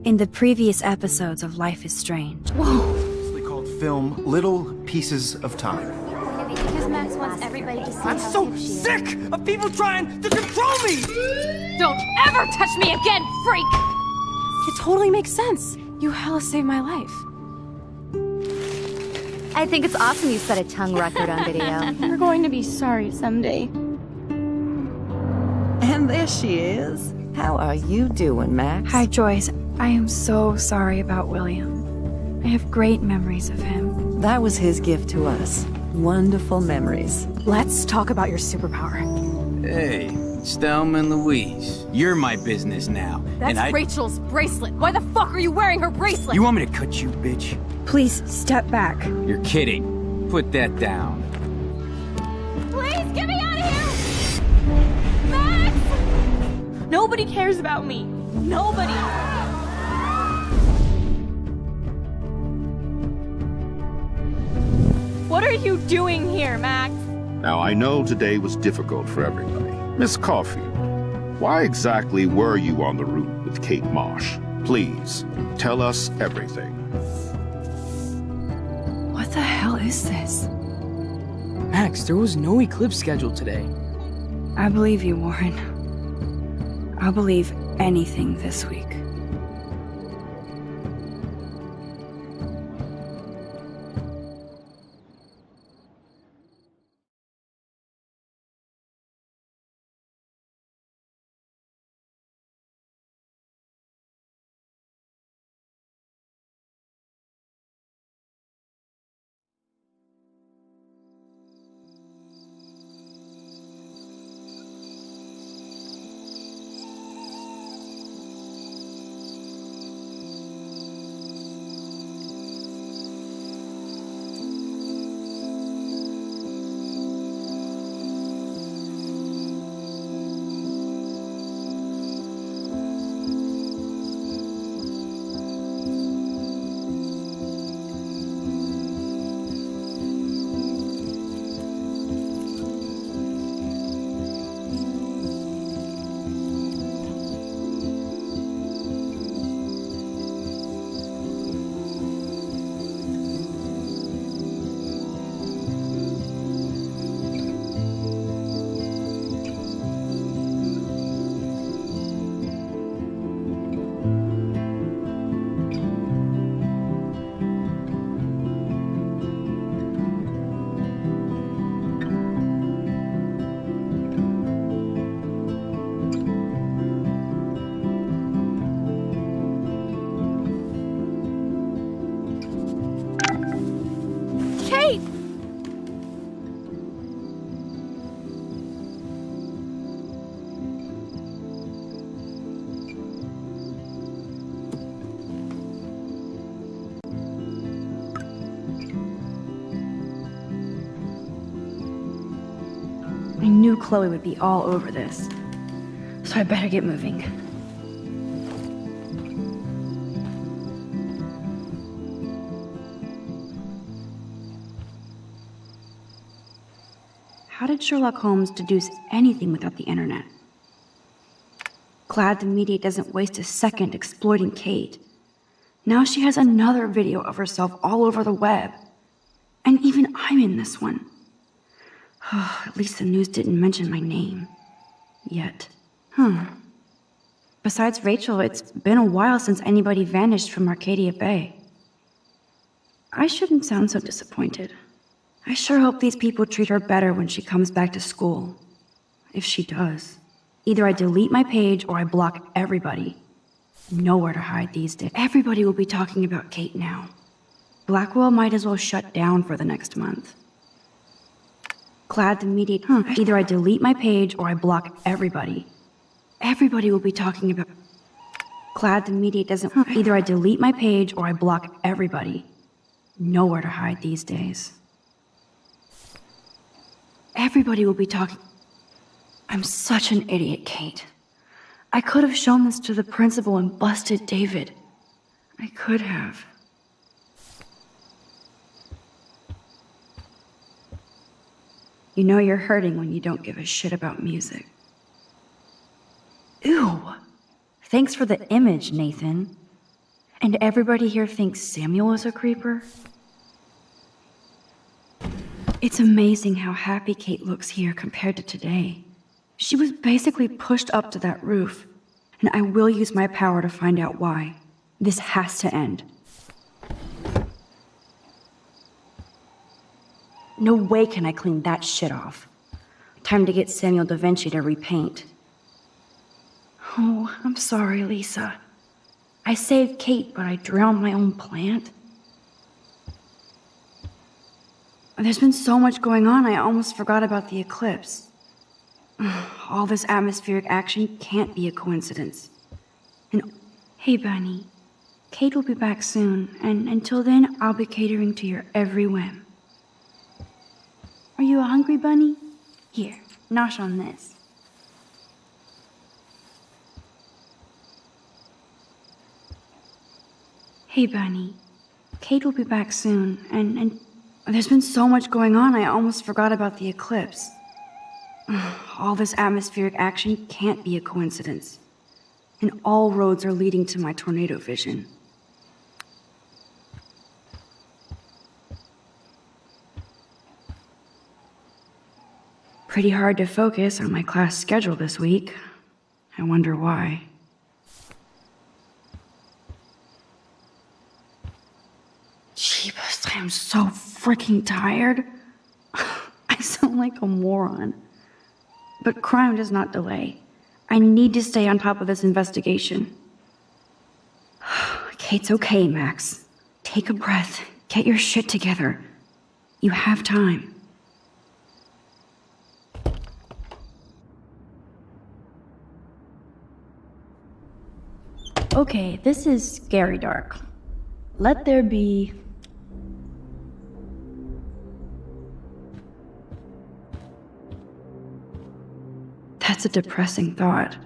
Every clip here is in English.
In the previous episodes of Life is Strange. Whoa! It's called film Little Pieces of Time. Because Max wants everybody to see I'm how so hip she is. sick of people trying to control me! Don't ever touch me again, freak! It totally makes sense. You hella saved my life. I think it's awesome you set a tongue record on video. You're going to be sorry someday. And there she is. How are you doing, Max? Hi, Joyce. I am so sorry about William. I have great memories of him. That was his gift to us. Wonderful memories. Let's talk about your superpower. Hey, Stelma and Louise, you're my business now. That's Rachel's bracelet. Why the fuck are you wearing her bracelet? You want me to cut you, bitch? Please, step back. You're kidding. Put that down. Please, get me out of here! Max! Nobody cares about me. Nobody. What are you doing here, Max? Now, I know today was difficult for everybody. Miss Caulfield, why exactly were you on the route with Kate Marsh? Please, tell us everything. What the hell is this? Max, there was no eclipse scheduled today. I believe you, Warren. I'll believe anything this week. I knew Chloe would be all over this, so I better get moving. How did Sherlock Holmes deduce anything without the internet? Glad the media doesn't waste a second exploiting Kate. Now she has another video of herself all over the web. And even I'm in this one. At least the news didn't mention my name. Yet. Besides Rachel, it's been a while since anybody vanished from Arcadia Bay. I shouldn't sound so disappointed. I sure hope these people treat her better when she comes back to school. If she does. Either I delete my page or I block everybody. Nowhere to hide these days. Everybody will be talking about Kate now. Blackwell might as well shut down for the next month. Glad the media... Either I delete my page or I block everybody. Everybody will be talking about... Glad the media doesn't... Either I delete my page or I block everybody. Nowhere to hide these days. Everybody will be talking... I'm such an idiot, Kate. I could have shown this to the principal and busted David. I could have. You know you're hurting when you don't give a shit about music. Ew. Thanks for the image, Nathan. And everybody here thinks Samuel is a creeper? It's amazing how happy Kate looks here compared to today. She was basically pushed up to that roof, and I will use my power to find out why. This has to end. No way can I clean that shit off. Time to get Samuel da Vinci to repaint. Oh, I'm sorry, Lisa. I saved Kate, but I drowned my own plant. There's been so much going on, I almost forgot about the eclipse. All this atmospheric action can't be a coincidence. And hey, Bunny. Kate will be back soon, and until then, I'll be catering to your every whim. Are you a hungry bunny? Here, nosh on this. Hey, Bunny. Kate will be back soon, and there's been so much going on, I almost forgot about the eclipse. All this atmospheric action can't be a coincidence. And all roads are leading to my tornado vision. Pretty hard to focus on my class schedule this week. I wonder why. Jeebus, I am so freaking tired. I sound like a moron. But crime does not delay. I need to stay on top of this investigation. Kate's okay, Max. Take a breath. Get your shit together. You have time. Okay, this is scary dark. Let there be... That's a depressing thought.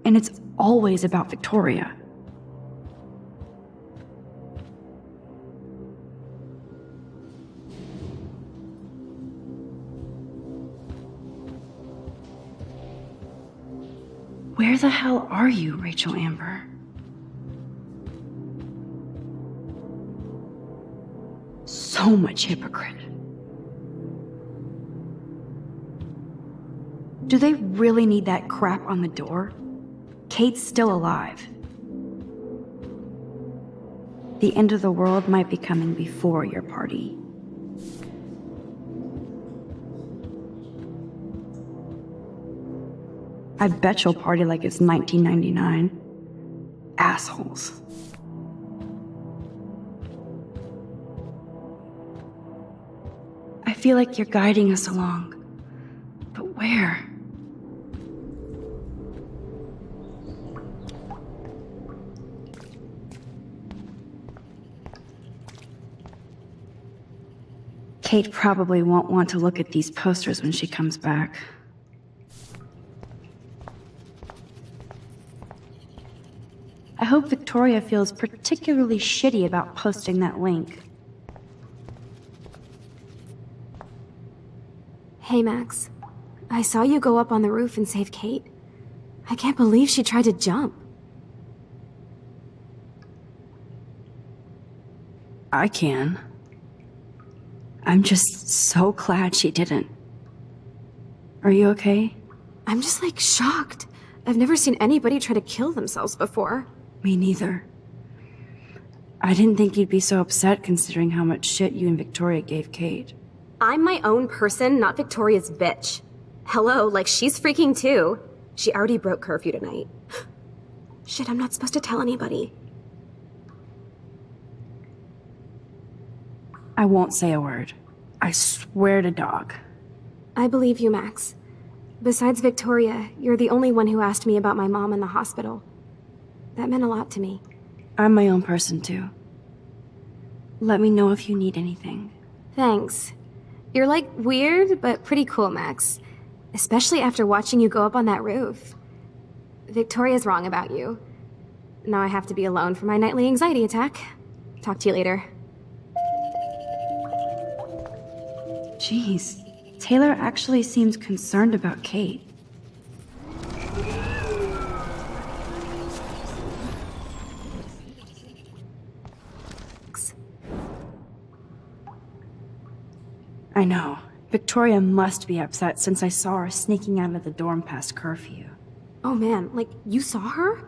And it's always about Victoria. Where the hell are you, Rachel Amber? So much hypocrite. Do they really need that crap on the door? Kate's still alive. The end of the world might be coming before your party. I bet you'll party like it's 1999. Assholes. I feel like you're guiding us along. But where? Kate probably won't want to look at these posters when she comes back. I hope Victoria feels particularly shitty about posting that link. Hey, Max. I saw you go up on the roof and save Kate. I can't believe she tried to jump. I can. I'm just so glad she didn't. Are you okay? I'm just, shocked. I've never seen anybody try to kill themselves before. Me neither. I didn't think you'd be so upset considering how much shit you and Victoria gave Kate. I'm my own person, not Victoria's bitch. Hello, she's freaking too. She already broke curfew tonight. Shit, I'm not supposed to tell anybody. I won't say a word. I swear to dog. I believe you, Max. Besides Victoria, you're the only one who asked me about my mom in the hospital. That meant a lot to me. I'm my own person too. Let me know if you need anything. Thanks. You're weird, but pretty cool, Max. Especially after watching you go up on that roof. Victoria's wrong about you. Now I have to be alone for my nightly anxiety attack. Talk to you later. Jeez, Taylor actually seems concerned about Kate. I know. Victoria must be upset since I saw her sneaking out of the dorm past curfew. Oh man, like, you saw her?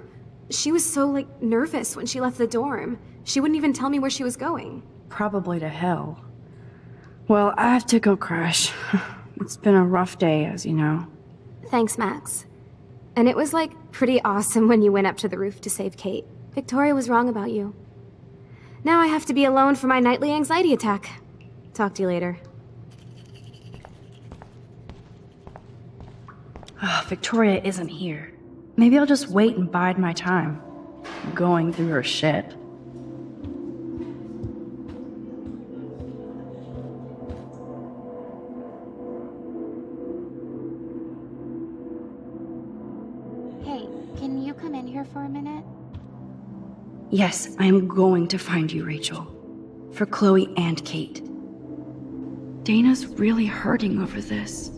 She was so, like, nervous when she left the dorm. She wouldn't even tell me where she was going. Probably to hell. Well, I have to go crash. It's been a rough day, as you know. Thanks, Max. And it was, like, pretty awesome when you went up to the roof to save Kate. Victoria was wrong about you. Now I have to be alone for my nightly anxiety attack. Talk to you later. Victoria isn't here. Maybe I'll just wait and bide my time. Going through her shit. Hey, can you come in here for a minute? Yes, I am going to find you, Rachel. For Chloe and Kate. Dana's really hurting over this.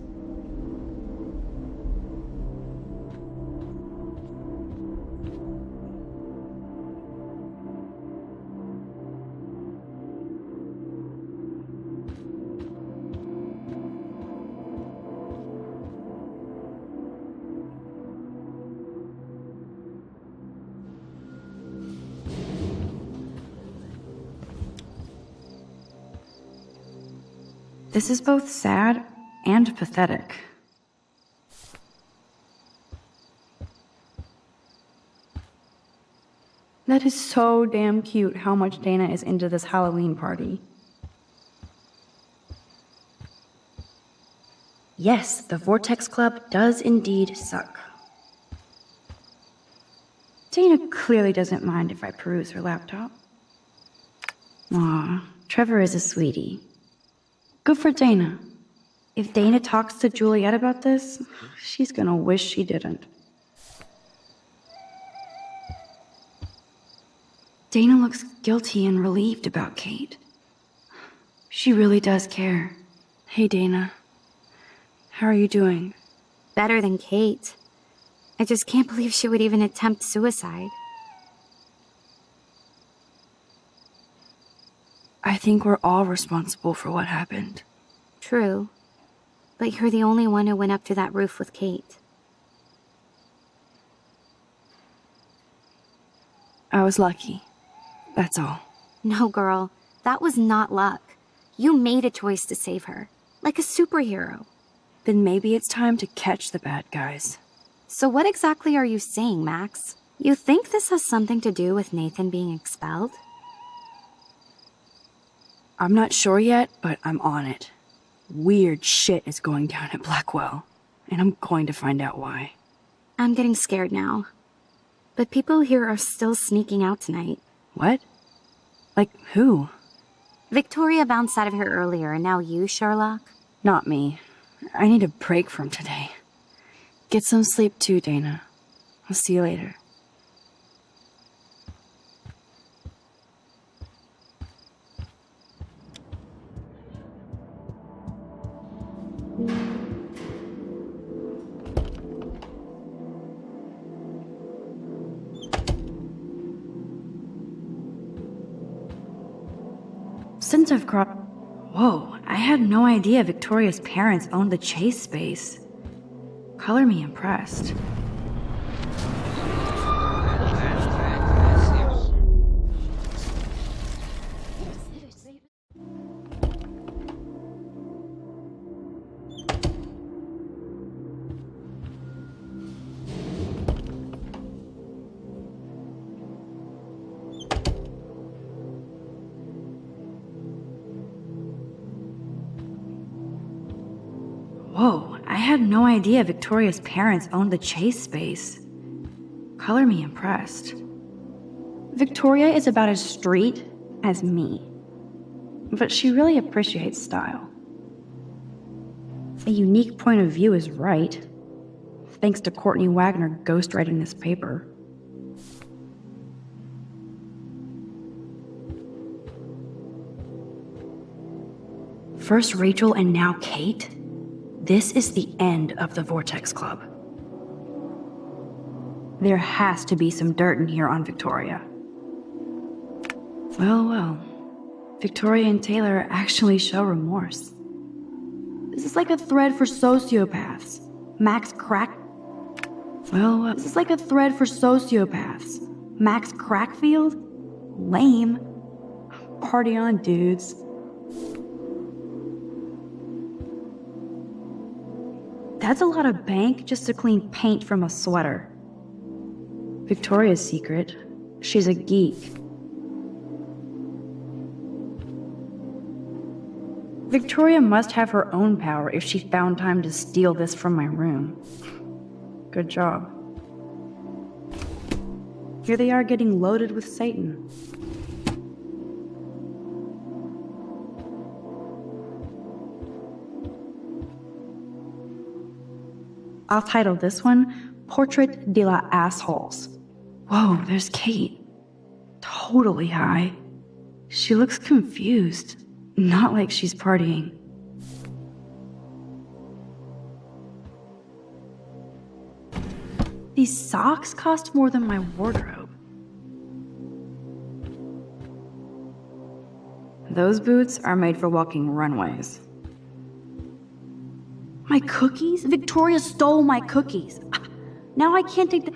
This is both sad and pathetic. That is so damn cute how much Dana is into this Halloween party. Yes, the Vortex Club does indeed suck. Dana clearly doesn't mind if I peruse her laptop. Aw, Trevor is a sweetie. Good for Dana. If Dana talks to Juliet about this, she's gonna wish she didn't. Dana looks guilty and relieved about Kate. She really does care. Hey, Dana. How are you doing? Better than Kate. I just can't believe she would even attempt suicide. I think we're all responsible for what happened. True. But you're the only one who went up to that roof with Kate. I was lucky. That's all. No, girl. That was not luck. You made a choice to save her. Like a superhero. Then maybe it's time to catch the bad guys. So what exactly are you saying, Max? You think this has something to do with Nathan being expelled? I'm not sure yet, but I'm on it. Weird shit is going down at Blackwell, and I'm going to find out why. I'm getting scared now. But people here are still sneaking out tonight. What? Like who? Victoria bounced out of here earlier, and now you, Sherlock? Not me. I need a break from today. Get some sleep too, Dana. I'll see you later. Since I've cropped... Whoa, I had no idea Victoria's parents owned the chase space. Color me impressed. Whoa, I had no idea Victoria's parents owned the chase space. Color me impressed. Victoria is about as street as me. But she really appreciates style. A unique point of view is right. Thanks to Courtney Wagner ghostwriting this paper. First Rachel and now Kate? This is the end of the Vortex Club. There has to be some dirt in here on Victoria. Well, well. Victoria and Taylor actually show remorse. This is like a thread for sociopaths. Max crack... Well, this is like a thread for sociopaths. Max Crackfield? Lame. Party on, dudes. That's a lot of bank just to clean paint from a sweater. Victoria's Secret. She's a geek. Victoria must have her own power if she found time to steal this from my room. Good job. Here they are getting loaded with Satan. I'll title this one, Portrait de la Assholes. Whoa, there's Kate. Totally high. She looks confused. Not like she's partying. These socks cost more than my wardrobe. Those boots are made for walking runways. My cookies? Victoria stole my cookies. Now I can't take the...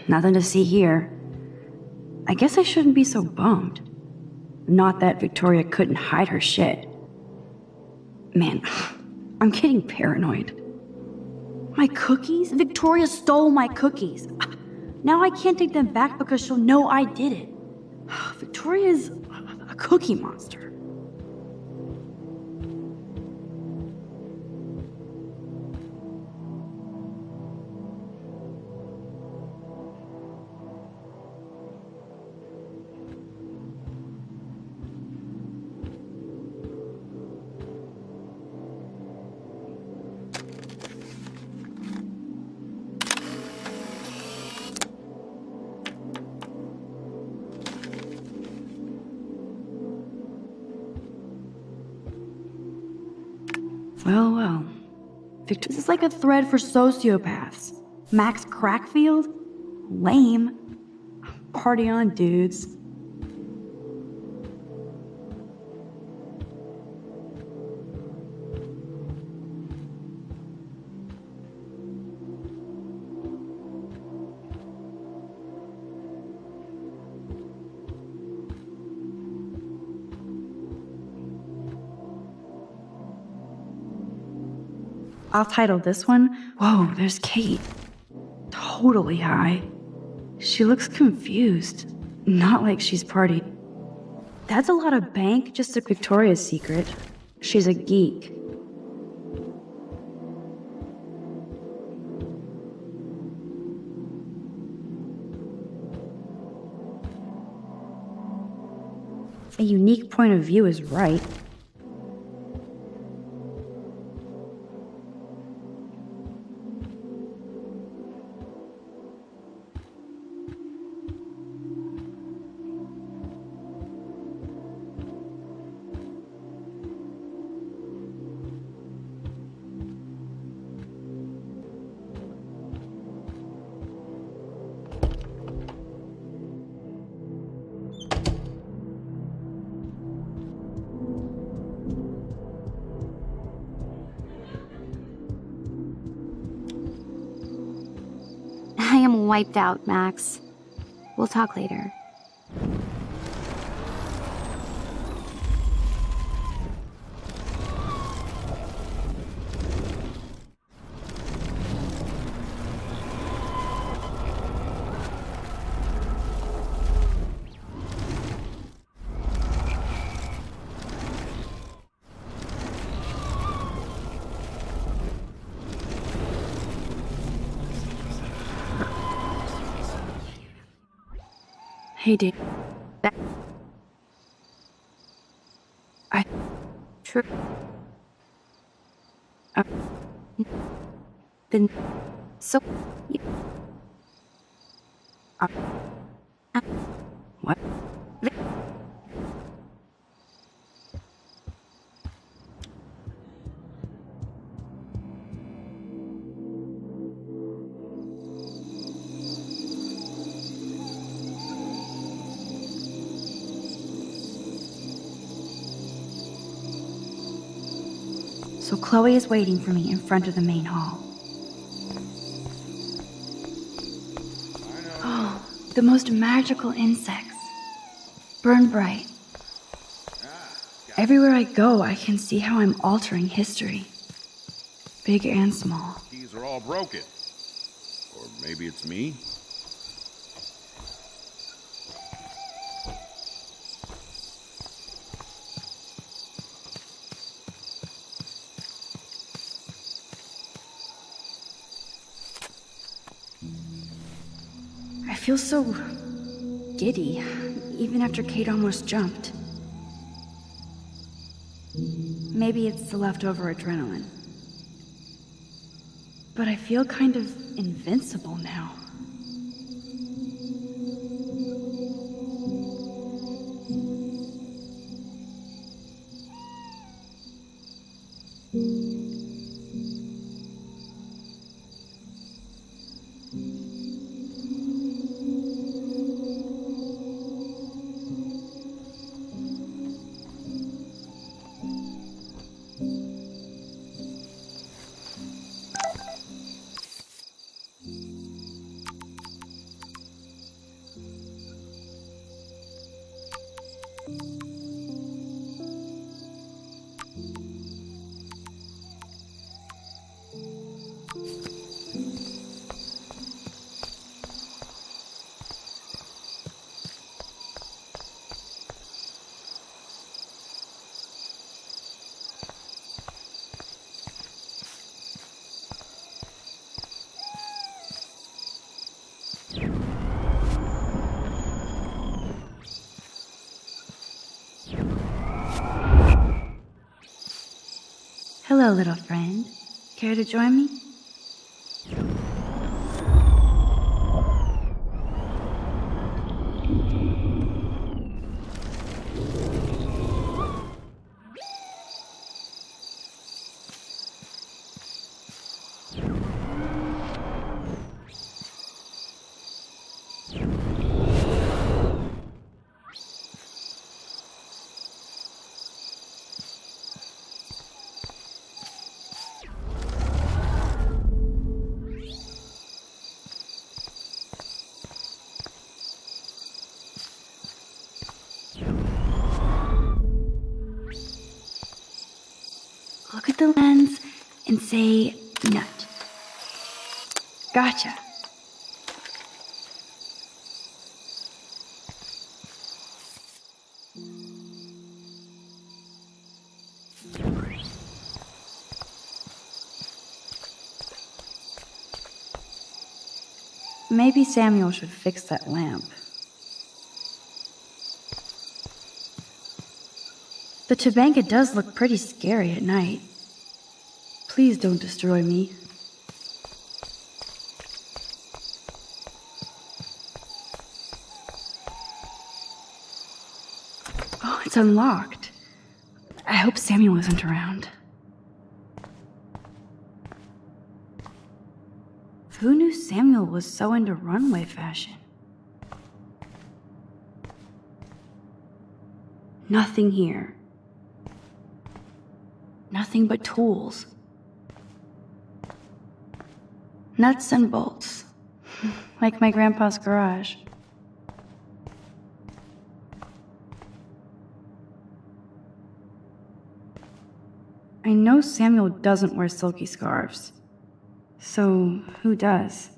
Nothing to see here. I guess I shouldn't be so bummed. Not that Victoria couldn't hide her shit. Man, I'm getting paranoid. My cookies? Victoria stole my cookies. Now I can't take them back because she'll know I did it. Victoria's a cookie monster. Well. This is like a thread for sociopaths. Max Crackfield? Lame. Party on, dudes. I'll title this one, Whoa, there's Kate. Totally high. She looks confused. Not like she's partying. That's a lot of bank just to Victoria's Secret. She's a geek. A unique point of view is right. I am wiped out, Max. We'll talk later. Hey, Dave. True. Then... So... What? so Chloe is waiting for me in front of the main hall. Oh, the most magical insects. Burn bright. Everywhere I go, I can see how I'm altering history. Big and small. Keys are all broken. Or maybe it's me? I feel so giddy, even after Kate almost jumped. Maybe it's the leftover adrenaline. But I feel kind of invincible now. Hello, little friend. Care to join me? Look at the lens and say nut. Gotcha. Maybe Samuel should fix that lamp. The Tobanga does look pretty scary at night. Please don't destroy me. Oh, it's unlocked. I hope Samuel isn't around. Who knew Samuel was so into runway fashion? Nothing here. Nothing but tools. Nuts and bolts. Like my grandpa's garage. I know Samuel doesn't wear silky scarves. So, who does?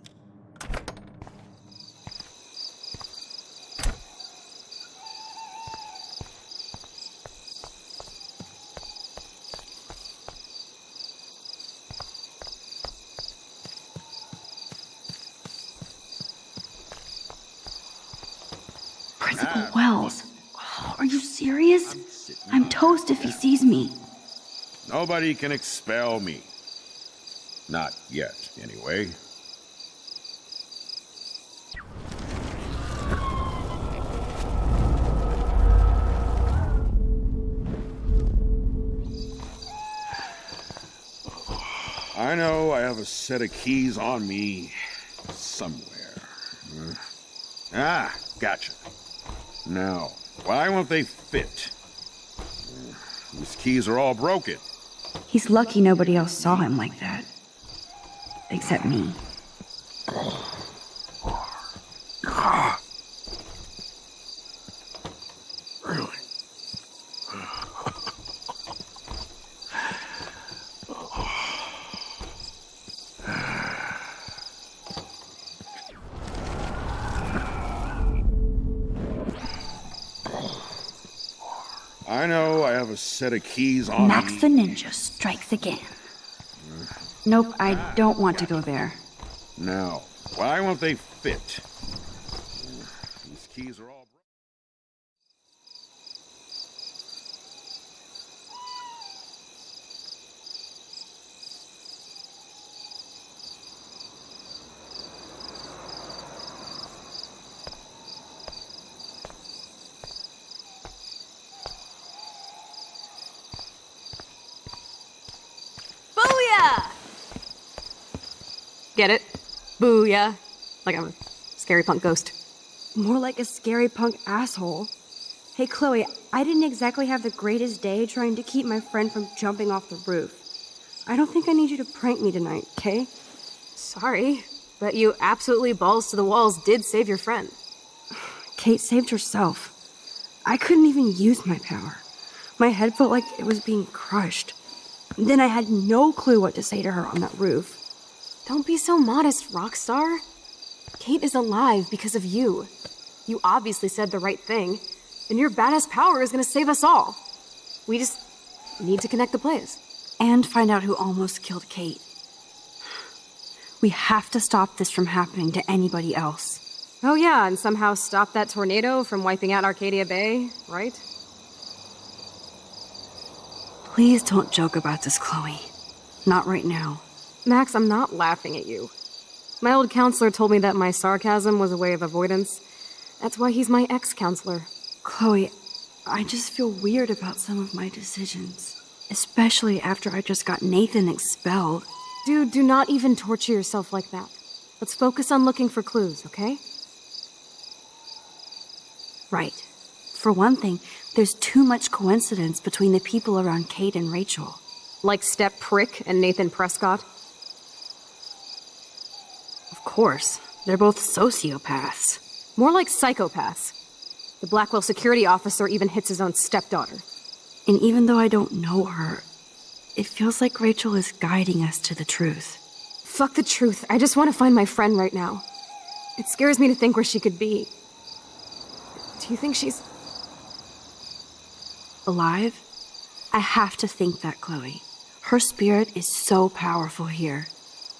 Principal Wells. Oh, are you serious? I'm toast if he sees me. Nobody can expel me. Not yet, anyway. I know I have a set of keys on me somewhere. Gotcha. Now, why won't they fit? These keys are all broken. He's lucky nobody else saw him like that. Except me. Really? I know I have a set of keys on Max me. the Ninja strikes again. Nope, I don't want to go there. Now, why won't they fit? These keys are all... Booyah! Get it? Booyah. Like I'm a scary punk ghost. More like a scary punk asshole. Hey, Chloe, I didn't exactly have the greatest day trying to keep my friend from jumping off the roof. I don't think I need you to prank me tonight, okay? Sorry, but you absolutely balls to the walls did save your friend. Kate saved herself. I couldn't even use my power. My head felt like it was being crushed. Then I had no clue what to say to her on that roof. Don't be so modest, Rockstar. Kate is alive because of you. You obviously said the right thing, and your badass power is gonna save us all. We just need to connect the plays. And find out who almost killed Kate. We have to stop this from happening to anybody else. Oh yeah, and somehow stop that tornado from wiping out Arcadia Bay, right? Please don't joke about this, Chloe. Not right now. Max, I'm not laughing at you. My old counselor told me that my sarcasm was a way of avoidance. That's why he's my ex-counselor. Chloe, I just feel weird about some of my decisions. Especially after I just got Nathan expelled. Dude, do not even torture yourself like that. Let's focus on looking for clues, okay? Right. For one thing, there's too much coincidence between the people around Kate and Rachel. Like Step Prick and Nathan Prescott? Of course. They're both sociopaths. More like psychopaths. The Blackwell security officer even hits his own stepdaughter. And even though I don't know her, it feels like Rachel is guiding us to the truth. Fuck the truth. I just want to find my friend right now. It scares me to think where she could be. Do you think she's... alive? I have to think that, Chloe. Her spirit is so powerful here.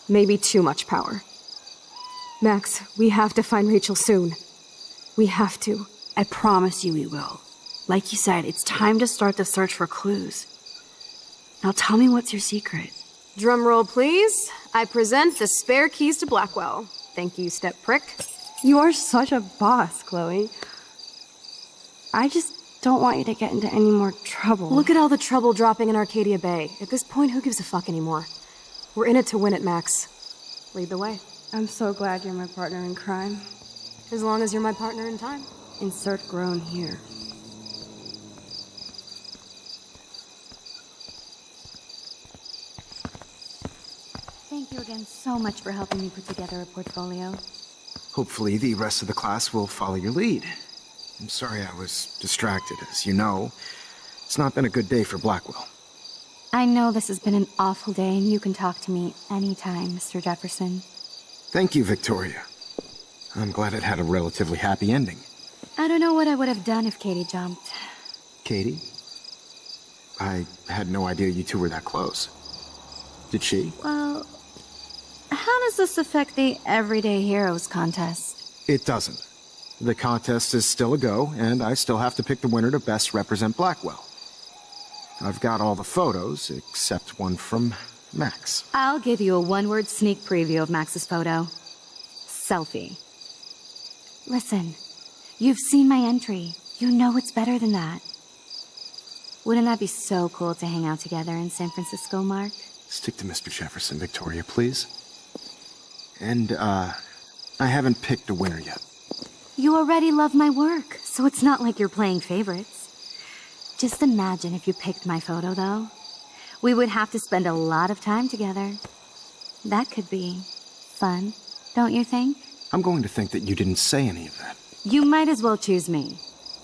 Maybe too much power. Max, we have to find Rachel soon. We have to. I promise you we will. Like you said, it's time to start the search for clues. Now tell me what's your secret. Drum roll, please. I present the spare keys to Blackwell. Thank you, Step Prick. You are such a boss, Chloe. I just don't want you to get into any more trouble. Look at all the trouble dropping in Arcadia Bay. At this point, who gives a fuck anymore? We're in it to win it, Max. Lead the way. I'm so glad you're my partner in crime. As long as you're my partner in time. Insert groan here. Thank you again so much for helping me put together a portfolio. Hopefully the rest of the class will follow your lead. I'm sorry I was distracted. As you know, it's not been a good day for Blackwell. I know this has been an awful day, and you can talk to me anytime, Mr. Jefferson. Thank you, Victoria. I'm glad it had a relatively happy ending. I don't know what I would have done if Katie jumped. Katie? I had no idea you two were that close. Did she? Well, how does this affect the Everyday Heroes contest? It doesn't. The contest is still a go, and I still have to pick the winner to best represent Blackwell. I've got all the photos, except one from Max. I'll give you a one-word sneak preview of Max's photo. Selfie. Listen, you've seen my entry. You know it's better than that. Wouldn't that be so cool to hang out together in San Francisco, Mark? Stick to Mr. Jefferson, Victoria, please. And, I haven't picked a winner yet. You already love my work, so it's not like you're playing favorites. Just imagine if you picked my photo, though. We would have to spend a lot of time together. That could be fun, don't you think? I'm going to think that you didn't say any of that. You might as well choose me.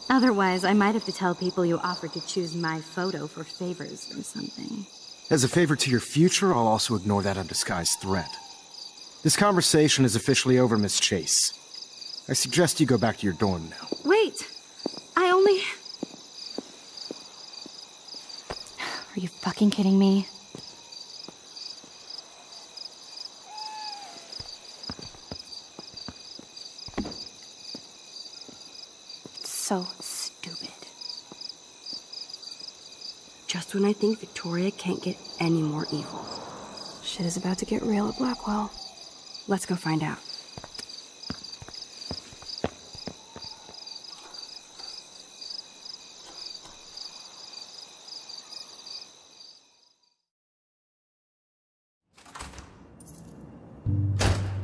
Otherwise, I might have to tell people you offered to choose my photo for favors or something. As a favor to your future, I'll also ignore that undisguised threat. This conversation is officially over, Miss Chase. I suggest you go back to your dorm now. Wait! I only... Are you fucking kidding me? So stupid. Just when I think Victoria can't get any more evil. Shit is about to get real at Blackwell. Let's go find out.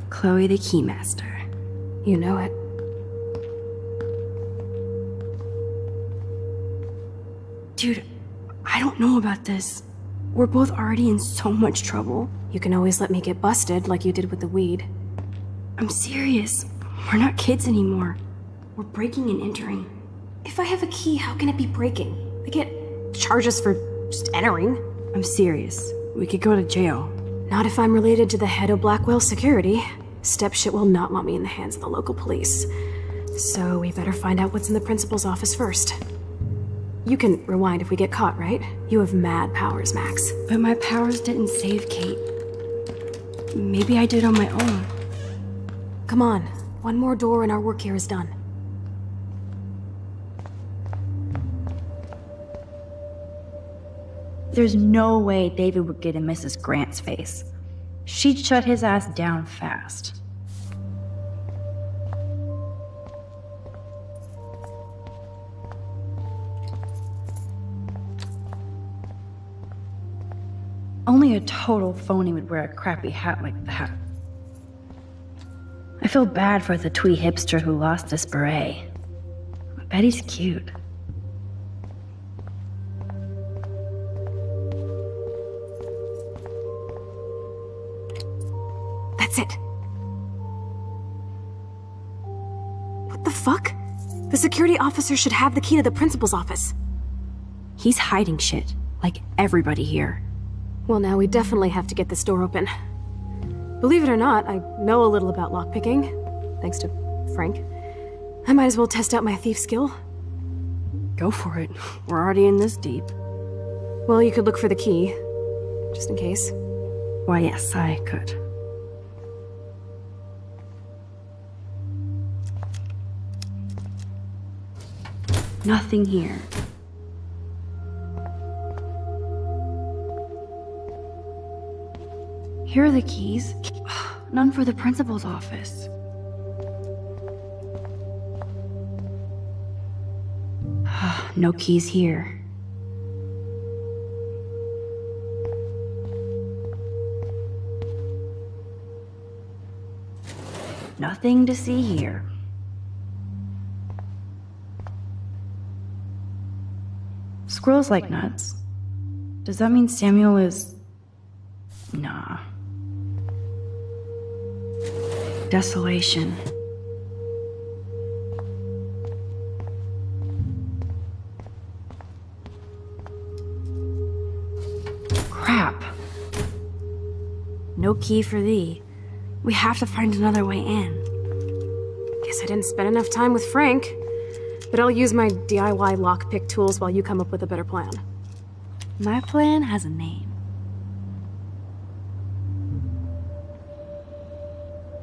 Chloe the Keymaster. You know it. Dude, I don't know about this. We're both already in so much trouble. You can always let me get busted like you did with the weed. I'm serious. We're not kids anymore. We're breaking and entering. If I have a key, how can it be breaking? They get charges for just entering. I'm serious. We could go to jail. Not if I'm related to the head of Blackwell Security. Stepshit will not want me in the hands of the local police. So we better find out what's in the principal's office first. You can rewind if we get caught, right? You have mad powers, Max. But my powers didn't save Kate. Maybe I did on my own. Come on. One more door and our work here is done. There's no way David would get in Mrs. Grant's face. She'd shut his ass down fast. Only a total phony would wear a crappy hat like that. I feel bad for the twee hipster who lost this beret. I bet he's cute. That's it. What the fuck? The security officer should have the key to the principal's office. He's hiding shit, like everybody here. Well, now we definitely have to get this door open. Believe it or not, I know a little about lockpicking, thanks to Frank. I might as well test out my thief skill. Go for it. We're already in this deep. Well, you could look for the key, just in case. Why, yes, I could. Nothing here. Here are the keys. None for the principal's office. No keys here. Nothing to see here. Squirrels like nuts. Does that mean Samuel is... Nah. Desolation. Crap. No key for thee. We have to find another way in. Guess I didn't spend enough time with Frank. But I'll use my DIY lockpick tools while you come up with a better plan. My plan has a name.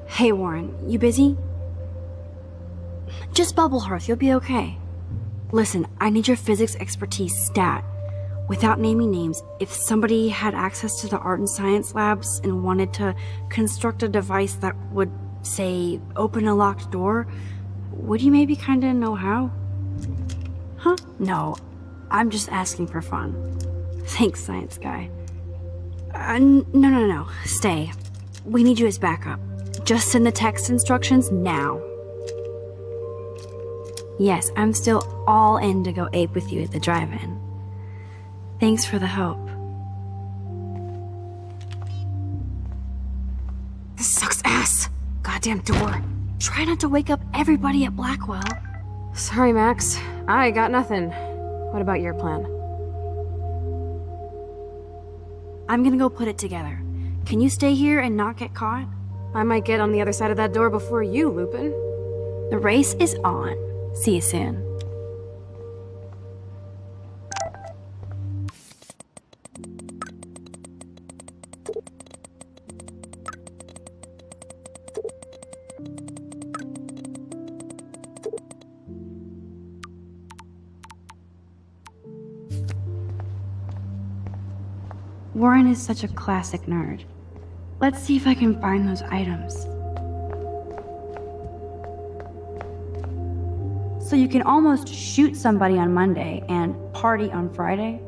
Hey, Warren, you busy? Just bubble hearth, you'll be okay. Listen, I need your physics expertise stat. Without naming names, if somebody had access to the art and science labs and wanted to construct a device that would, say, open a locked door, would you maybe kinda know how? Huh? No, I'm just asking for fun. Thanks, science guy. No. Stay. We need you as backup. Just send the text instructions now. Yes, I'm still all in to go ape with you at the drive-in. Thanks for the help. goddamn door. Try not to wake up everybody at Blackwell. Sorry, Max. I got nothing. What about your plan? I'm gonna go put it together. Can you stay here and not get caught? I might get on the other side of that door before you, Lupin. The race is on. See you soon. Warren is such a classic nerd. Let's see if I can find those items. So you can almost shoot somebody on Monday and party on Friday?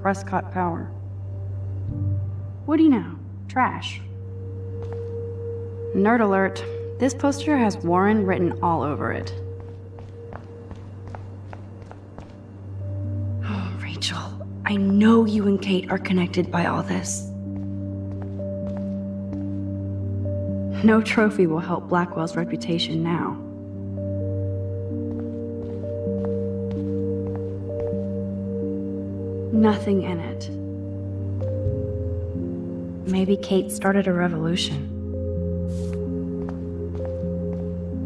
Prescott power. What do you know? Trash. Nerd alert. This poster has Warren written all over it. Oh, Rachel. I know you and Kate are connected by all this. No trophy will help Blackwell's reputation now. Nothing in it. Maybe Kate started a revolution.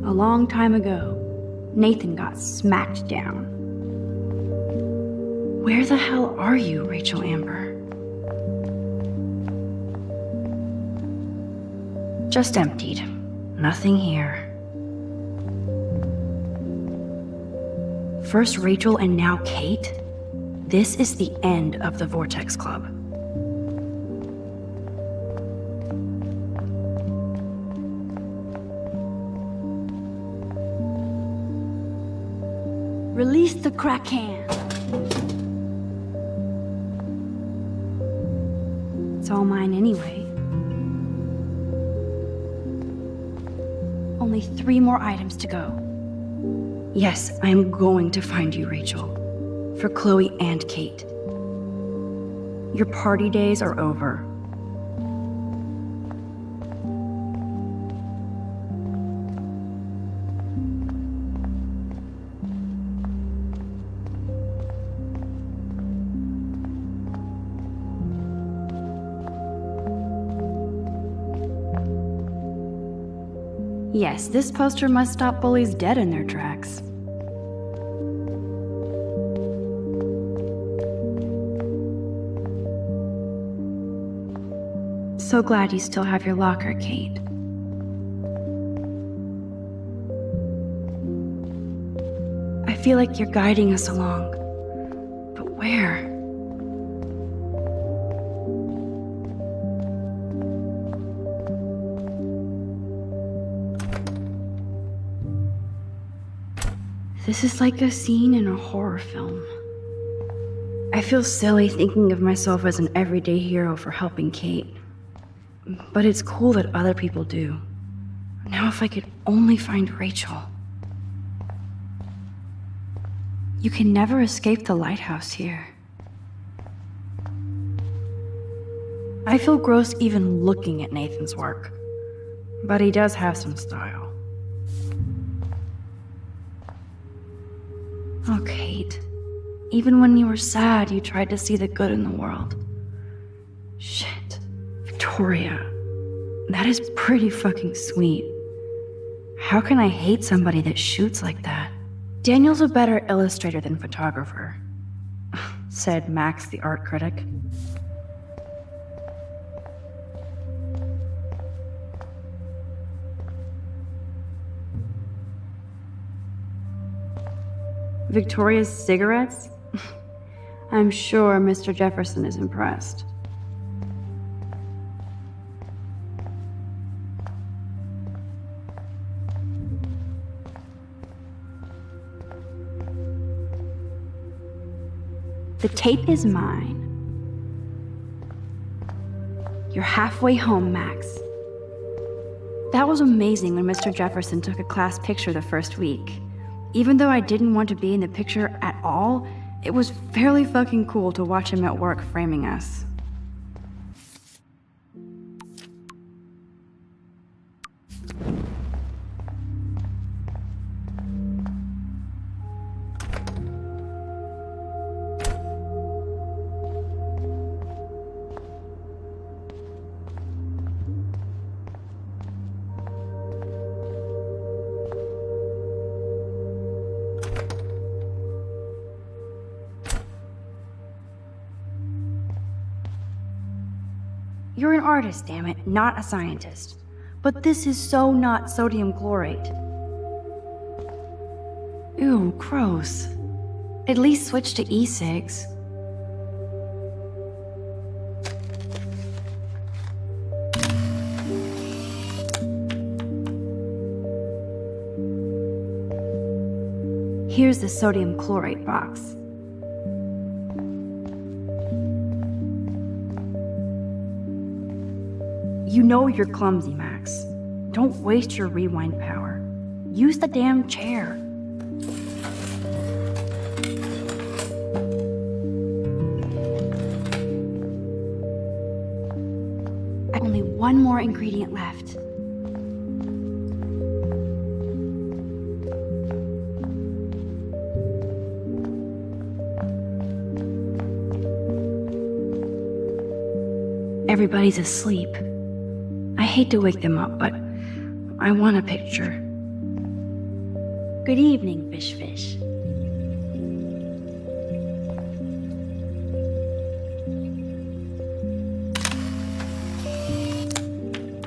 A long time ago, Nathan got smacked down. Where the hell are you, Rachel Amber? Just emptied. Nothing here. First Rachel and now Kate? This is the end of the Vortex Club. Release the crack can. It's all mine anyway. Only 3 more items to go. Yes, I am going to find you, Rachel. For Chloe and Kate. Your party days are over. Yes, this poster must stop bullies dead in their tracks. So glad you still have your locker, Kate. I feel like you're guiding us along. But where? This is like a scene in a horror film. I feel silly thinking of myself as an everyday hero for helping Kate. But it's cool that other people do. Now if I could only find Rachel. You can never escape the lighthouse here. I feel gross even looking at Nathan's work. But he does have some style. Oh, Kate. Even when you were sad, you tried to see the good in the world. Shit. Victoria. That is pretty fucking sweet. How can I hate somebody that shoots like that? Daniel's a better illustrator than photographer, said Max, the art critic. Victoria's cigarettes? I'm sure Mr. Jefferson is impressed. The tape is mine. You're halfway home, Max. That was amazing when Mr. Jefferson took a class picture the first week. Even though I didn't want to be in the picture at all, it was fairly fucking cool to watch him at work framing us. You're an artist, damn it, not a scientist. But this is so not sodium chlorate. Ew, gross. At least switch to e-cigs. Here's the sodium chlorate box. You know you're clumsy, Max. Don't waste your rewind power. Use the damn chair. Only one more ingredient left. Everybody's asleep. I hate to wake them up, but I want a picture. Good evening, Fish.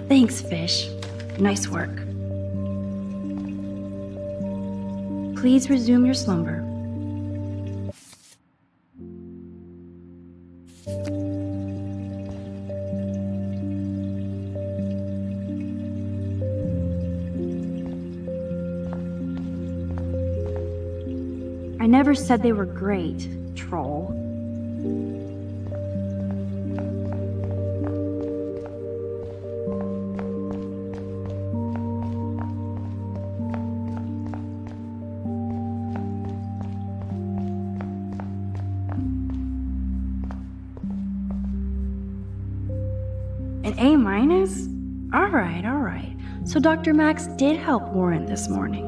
Thanks, Fish. Nice work. Please resume your slumber. I never said they were great, troll. An A minus? All right. So Dr. Max did help Warren this morning.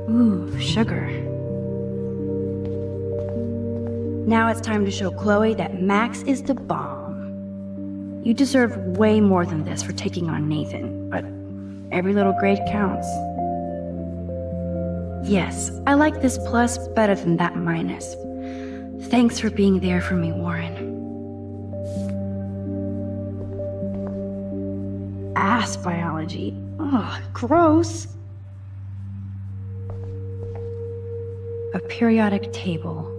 Ooh, sugar. Now it's time to show Chloe that Max is the bomb. You deserve way more than this for taking on Nathan, but every little grade counts. Yes, I like this plus better than that minus. Thanks for being there for me, Warren. Ass biology. Ugh, gross. A periodic table.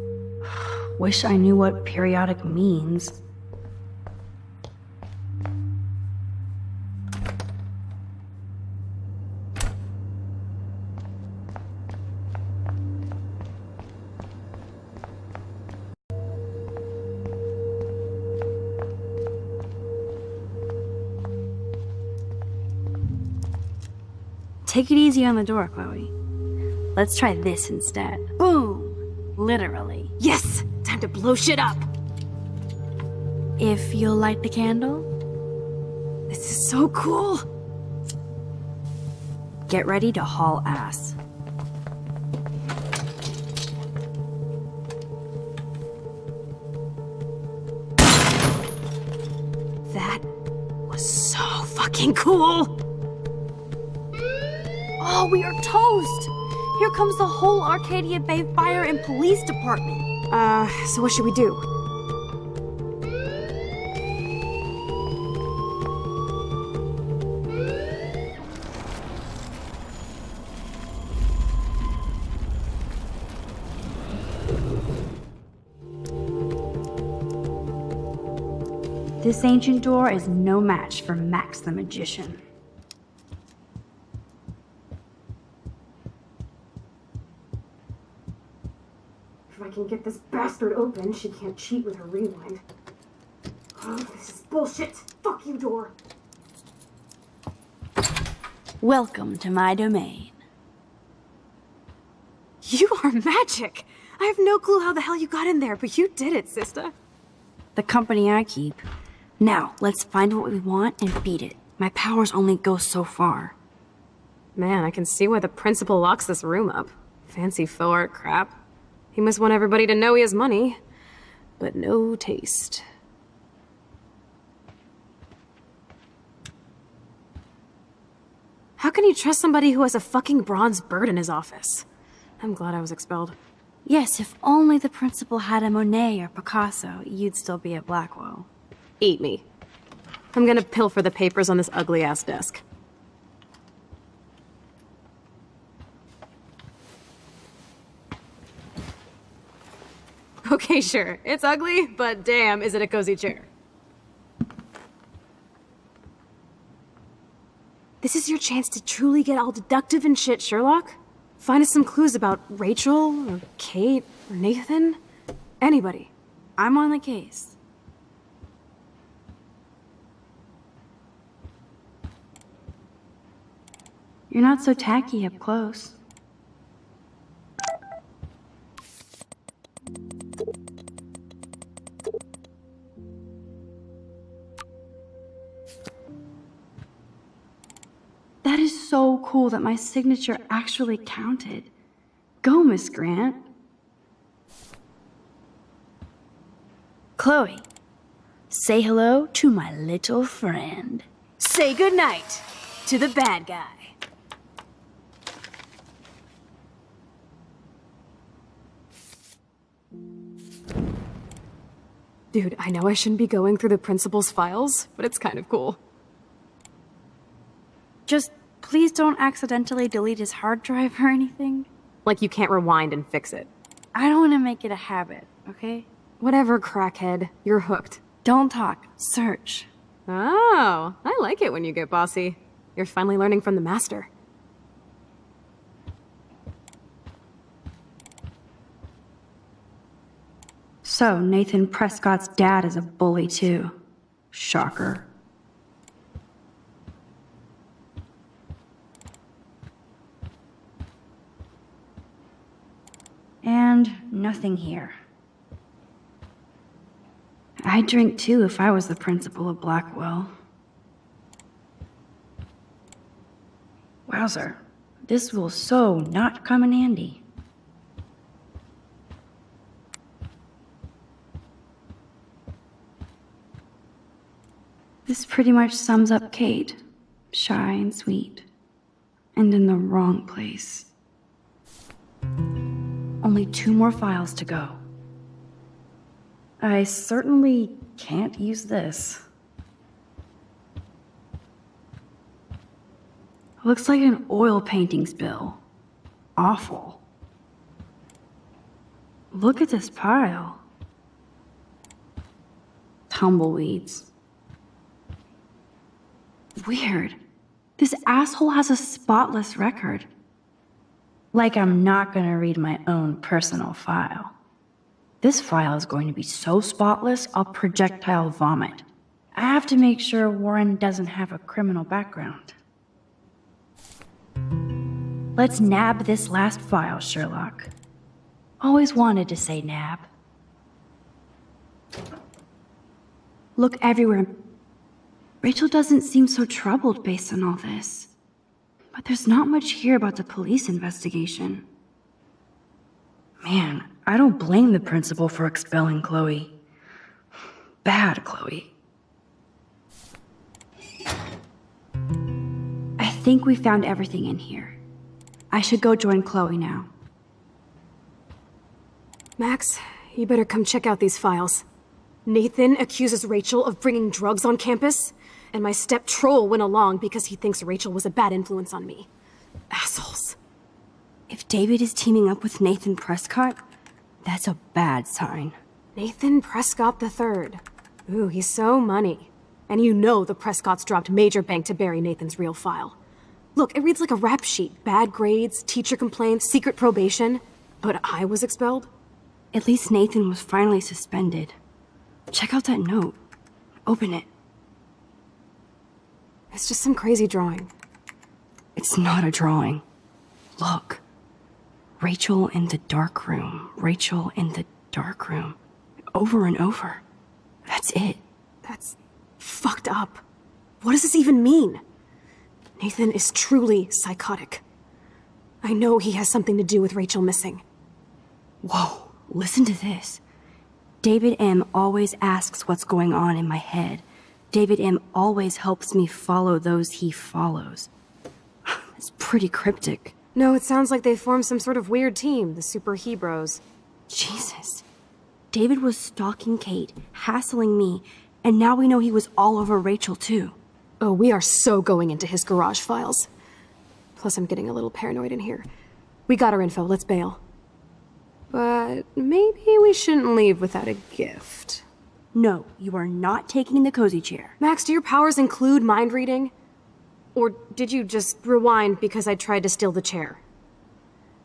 Wish I knew what periodic means. Take it easy on the door, Chloe. Let's try this instead. Boom! Literally. Yes! Time to blow shit up! If you'll light the candle. This is so cool! Get ready to haul ass. That was so fucking cool! Oh, we are toast! Here comes the whole Arcadia Bay Fire and Police Department. So what should we do? This ancient door is no match for Max the Magician. If I can get this bastard open, she can't cheat with her rewind. Oh, this is bullshit! Fuck you, door! Welcome to my domain. You are magic! I have no clue how the hell you got in there, but you did it, sister. The company I keep. Now, let's find what we want and beat it. My powers only go so far. Man, I can see why the principal locks this room up. Fancy faux art crap. He must want everybody to know he has money, but no taste. How can you trust somebody who has a fucking bronze bird in his office? I'm glad I was expelled. Yes, if only the principal had a Monet or Picasso, you'd still be at Blackwell. Eat me. I'm gonna pilfer the papers on this ugly-ass desk. Okay, sure. It's ugly, but damn, is it a cozy chair. This is your chance to truly get all deductive and shit, Sherlock. Find us some clues about Rachel, or Kate, or Nathan. Anybody. I'm on the case. You're not so tacky up close. That is so cool that my signature actually counted. Go, Miss Grant. Chloe, say hello to my little friend. Say goodnight to the bad guy. Dude, I know I shouldn't be going through the principal's files, but it's kind of cool. Just please don't accidentally delete his hard drive or anything. Like you can't rewind and fix it. I don't want to make it a habit, okay? Whatever, crackhead. You're hooked. Don't talk. Search. Oh, I like it when you get bossy. You're finally learning from the master. So, Nathan Prescott's dad is a bully too. Shocker. And nothing here. I'd drink too if I was the principal of Blackwell. Wowzer, this will so not come in handy. This pretty much sums up Kate. Shy and sweet. And in the wrong place. Only 2 more files to go. I certainly can't use this. Looks like an oil painting spill. Awful. Look at this pile. Tumbleweeds. Weird. This asshole has a spotless record. Like I'm not gonna read my own personal file. This file is going to be so spotless, I'll projectile vomit. I have to make sure Warren doesn't have a criminal background. Let's nab this last file, Sherlock. Always wanted to say nab. Look everywhere. Rachel doesn't seem so troubled based on all this. But there's not much here about the police investigation. Man, I don't blame the principal for expelling Chloe. Bad Chloe. I think we found everything in here. I should go join Chloe now. Max, you better come check out these files. Nathan accuses Rachel of bringing drugs on campus, and my step-troll went along because he thinks Rachel was a bad influence on me. Assholes. If David is teaming up with Nathan Prescott, that's a bad sign. Nathan Prescott III. Ooh, he's so money. And you know the Prescotts dropped major bank to bury Nathan's real file. Look, it reads like a rap sheet. Bad grades, teacher complaints, secret probation. But I was expelled? At least Nathan was finally suspended. Check out that note. Open it. It's just some crazy drawing. It's not a drawing. Look. Rachel in the dark room. Rachel in the dark room. Over and over. That's it. That's fucked up. What does this even mean? Nathan is truly psychotic. I know he has something to do with Rachel missing. Whoa, listen to this. David M. always asks what's going on in my head. David M. always helps me follow those he follows. It's pretty cryptic. No, it sounds like they formed some sort of weird team, the Super Hebrews. Jesus. David was stalking Kate, hassling me, and now we know he was all over Rachel too. Oh, we are so going into his garage files. Plus, I'm getting a little paranoid in here. We got our info, let's bail. But maybe we shouldn't leave without a gift. No, you are not taking the cozy chair. Max, do your powers include mind reading? Or did you just rewind because I tried to steal the chair?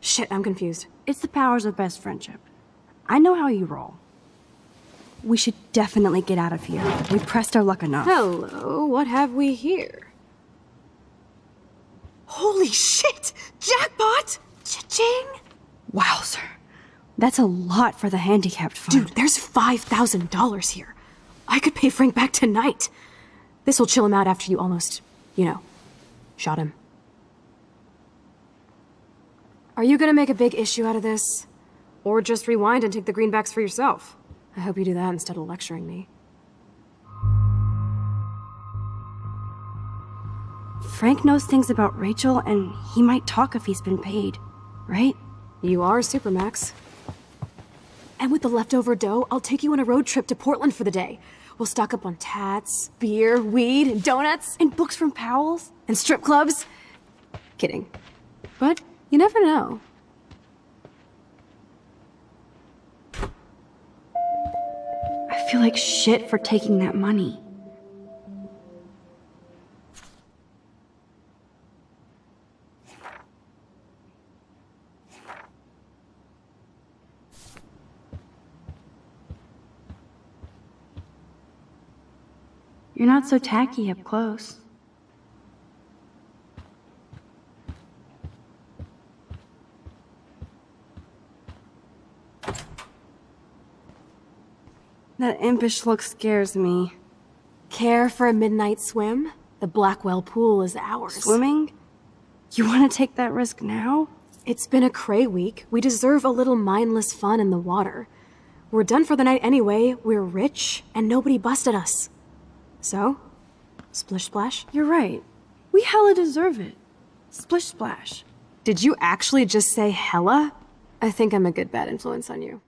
Shit, I'm confused. It's the powers of best friendship. I know how you roll. We should definitely get out of here. We pressed our luck enough. Hello, what have we here? Holy shit! Jackpot! Cha-ching! Wow, sir. That's a lot for the handicapped fund. Dude, there's $5,000 here. I could pay Frank back tonight. This'll chill him out after you almost, shot him. Are you gonna make a big issue out of this? Or just rewind and take the greenbacks for yourself? I hope you do that instead of lecturing me. Frank knows things about Rachel, and he might talk if he's been paid, right? You are Supermax. And with the leftover dough, I'll take you on a road trip to Portland for the day. We'll stock up on tats, beer, weed, and donuts. And books from Powell's? And strip clubs. Kidding. But you never know. I feel like shit for taking that money. You're not so tacky up close. That impish look scares me. Care for a midnight swim? The Blackwell pool is ours. Swimming? You want to take that risk now? It's been a cray week. We deserve a little mindless fun in the water. We're done for the night anyway. We're rich, and nobody busted us. So, splish splash? You're right. We hella deserve it. Splish splash. Did you actually just say hella? I think I'm a good bad influence on you.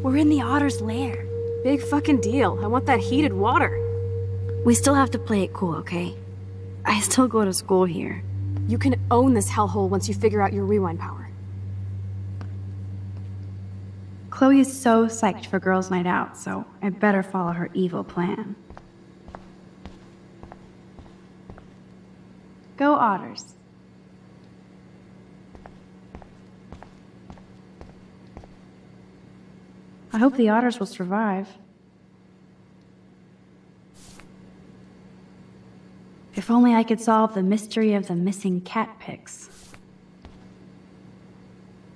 We're in the otter's lair. Big fucking deal. I want that heated water. We still have to play it cool, okay? I still go to school here. You can own this hellhole once you figure out your rewind power. Chloe is so psyched for girls' night out, so I better follow her evil plan. Go otters. I hope the otters will survive. If only I could solve the mystery of the missing cat pics.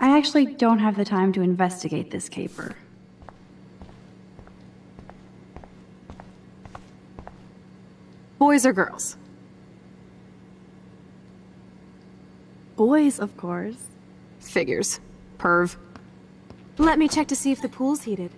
I actually don't have the time to investigate this caper. Boys or girls? Boys, of course. Figures. Perv. Let me check to see if the pool's heated.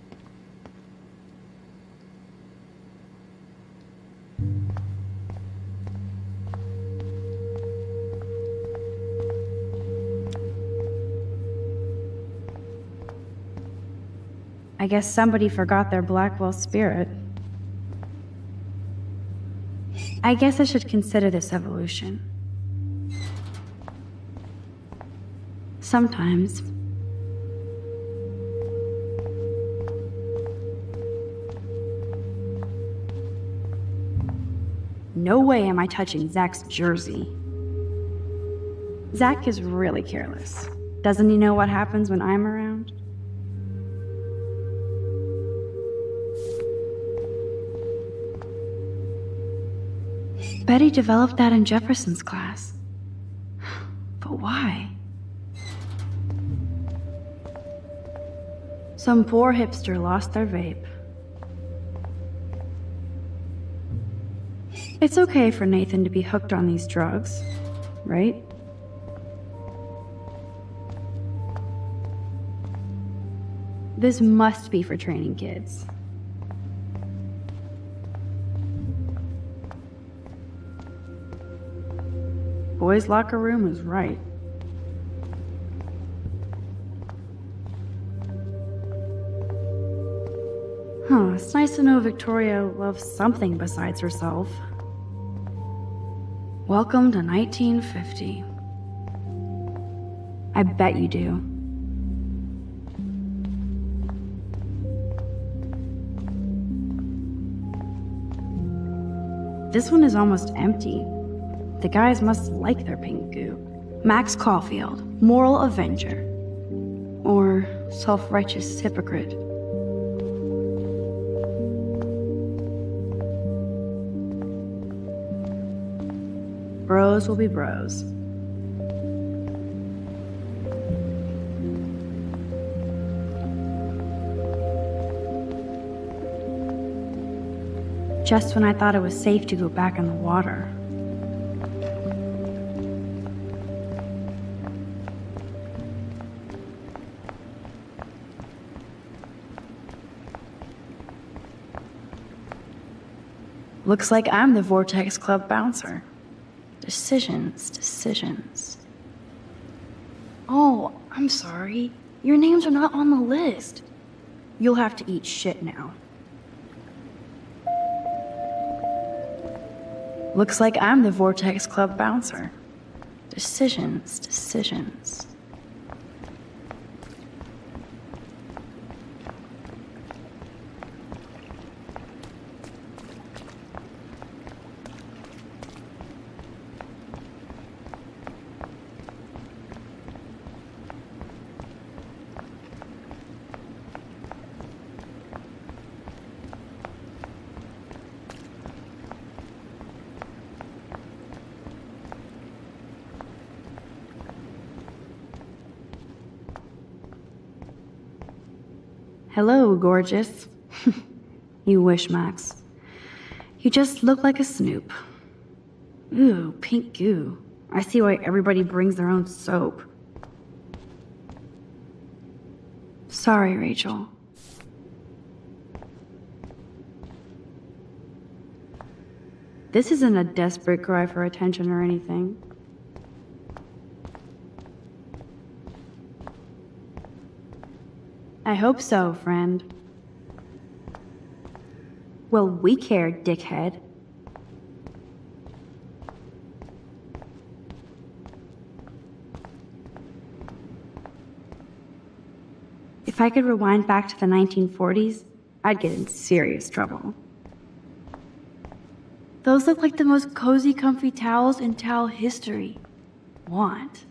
I guess somebody forgot their Blackwell spirit. I guess I should consider this evolution. Sometimes. No way am I touching Zach's jersey. Zach is really careless. Doesn't he know what happens when I'm around? Betty developed that in Jefferson's class. But why? Some poor hipster lost their vape. It's okay for Nathan to be hooked on these drugs, right? This must be for training kids. Boys' locker room is right. Huh, it's nice to know Victoria loves something besides herself. Welcome to 1950. I bet you do. This one is almost empty. The guys must like their pink goo. Max Caulfield, moral avenger. Or self-righteous hypocrite. Bros will be bros. Just when I thought it was safe to go back in the water. Looks like I'm the Vortex Club bouncer. Decisions. Oh, I'm sorry. Your names are not on the list. You'll have to eat shit now. Looks like I'm the Vortex Club bouncer. Decisions. Hello, gorgeous. You wish, Max. You just look like a snoop. Ooh, pink goo. I see why everybody brings their own soap. Sorry, Rachel. This isn't a desperate cry for attention or anything. I hope so, friend. Well, we care, dickhead. If I could rewind back to the 1940s, I'd get in serious trouble. Those look like the most cozy, comfy towels in towel history. Want?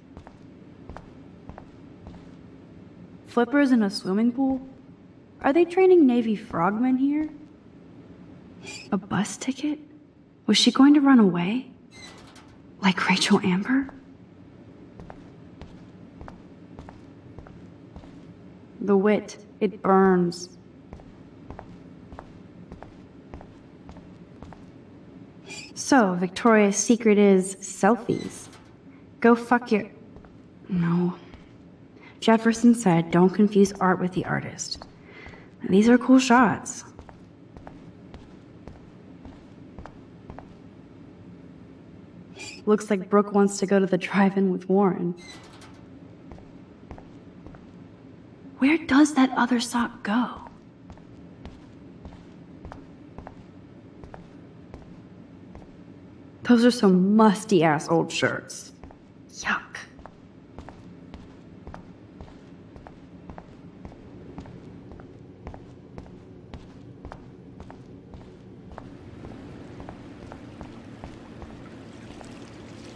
Flippers in a swimming pool? Are they training Navy frogmen here? A bus ticket? Was she going to run away? Like Rachel Amber? The wit, it burns. So, Victoria's secret is selfies. Go fuck your... No. Jefferson said, don't confuse art with the artist. These are cool shots. Looks like Brooke wants to go to the drive-in with Warren. Where does that other sock go? Those are some musty-ass old shirts. Yuck.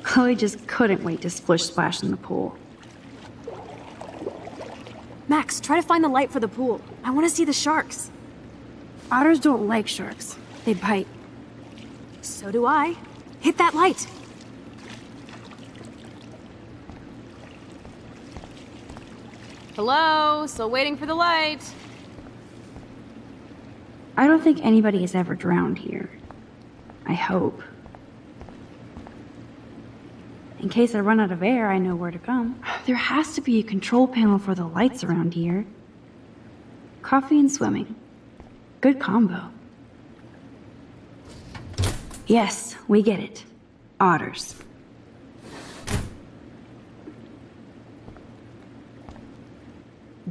Chloe just couldn't wait to splish-splash in the pool. Max, try to find the light for the pool. I want to see the sharks. Otters don't like sharks. They bite. So do I. Hit that light. Hello? Still waiting for the light. I don't think anybody has ever drowned here. I hope. In case I run out of air, I know where to come. There has to be a control panel for the lights around here. Coffee and swimming. Good combo. Yes, we get it. Otters.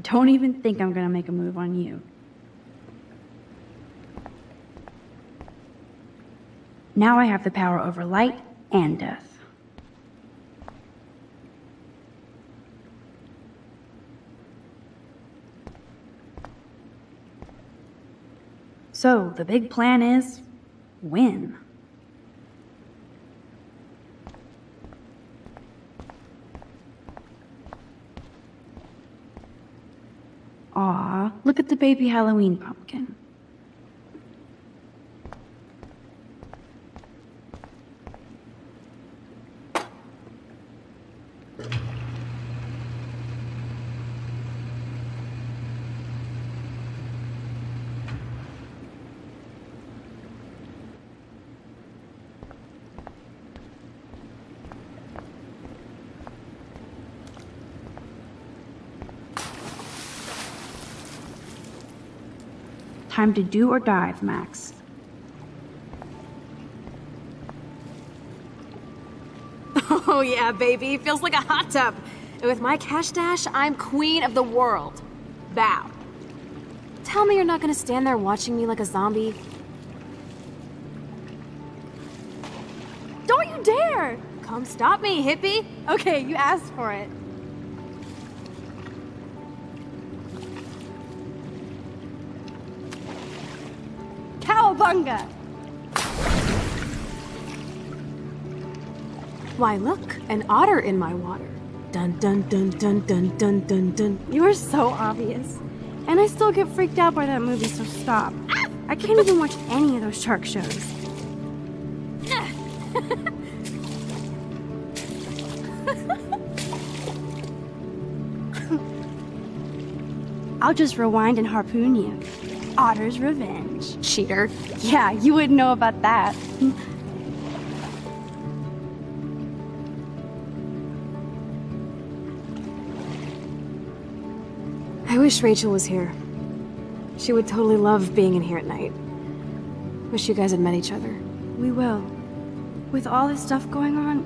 Don't even think I'm gonna make a move on you. Now I have the power over light and death. So, the big plan is win. Aw, look at the baby Halloween pumpkin. Time to do or dive, Max. Oh yeah, baby. Feels like a hot tub. And with my cash dash, I'm queen of the world. Bow. Tell me you're not gonna stand there watching me like a zombie. Don't you dare! Come stop me, hippie! Okay, you asked for it. Cowabunga! Why, look, an otter in my water. Dun dun dun dun dun dun dun dun. You are so obvious. And I still get freaked out by that movie, so stop. I can't even watch any of those shark shows. I'll just rewind and harpoon you. Otter's revenge. Cheater. Yeah, you wouldn't know about that. I wish Rachel was here. She would totally love being in here at night. Wish you guys had met each other. We will. With all this stuff going on,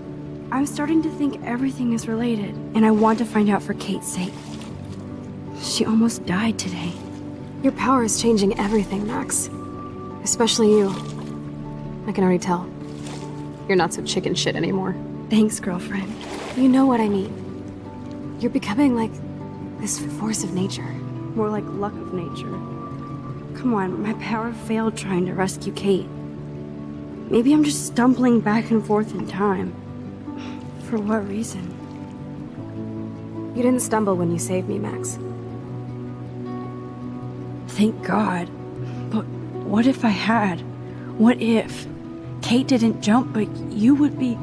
I'm starting to think everything is related, and I want to find out for Kate's sake. She almost died today. Your power is changing everything, Max. Especially you. I can already tell. You're not so chicken shit anymore. Thanks, girlfriend. You know what I mean. You're becoming like this force of nature. More like luck of nature. Come on, my power failed trying to rescue Kate. Maybe I'm just stumbling back and forth in time. For what reason? You didn't stumble when you saved me, Max. Thank God. But what if I had? What if Kate didn't jump, but you would be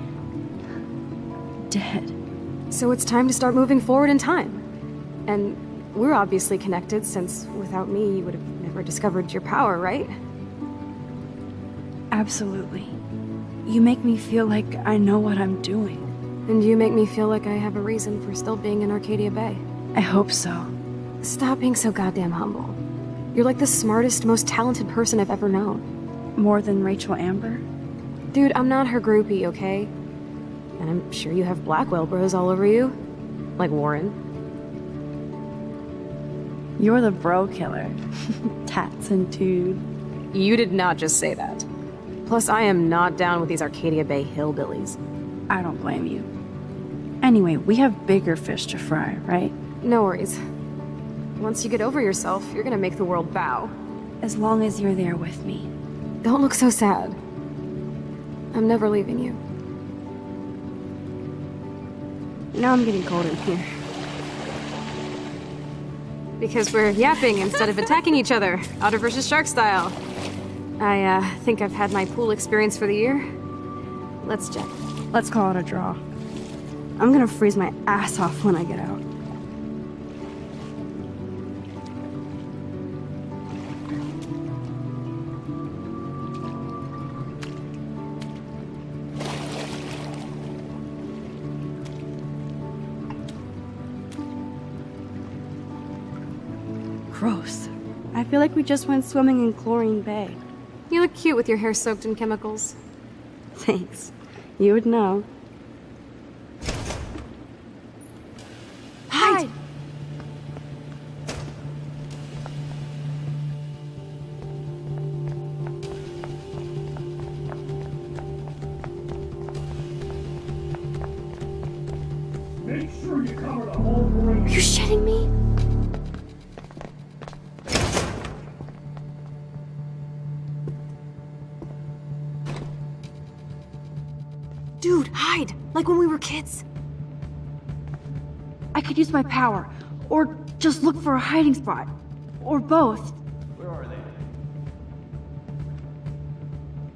dead? So it's time to start moving forward in time. And we're obviously connected, since without me, you would have never discovered your power, right? Absolutely. You make me feel like I know what I'm doing. And you make me feel like I have a reason for still being in Arcadia Bay. I hope so. Stop being so goddamn humble. You're like the smartest, most talented person I've ever known. More than Rachel Amber? Dude, I'm not her groupie, okay? And I'm sure you have Blackwell bros all over you. Like Warren. You're the bro killer. Tats and Tude. You did not just say that. Plus, I am not down with these Arcadia Bay hillbillies. I don't blame you. Anyway, we have bigger fish to fry, right? No worries. Once you get over yourself, you're gonna make the world bow. As long as you're there with me. Don't look so sad. I'm never leaving you. Now I'm getting cold in here. Because we're yapping instead of attacking each other, otter versus shark style. I think I've had my pool experience for the year. Let's check. Let's call it a draw. I'm gonna freeze my ass off when I get out. Gross. I feel like we just went swimming in Chlorine Bay. You look cute with your hair soaked in chemicals. Thanks. You would know. Hide! Make sure you cover the whole perimeter. Are you shitting me? Dude, hide! Like when we were kids. I could use my power, or just look for a hiding spot, or both. Where are they?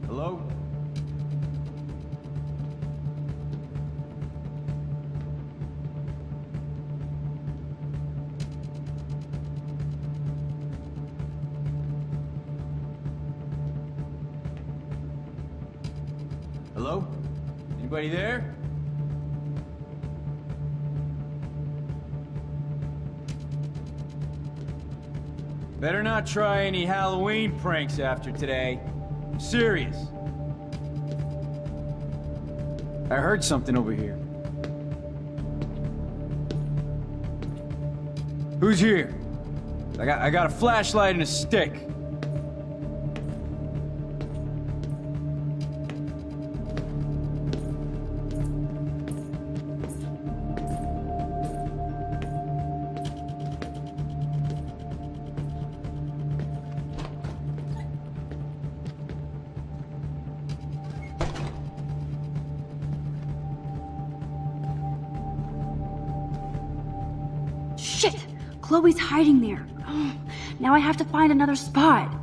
Hello? Hello? Anybody there? Better not try any Halloween pranks after today. I'm serious. I heard something over here. Who's here? I got a flashlight and a stick. Shit! Chloe's hiding there. Oh, now I have to find another spot.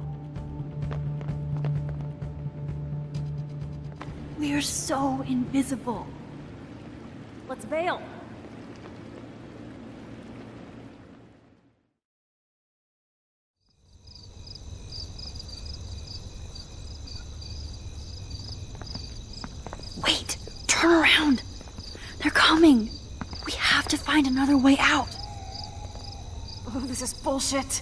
We're so invisible. Let's bail. Wait! Turn around! They're coming! We have to find another way out. Oh, this is bullshit.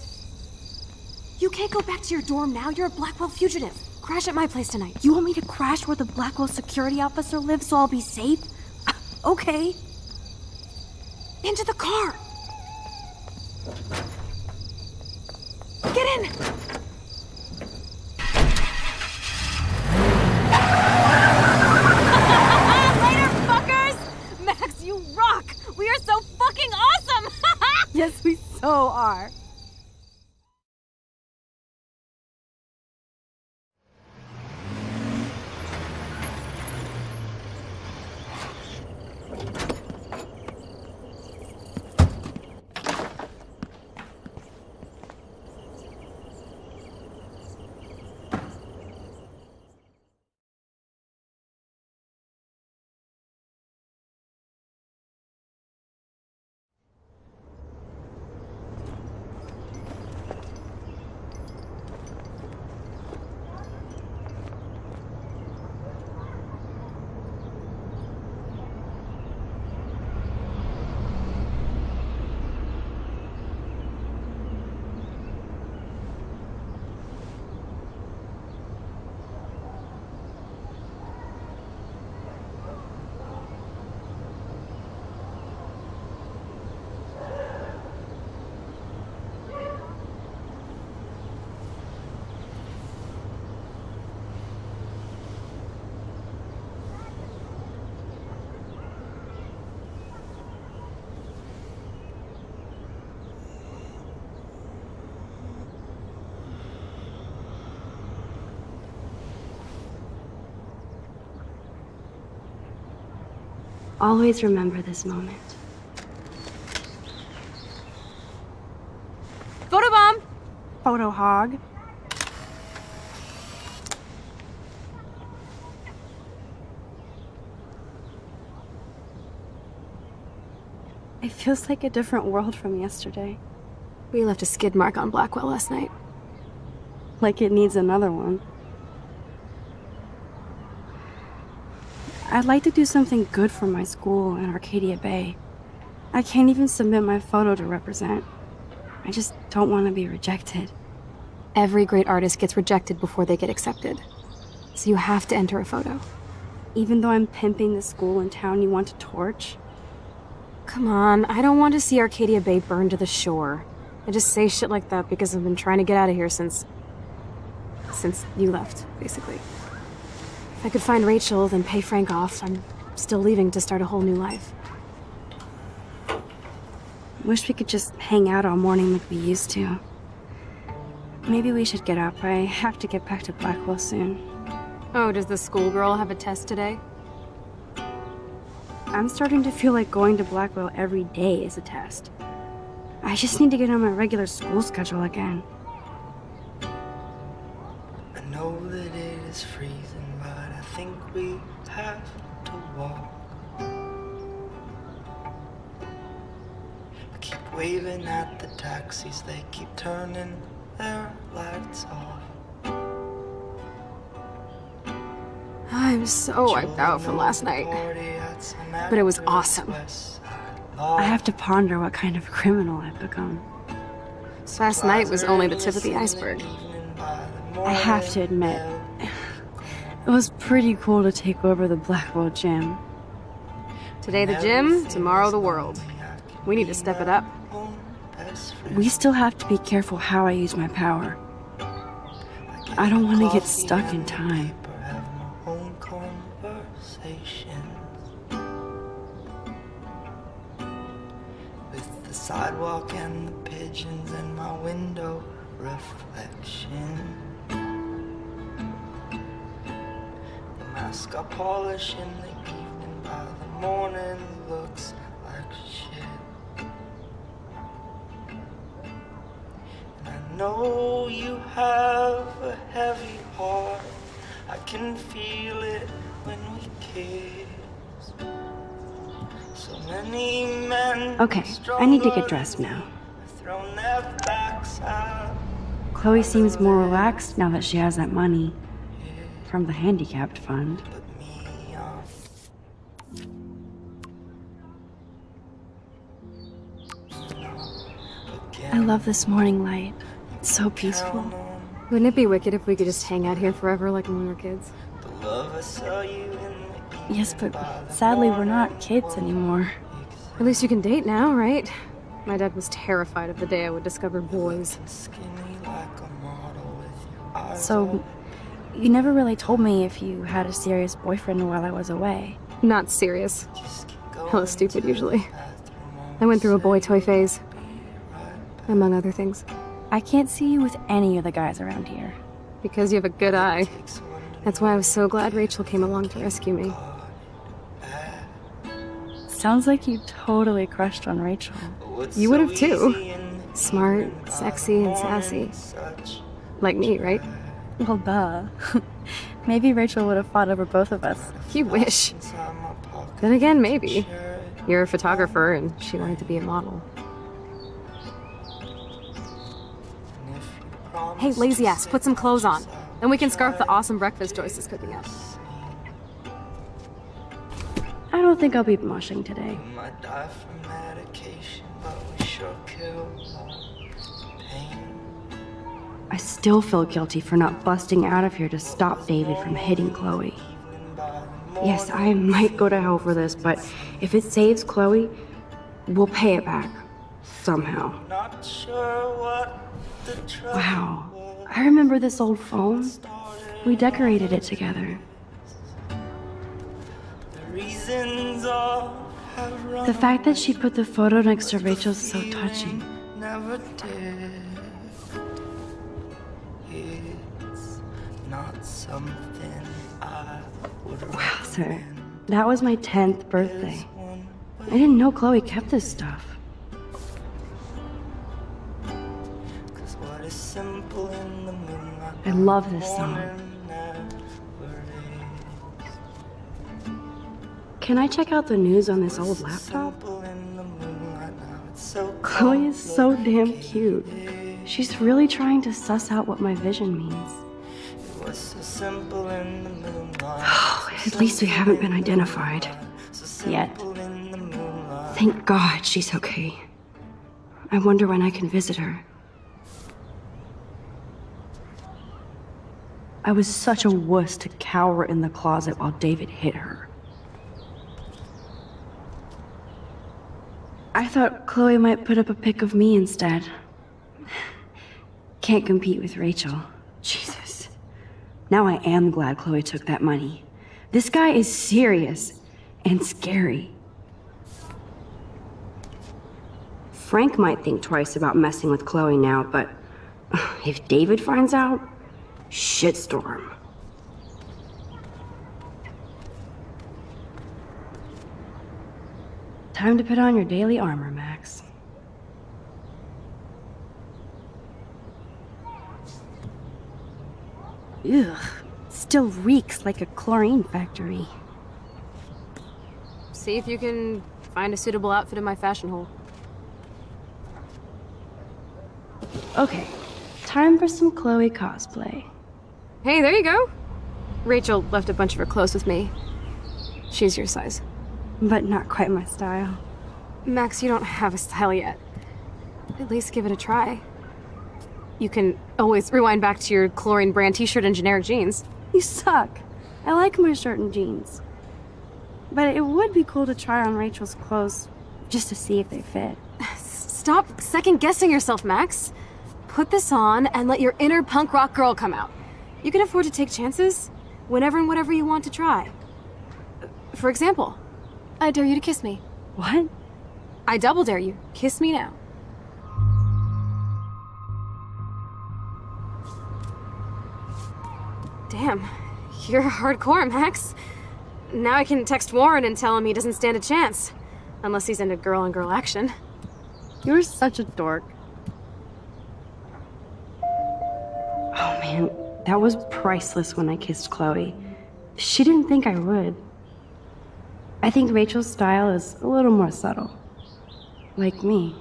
You can't go back to your dorm now. You're a Blackwell fugitive. Crash at my place tonight. You want me to crash where the Blackwell security officer lives so I'll be safe? Okay. Into the car. Get in. Later, fuckers! Max, you rock. We are so fucking awesome. Yes, we so are. Always remember this moment. Photobomb. Photo hog. It feels like a different world from yesterday. We left a skid mark on Blackwell last night. Like it needs another one. I'd like to do something good for my school in Arcadia Bay. I can't even submit my photo to represent. I just don't want to be rejected. Every great artist gets rejected before they get accepted. So you have to enter a photo. Even though I'm pimping the school in town you want to torch? Come on, I don't want to see Arcadia Bay burned to the shore. I just say shit like that because I've been trying to get out of here since you left, basically. If I could find Rachel, then pay Frank off, I'm still leaving to start a whole new life. Wish we could just hang out all morning like we used to. Maybe we should get up. I have to get back to Blackwell soon. Oh, does the schoolgirl have a test today? I'm starting to feel like going to Blackwell every day is a test. I just need to get on my regular school schedule again. I know that it is freezing, but I think we have to walk. I keep waving at the taxis, they keep turning their lights off. I'm so wiped out from last night. But it was awesome. I have to ponder what kind of criminal I've become. Last night was only the tip of the iceberg. I have to admit, it was pretty cool to take over the Blackwell gym. Today the gym, tomorrow the world. We need to step it up. We still have to be careful how I use my power. I don't want to get stuck in time. With the sidewalk and the pigeons and my window reflection. The mask I polish in the evening, by the morning looks like shit. And I know you have a heavy heart, I can feel it when we kiss. So many men. Okay, I need to get dressed now. Thrown their backs out. Chloe seems more relaxed now that she has that money from the handicapped fund. I love this morning light. It's so peaceful. Wouldn't it be wicked if we could just hang out here forever like when we were kids? Yes, but sadly we're not kids anymore. At least you can date now, right? My dad was terrified of the day I would discover boys. So, you never really told me if you had a serious boyfriend while I was away. Not serious. Hella stupid, usually. I went through a boy toy phase. Among other things. I can't see you with any of the guys around here. Because you have a good eye. That's why I was so glad Rachel came along to rescue me. Sounds like you totally crushed on Rachel. You would have too. Smart, sexy, and sassy. Like me, right? Well, duh. Maybe Rachel would have fought over both of us. You wish. Then again, maybe. You're a photographer and she wanted to be a model. Hey, lazy ass, put some clothes on. Then we can scarf the awesome breakfast Joyce is cooking up. I don't think I'll be moshing today. Might die from medication, but we sure kill pain. I still feel guilty for not busting out of here to stop David from hitting Chloe. Yes, I might go to hell for this, but if it saves Chloe, we'll pay it back. Somehow. Not sure what the trouble. Wow. I remember this old phone. We decorated it together. The fact that she put the photo next to Rachel's is so touching. Never did. It's not something I would. Wow, sir. That was my 10th birthday. I didn't know Chloe kept this stuff. I love this song. Can I check out the news on this old laptop? Chloe is so damn cute. She's really trying to suss out what my vision means. Oh, at least we haven't been identified. Yet. Thank God she's okay. I wonder when I can visit her. I was such a wuss to cower in the closet while David hit her. I thought Chloe might put up a pic of me instead. Can't compete with Rachel. Jesus. Now I am glad Chloe took that money. This guy is serious and scary. Frank might think twice about messing with Chloe now, but if David finds out, shitstorm. Time to put on your daily armor, Max. Ugh, still reeks like a chlorine factory. See if you can find a suitable outfit in my fashion hole. Okay, time for some Chloe cosplay. Hey, there you go. Rachel left a bunch of her clothes with me. She's your size. But not quite my style. Max, you don't have a style yet. At least give it a try. You can always rewind back to your chlorine brand t-shirt and generic jeans. You suck. I like my shirt and jeans. But it would be cool to try on Rachel's clothes, just to see if they fit. Stop second-guessing yourself, Max. Put this on and let your inner punk rock girl come out. You can afford to take chances whenever and whatever you want to try. For example, I dare you to kiss me. What? I double dare you. Kiss me now. Damn, you're hardcore, Max. Now I can text Warren and tell him he doesn't stand a chance. Unless he's into girl-on-girl action. You're such a dork. Oh man, that was priceless when I kissed Chloe. She didn't think I would. I think Rachel's style is a little more subtle. Like me.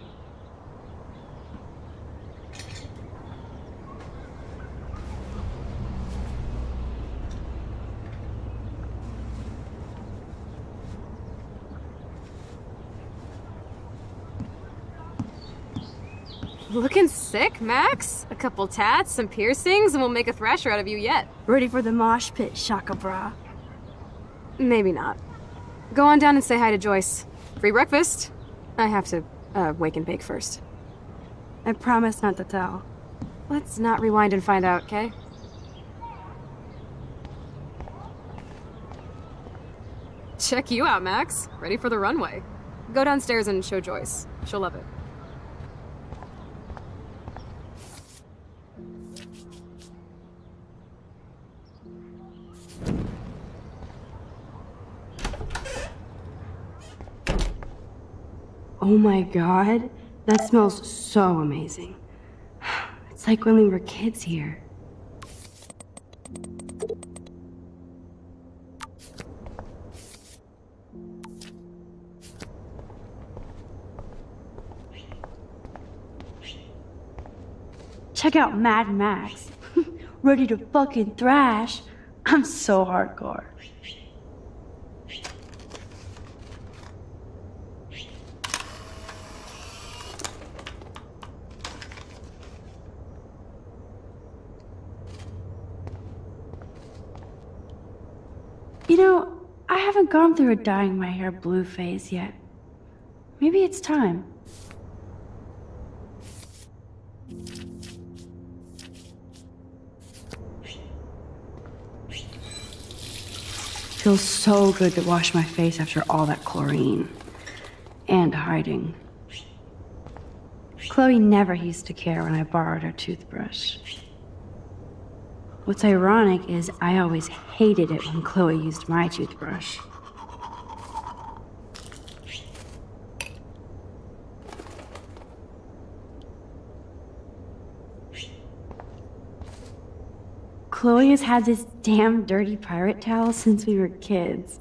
Looking sick, Max? A couple tats, some piercings, and we'll make a thrasher out of you yet. Ready for the mosh pit, Shaka Bra. Maybe not. Go on down and say hi to Joyce. Free breakfast. I have to, wake and bake first. I promise not to tell. Let's not rewind and find out, okay? Check you out, Max. Ready for the runway. Go downstairs and show Joyce. She'll love it. Oh my god, that smells so amazing. It's like when we were kids here. Check out Mad Max. Ready to fucking thrash. I'm so hardcore. You know, I haven't gone through a dyeing my hair blue phase yet. Maybe it's time. Feels so good to wash my face after all that chlorine. And hiding. Chloe never used to care when I borrowed her toothbrush. What's ironic is I always hated it when Chloe used my toothbrush. Chloe has had this damn dirty pirate towel since we were kids.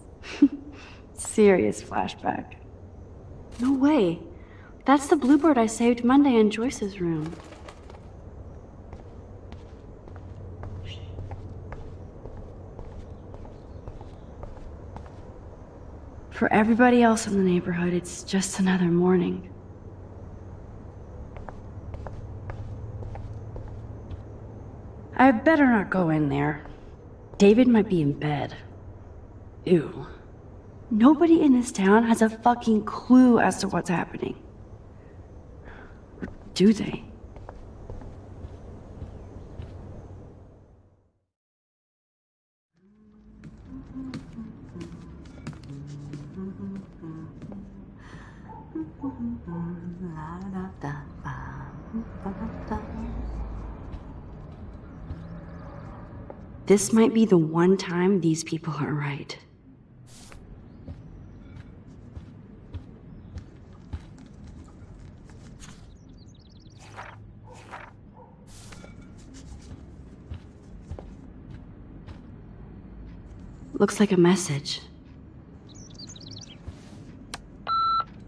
Serious flashback. No way. That's the bluebird I saved Monday in Joyce's room. For everybody else in the neighborhood, it's just another morning. I better not go in there. David might be in bed. Ew. Nobody in this town has a fucking clue as to what's happening. Or do they? This might be the one time these people are right. Looks like a message.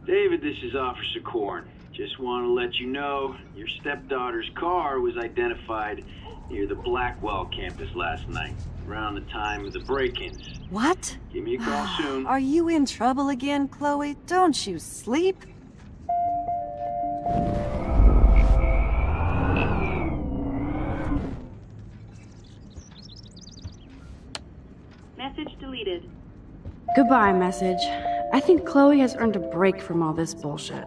David, this is Officer Korn. Just want to let you know your stepdaughter's car was identified near the Blackwell campus last night, around the time of the break-ins. What? Give me a call soon. Are you in trouble again, Chloe? Don't you sleep? Message deleted. Goodbye, message. I think Chloe has earned a break from all this bullshit.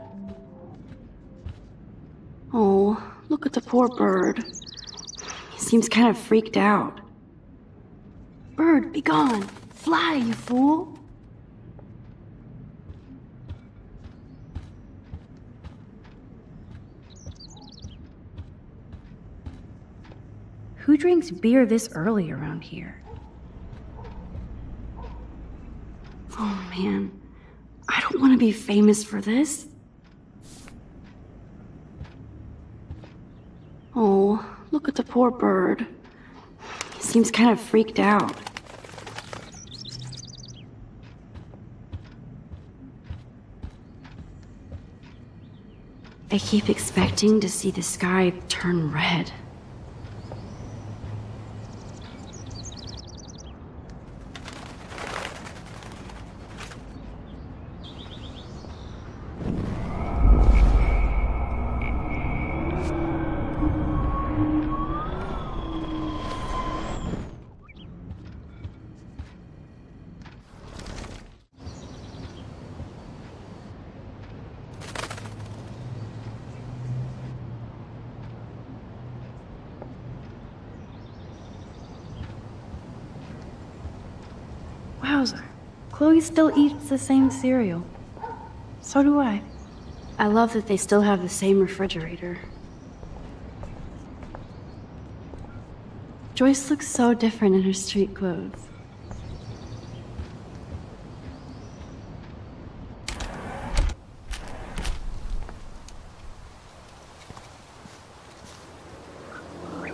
Oh, look at the poor bird. He seems kind of freaked out. Bird, be gone! Fly, you fool! Who drinks beer this early around here? Oh man, I don't want to be famous for this. Oh, look at the poor bird. He seems kind of freaked out. I keep expecting to see the sky turn red. Wowzer. Chloe still eats the same cereal. So do I. I love that they still have the same refrigerator. Joyce looks so different in her street clothes.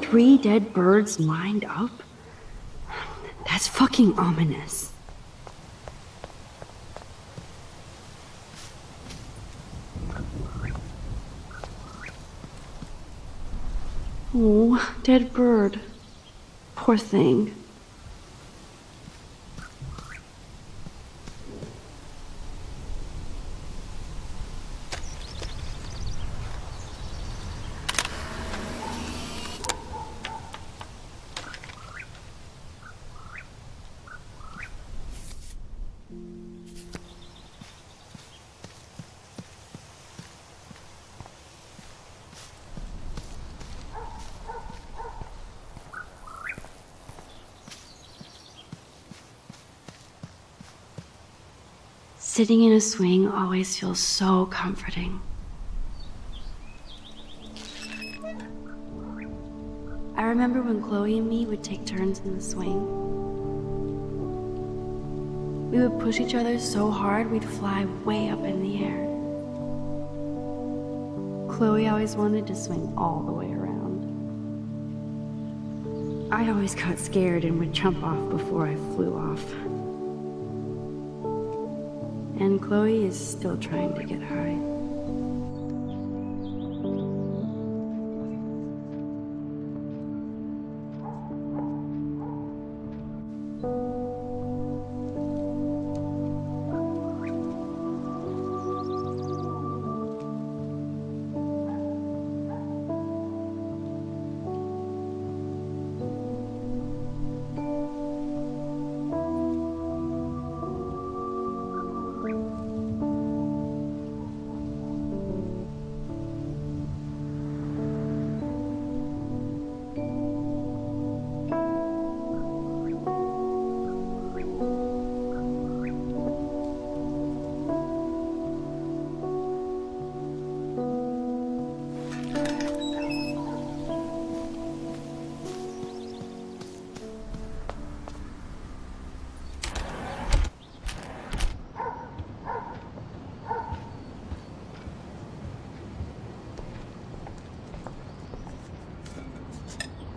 Three dead birds lined up? That's fucking ominous. Oh, dead bird. Poor thing. Sitting in a swing always feels so comforting. I remember when Chloe and me would take turns in the swing. We would push each other so hard we'd fly way up in the air. Chloe always wanted to swing all the way around. I always got scared and would jump off before I flew off. And Chloe is still trying to get high.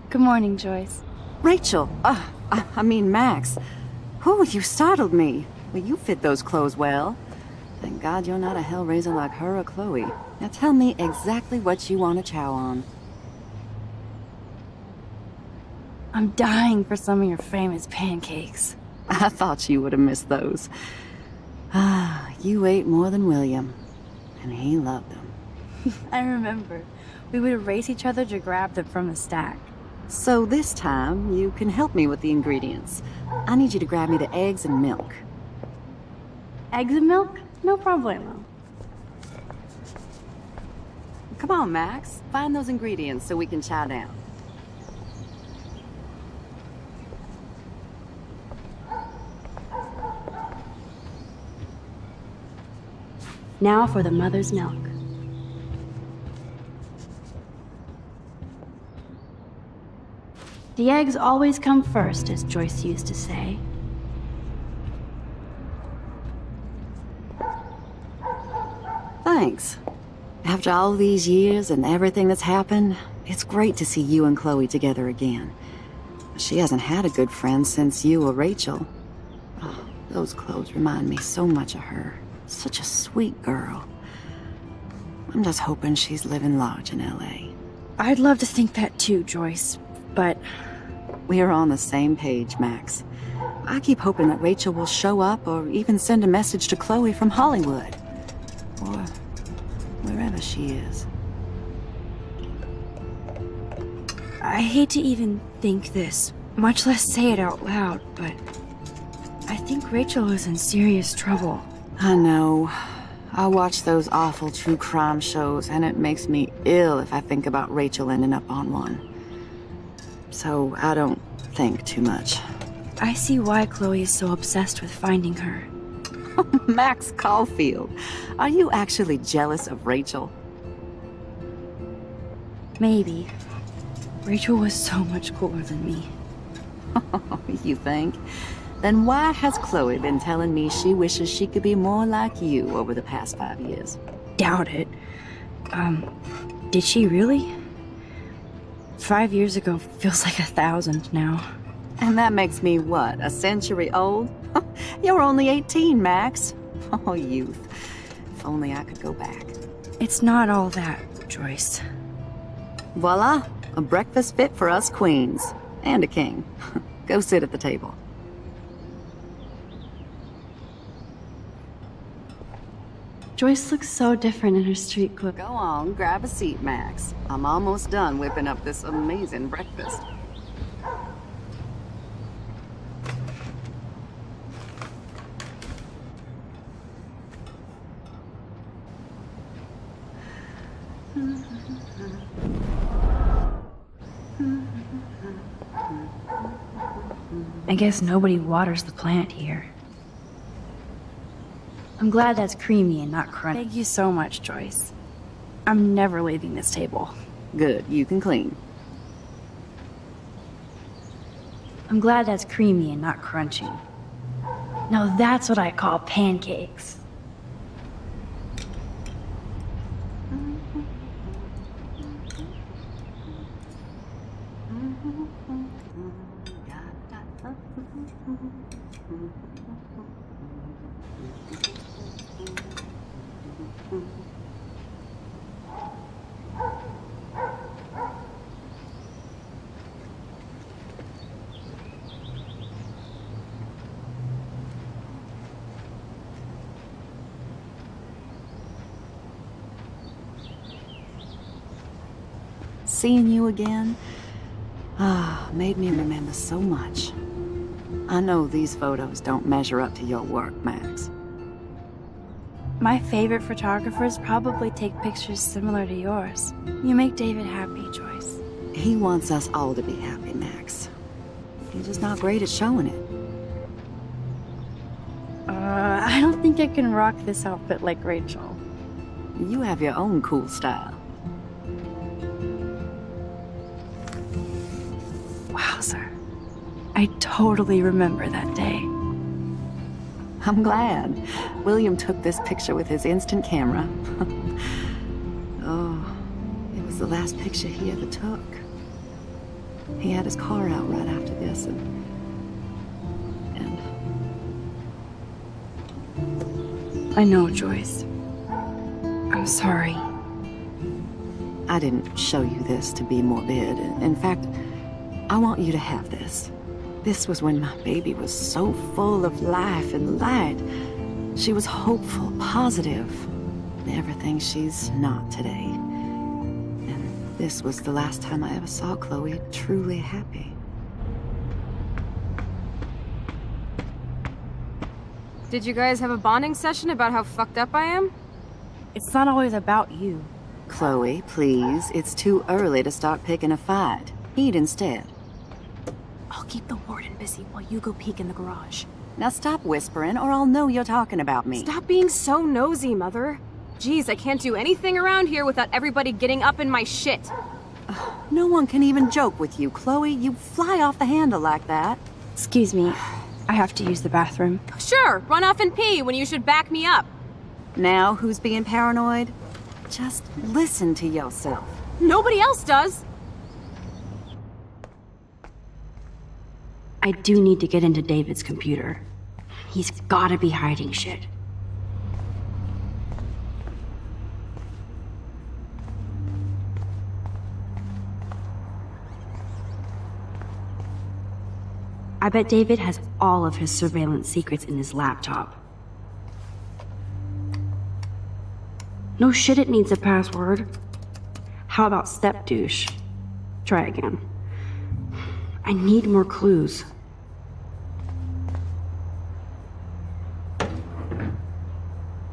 Good morning, Joyce. Rachel, I mean Max. Oh, you startled me. Well, you fit those clothes well. Thank God you're not a hellraiser like her or Chloe. Now tell me exactly what you want to chow on. I'm dying for some of your famous pancakes. I thought you would have missed those. Ah, you ate more than William, and he loved them. I remember. We would race each other to grab them from the stack. So this time, you can help me with the ingredients. I need you to grab me the eggs and milk. Eggs and milk? No problemo. Come on, Max. Find those ingredients so we can chow down. Now for the mother's milk. The eggs always come first, as Joyce used to say. Thanks. After all these years and everything that's happened, it's great to see you and Chloe together again. She hasn't had a good friend since you or Rachel. Oh, those clothes remind me so much of her. Such a sweet girl. I'm just hoping she's living large in LA. I'd love to think that too, Joyce, but... We're on the same page, Max. I keep hoping that Rachel will show up or even send a message to Chloe from Hollywood. Or wherever she is. I hate to even think this, much less say it out loud, but... I think Rachel is in serious trouble. I know. I watch those awful true crime shows, and it makes me ill if I think about Rachel ending up on one. So I don't think too much. I see why Chloe is so obsessed with finding her. Max Caulfield, are you actually jealous of Rachel? Maybe. Rachel was so much cooler than me. You think? Then why has Chloe been telling me she wishes she could be more like you over the past 5 years? Doubt it. Did she really? 5 years ago feels like 1,000 now. And that makes me what, a century old? You're only 18, Max. Oh, youth. If only I could go back. It's not all that, Joyce. Voila, a breakfast fit for us queens. And a king. Go sit at the table. Joyce looks so different in her street clothes. Go on, grab a seat, Max. I'm almost done whipping up this amazing breakfast. I guess nobody waters the plant here. I'm glad that's creamy and not crunchy. Thank you so much, Joyce. I'm never leaving this table. Good, you can clean. I'm glad that's creamy and not crunchy. Now that's what I call pancakes. Seeing you again, made me remember so much. I know these photos don't measure up to your work, Max. My favorite photographers probably take pictures similar to yours. You make David happy, Joyce. He wants us all to be happy, Max. He's just not great at showing it. I don't think I can rock this outfit like Rachel. You have your own cool style. Wowzer. I totally remember that day. I'm glad. William took this picture with his instant camera. Oh, it was the last picture he ever took. He had his car out right after this, and I know, Joyce. I'm sorry. I didn't show you this to be morbid. In fact, I want you to have this. This was when my baby was so full of life and light. She was hopeful, positive, everything she's not today. And this was the last time I ever saw Chloe truly happy. Did you guys have a bonding session about how fucked up I am? It's not always about you. Chloe, please. It's too early to start picking a fight. Eat instead. I'll keep the warden busy while you go peek in the garage. Now stop whispering, or I'll know you're talking about me. Stop being so nosy, Mother. Jeez, I can't do anything around here without everybody getting up in my shit. No one can even joke with you, Chloe. You fly off the handle like that. Excuse me. I have to use the bathroom. Sure, run off and pee when you should back me up. Now who's being paranoid? Just listen to yourself. Nobody else does. I do need to get into David's computer. He's gotta be hiding shit. I bet David has all of his surveillance secrets in his laptop. No shit, it needs a password. How about step douche? Try again. I need more clues.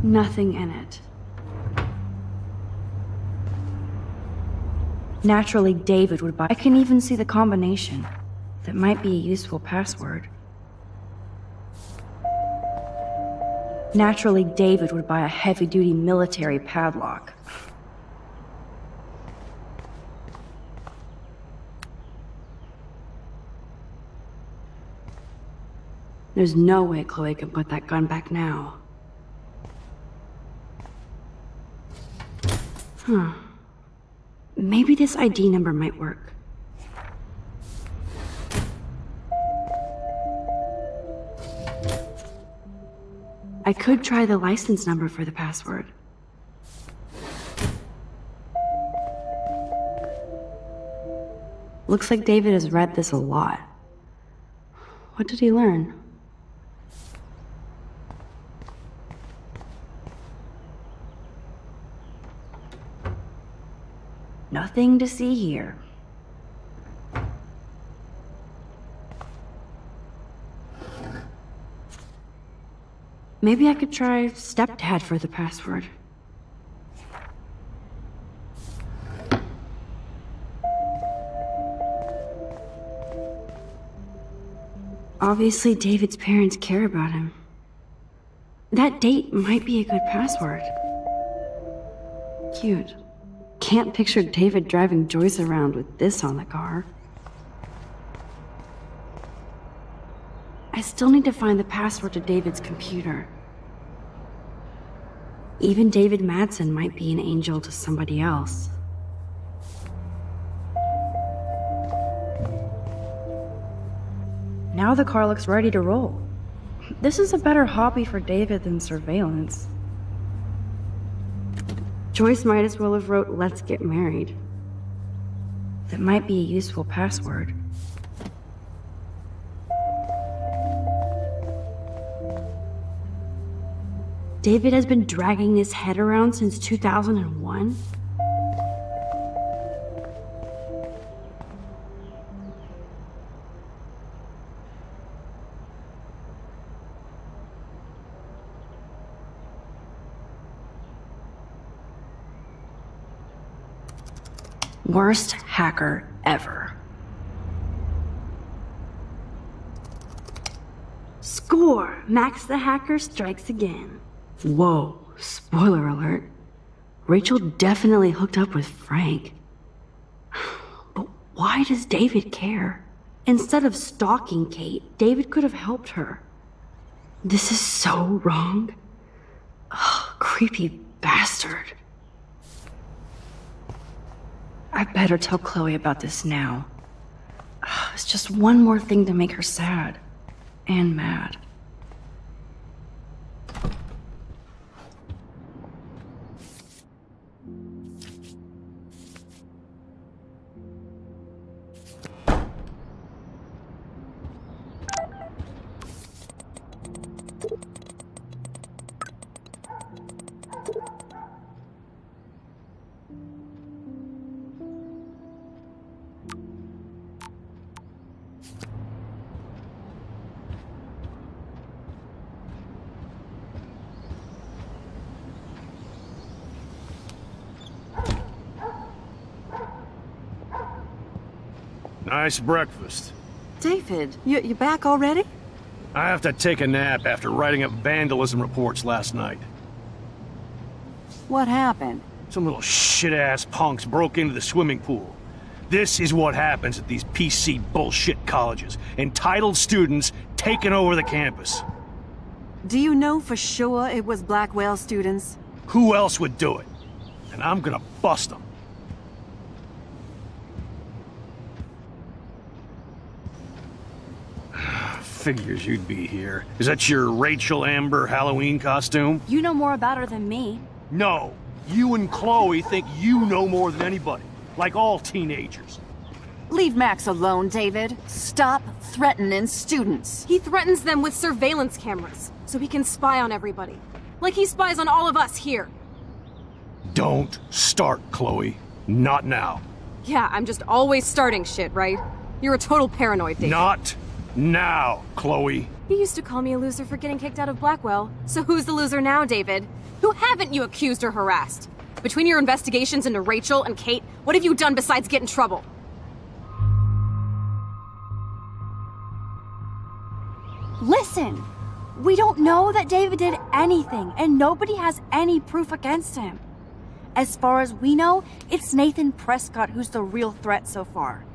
Nothing in it. Naturally, David would buy. I can even see the combination. That might be a useful password. Naturally, David would buy a heavy-duty military padlock. There's no way Chloe can put that gun back now. Huh. Maybe this ID number might work. I could try the license number for the password. Looks like David has read this a lot. What did he learn? Nothing to see here. Maybe I could try stepdad for the password. Obviously, David's parents care about him. That date might be a good password. Cute. Can't picture David driving Joyce around with this on the car. I still need to find the password to David's computer. Even David Madsen might be an angel to somebody else. Now the car looks ready to roll. This is a better hobby for David than surveillance. Joyce might as well have wrote, "Let's get married." That might be a useful password. David has been dragging his head around since 2001? Worst hacker ever. Score! Max the hacker strikes again. Whoa, spoiler alert. Rachel definitely hooked up with Frank. But why does David care? Instead of stalking Kate, David could have helped her. This is so wrong. Ugh, creepy bastard. I better tell Chloe about this now. It's just one more thing to make her sad. And mad. Nice breakfast. David, you back already? I have to take a nap after writing up vandalism reports last night. What happened? Some little shit-ass punks broke into the swimming pool. This is what happens at these PC bullshit colleges. Entitled students taking over the campus. Do you know for sure it was Blackwell students? Who else would do it? And I'm gonna bust them. Figures you'd be here. Is that your Rachel Amber Halloween costume? You know more about her than me. No. You and Chloe think you know more than anybody. Like all teenagers. Leave Max alone, David. Stop threatening students. He threatens them with surveillance cameras, so he can spy on everybody. Like he spies on all of us here. Don't start, Chloe. Not now. Yeah, I'm just always starting shit, right? You're a total paranoid, David. Not now, Chloe. You used to call me a loser for getting kicked out of Blackwell. So who's the loser now, David? Who haven't you accused or harassed? Between your investigations into Rachel and Kate, what have you done besides get in trouble? Listen! We don't know that David did anything, and nobody has any proof against him. As far as we know, it's Nathan Prescott who's the real threat so far.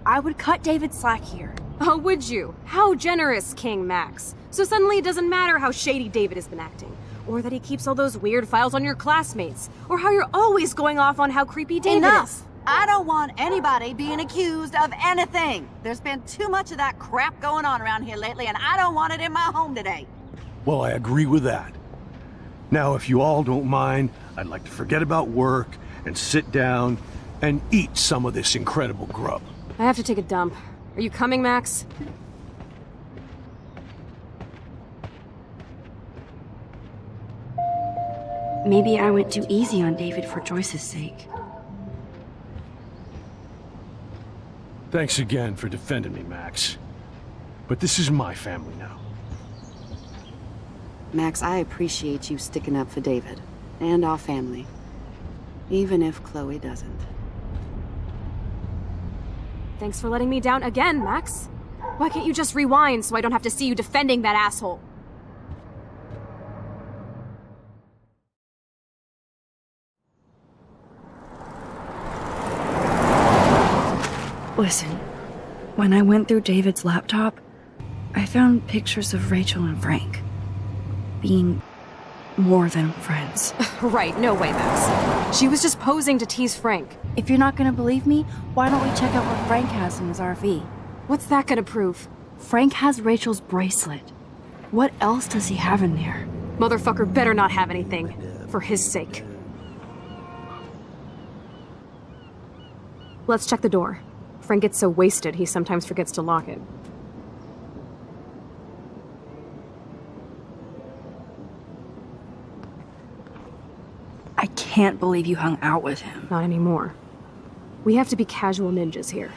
I would cut David slack here. Oh, would you? How generous, King Max. So suddenly it doesn't matter how shady David has been acting, or that he keeps all those weird files on your classmates, or how you're always going off on how creepy David is. I don't want anybody being accused of anything. There's been too much of that crap going on around here lately, and I don't want it in my home today. Well, I agree with that. Now, if you all don't mind, I'd like to forget about work and sit down and eat some of this incredible grub. I have to take a dump. Are you coming, Max? Maybe I went too easy on David for Joyce's sake. Thanks again for defending me, Max. But this is my family now. Max, I appreciate you sticking up for David and our family, even if Chloe doesn't. Thanks for letting me down again, Max. Why can't you just rewind so I don't have to see you defending that asshole? Listen, when I went through David's laptop, I found pictures of Rachel and Frank being more than friends. Right, no way, Max. She was just posing to tease Frank. If you're not gonna believe me, why don't we check out what Frank has in his RV? What's that gonna prove? Frank has Rachel's bracelet. What else does he have in there? Motherfucker better not have anything. For his sake. Let's check the door. Frank gets so wasted, he sometimes forgets to lock it. I can't believe you hung out with him. Not anymore. We have to be casual ninjas here.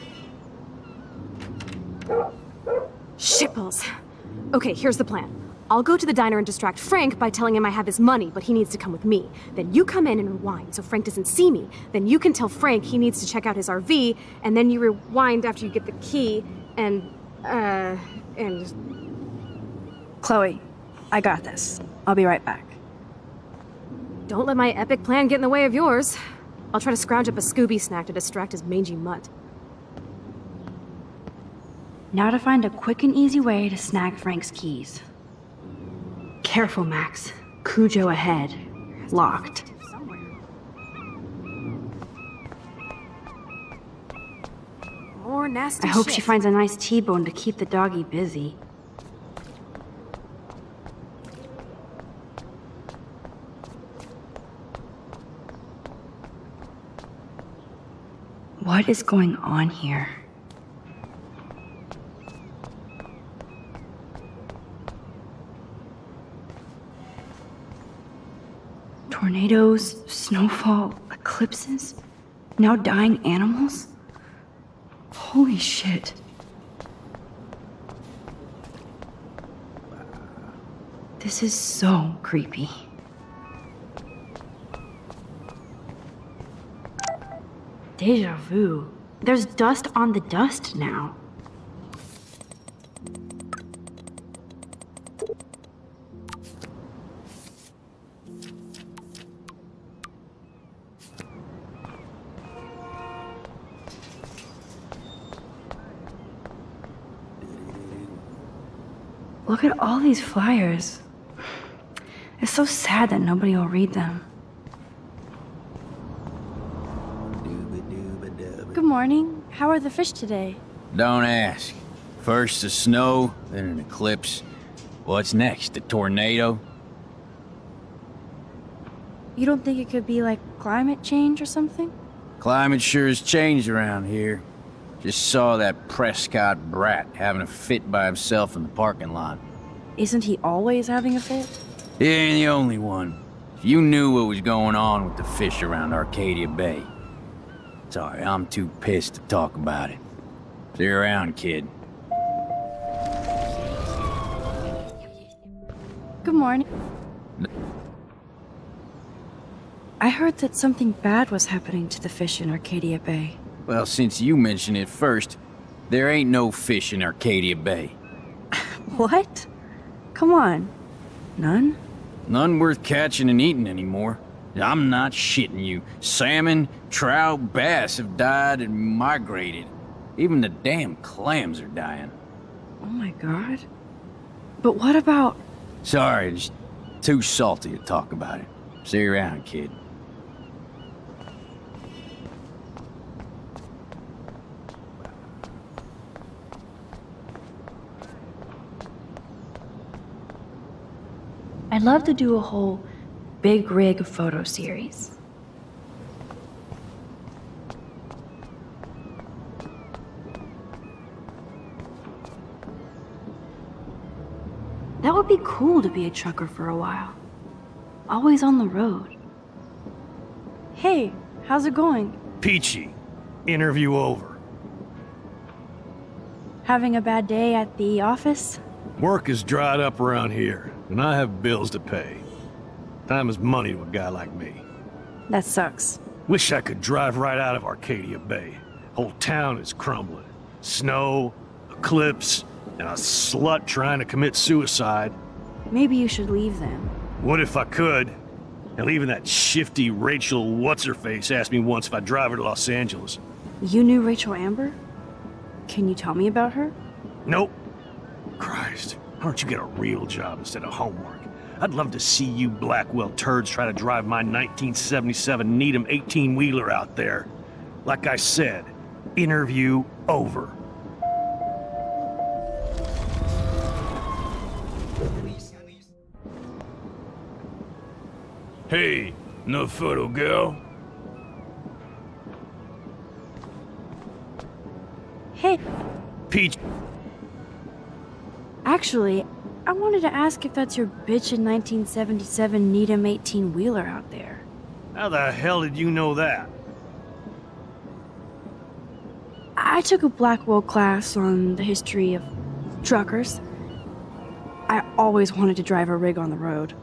Shitballs. Okay, here's the plan. I'll go to the diner and distract Frank by telling him I have his money, but he needs to come with me. Then you come in and rewind so Frank doesn't see me. Then you can tell Frank he needs to check out his RV, and then you rewind after you get the key, and... Chloe, I got this. I'll be right back. Don't let my epic plan get in the way of yours. I'll try to scrounge up a Scooby snack to distract his mangy mutt. Now to find a quick and easy way to snag Frank's keys. Careful, Max. Cujo ahead. Locked. More nasty I hope shit. she finds a nice T-bone to keep the doggy busy. What is going on here? Tornadoes, snowfall, eclipses, now dying animals? Holy shit. This is so creepy. Deja vu. There's dust on the dust now. Look at all these flyers. It's so sad that nobody will read them. Good morning. How are the fish today? Don't ask. First the snow, then an eclipse. What's next? A tornado? You don't think it could be like climate change or something? Climate sure has changed around here. Just saw that Prescott brat having a fit by himself in the parking lot. Isn't he always having a fit? He ain't the only one. If you knew what was going on with the fish around Arcadia Bay. Sorry, I'm too pissed to talk about it. See you around, kid. Good morning. I heard that something bad was happening to the fish in Arcadia Bay. Well, since you mentioned it first, there ain't no fish in Arcadia Bay. What? Come on. None? None worth catching and eating anymore. I'm not shitting you. Salmon, trout, bass have died and migrated. Even the damn clams are dying. Oh my god. But what about... Sorry, it's too salty to talk about it. See you around, kid. I'd love to do a whole big rig photo series. That would be cool to be a trucker for a while. Always on the road. Hey, how's it going? Peachy. Interview over. Having a bad day at the office? Work is dried up around here, and I have bills to pay. Time is money to a guy like me. That sucks. Wish I could drive right out of Arcadia Bay. Whole town is crumbling. Snow, eclipse, and a slut trying to commit suicide. Maybe you should leave then. What if I could? Hell, even that shifty Rachel What's-Her-Face asked me once if I'd drive her to Los Angeles. You knew Rachel Amber? Can you tell me about her? Nope. Christ, why don't you get a real job instead of homework? I'd love to see you Blackwell turds try to drive my 1977 Needham 18-wheeler out there. Like I said, interview over. Hey, no photo girl? Hey, Peach. actually, I wanted to ask if that's your bitchin' 1977 Needham 18-wheeler out there. How the hell did you know that? I took a Blackwell class on the history of truckers. I always wanted to drive a rig on the road.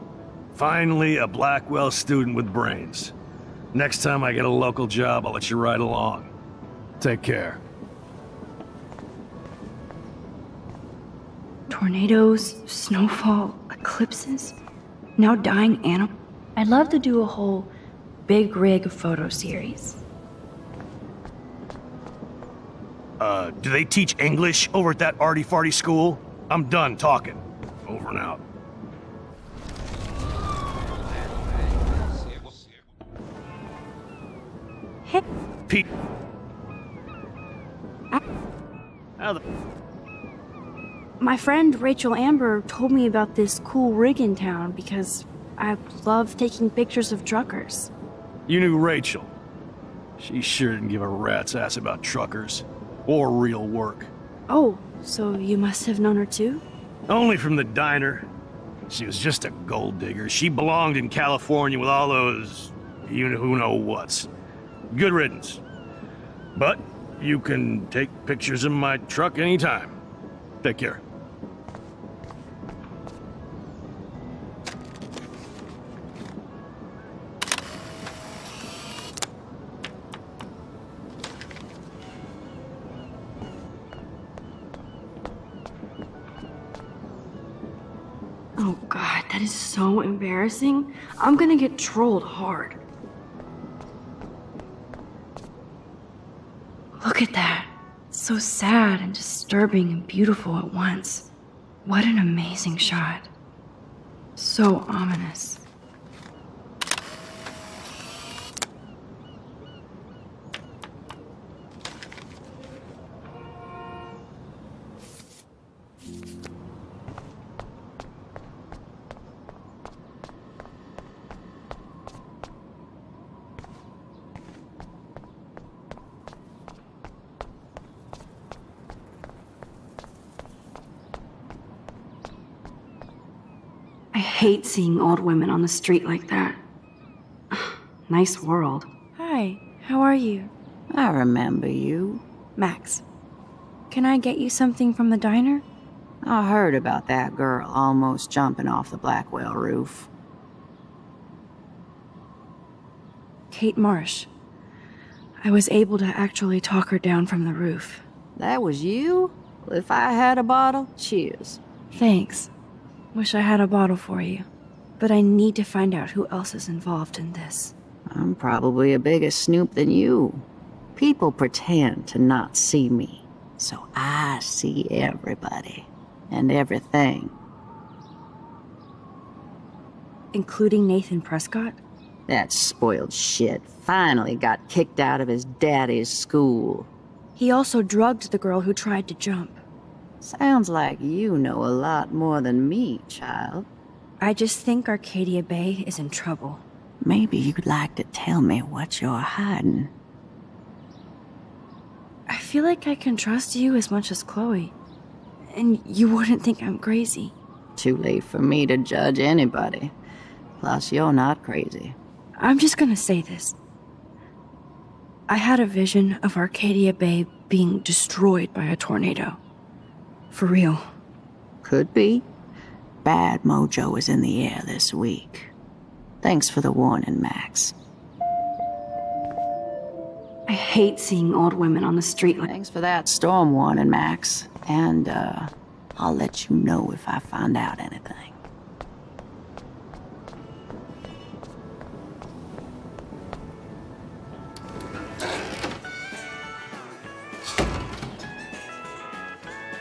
Finally, a Blackwell student with brains. Next time I get a local job, I'll let you ride along. Take care. Tornadoes, snowfall, eclipses, now dying animals. I'd love to do a whole big rig photo series. Do they teach English over at that arty-farty school? I'm done talking. Over and out. Hey, Pete. How the... My friend Rachel Amber told me about this cool rig in town because I love taking pictures of truckers. You knew Rachel. She sure didn't give a rat's ass about truckers. Or real work. Oh, so you must have known her too? Only from the diner. She was just a gold digger. She belonged in California with all those... who know whats. Good riddance. But you can take pictures of my truck anytime. Take care. Oh god, that is so embarrassing. I'm gonna get trolled hard. Look at that. So sad and disturbing and beautiful at once. What an amazing shot. So ominous. I hate seeing old women on the street like that. Nice world. Hi, how are you? I remember you. Max, can I get you something from the diner? I heard about that girl almost jumping off the Blackwell roof. Kate Marsh. I was able to actually talk her down from the roof. That was you? Well, if I had a bottle, cheers. Thanks. Wish I had a bottle for you. But I need to find out who else is involved in this. I'm probably a bigger snoop than you. People pretend to not see me, so I see everybody and everything. Including Nathan Prescott? That spoiled shit finally got kicked out of his daddy's school. He also drugged the girl who tried to jump. Sounds like you know a lot more than me, child. I just think Arcadia Bay is in trouble. Maybe you'd like to tell me what you're hiding. I feel like I can trust you as much as Chloe. And you wouldn't think I'm crazy. Too late for me to judge anybody. Plus, you're not crazy. I'm just gonna say this. I had a vision of Arcadia Bay being destroyed by a tornado. For real. Could be. Bad mojo is in the air this week. Thanks for the warning, Max. I hate seeing old women on the street like... Thanks for that storm warning, Max. And, I'll let you know if I find out anything.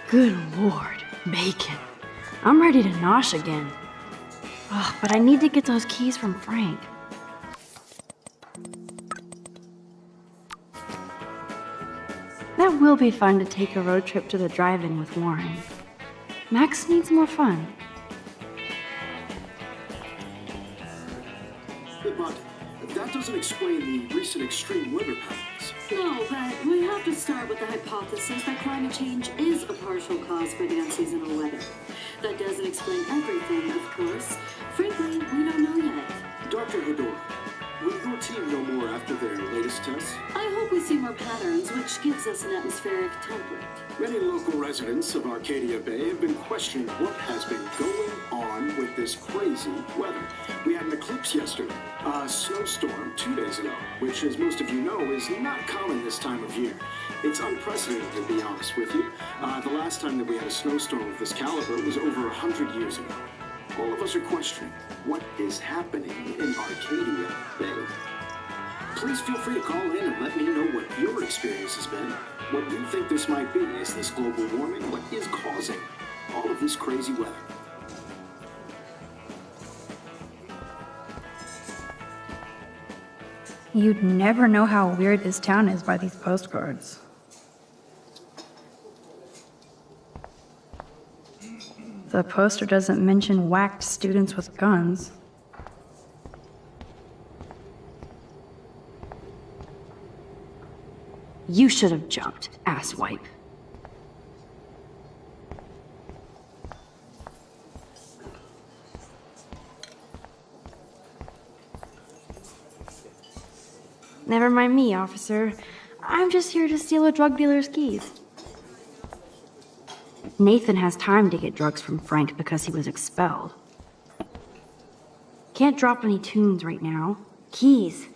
Good lord, bacon. I'm ready to nosh again. Ugh, but I need to get those keys from Frank. That will be fun to take a road trip to the drive-in with Warren. Max needs more fun. Hey, Bud, that doesn't explain the recent extreme weather patterns. No, but we have to start with the hypothesis that climate change is a partial cause for the unseasonal weather. That doesn't explain everything, of course. Frankly, we don't know yet. Dr. Hodor, will your team know more after their latest tests? I hope we see more patterns, which gives us an atmospheric template. Many local residents of Arcadia Bay have been questioning what has been going on with this crazy weather. We had an eclipse yesterday, a snowstorm 2 days ago, which, as most of you know, is not common this time of year. It's unprecedented, to be honest with you. The last time that we had a snowstorm of this caliber was over 100 years ago. All of us are questioning what is happening in Arcadia Bay. Please feel free to call in and let me know what your experience has been. What you think this might be. Is this global warming? What is causing all of this crazy weather? You'd never know how weird this town is by these postcards. The poster doesn't mention whacked students with guns. You should have jumped, asswipe. Never mind me, officer. I'm just here to steal a drug dealer's keys. Nathan has time to get drugs from Frank because he was expelled. Can't drop any tunes right now. Keys.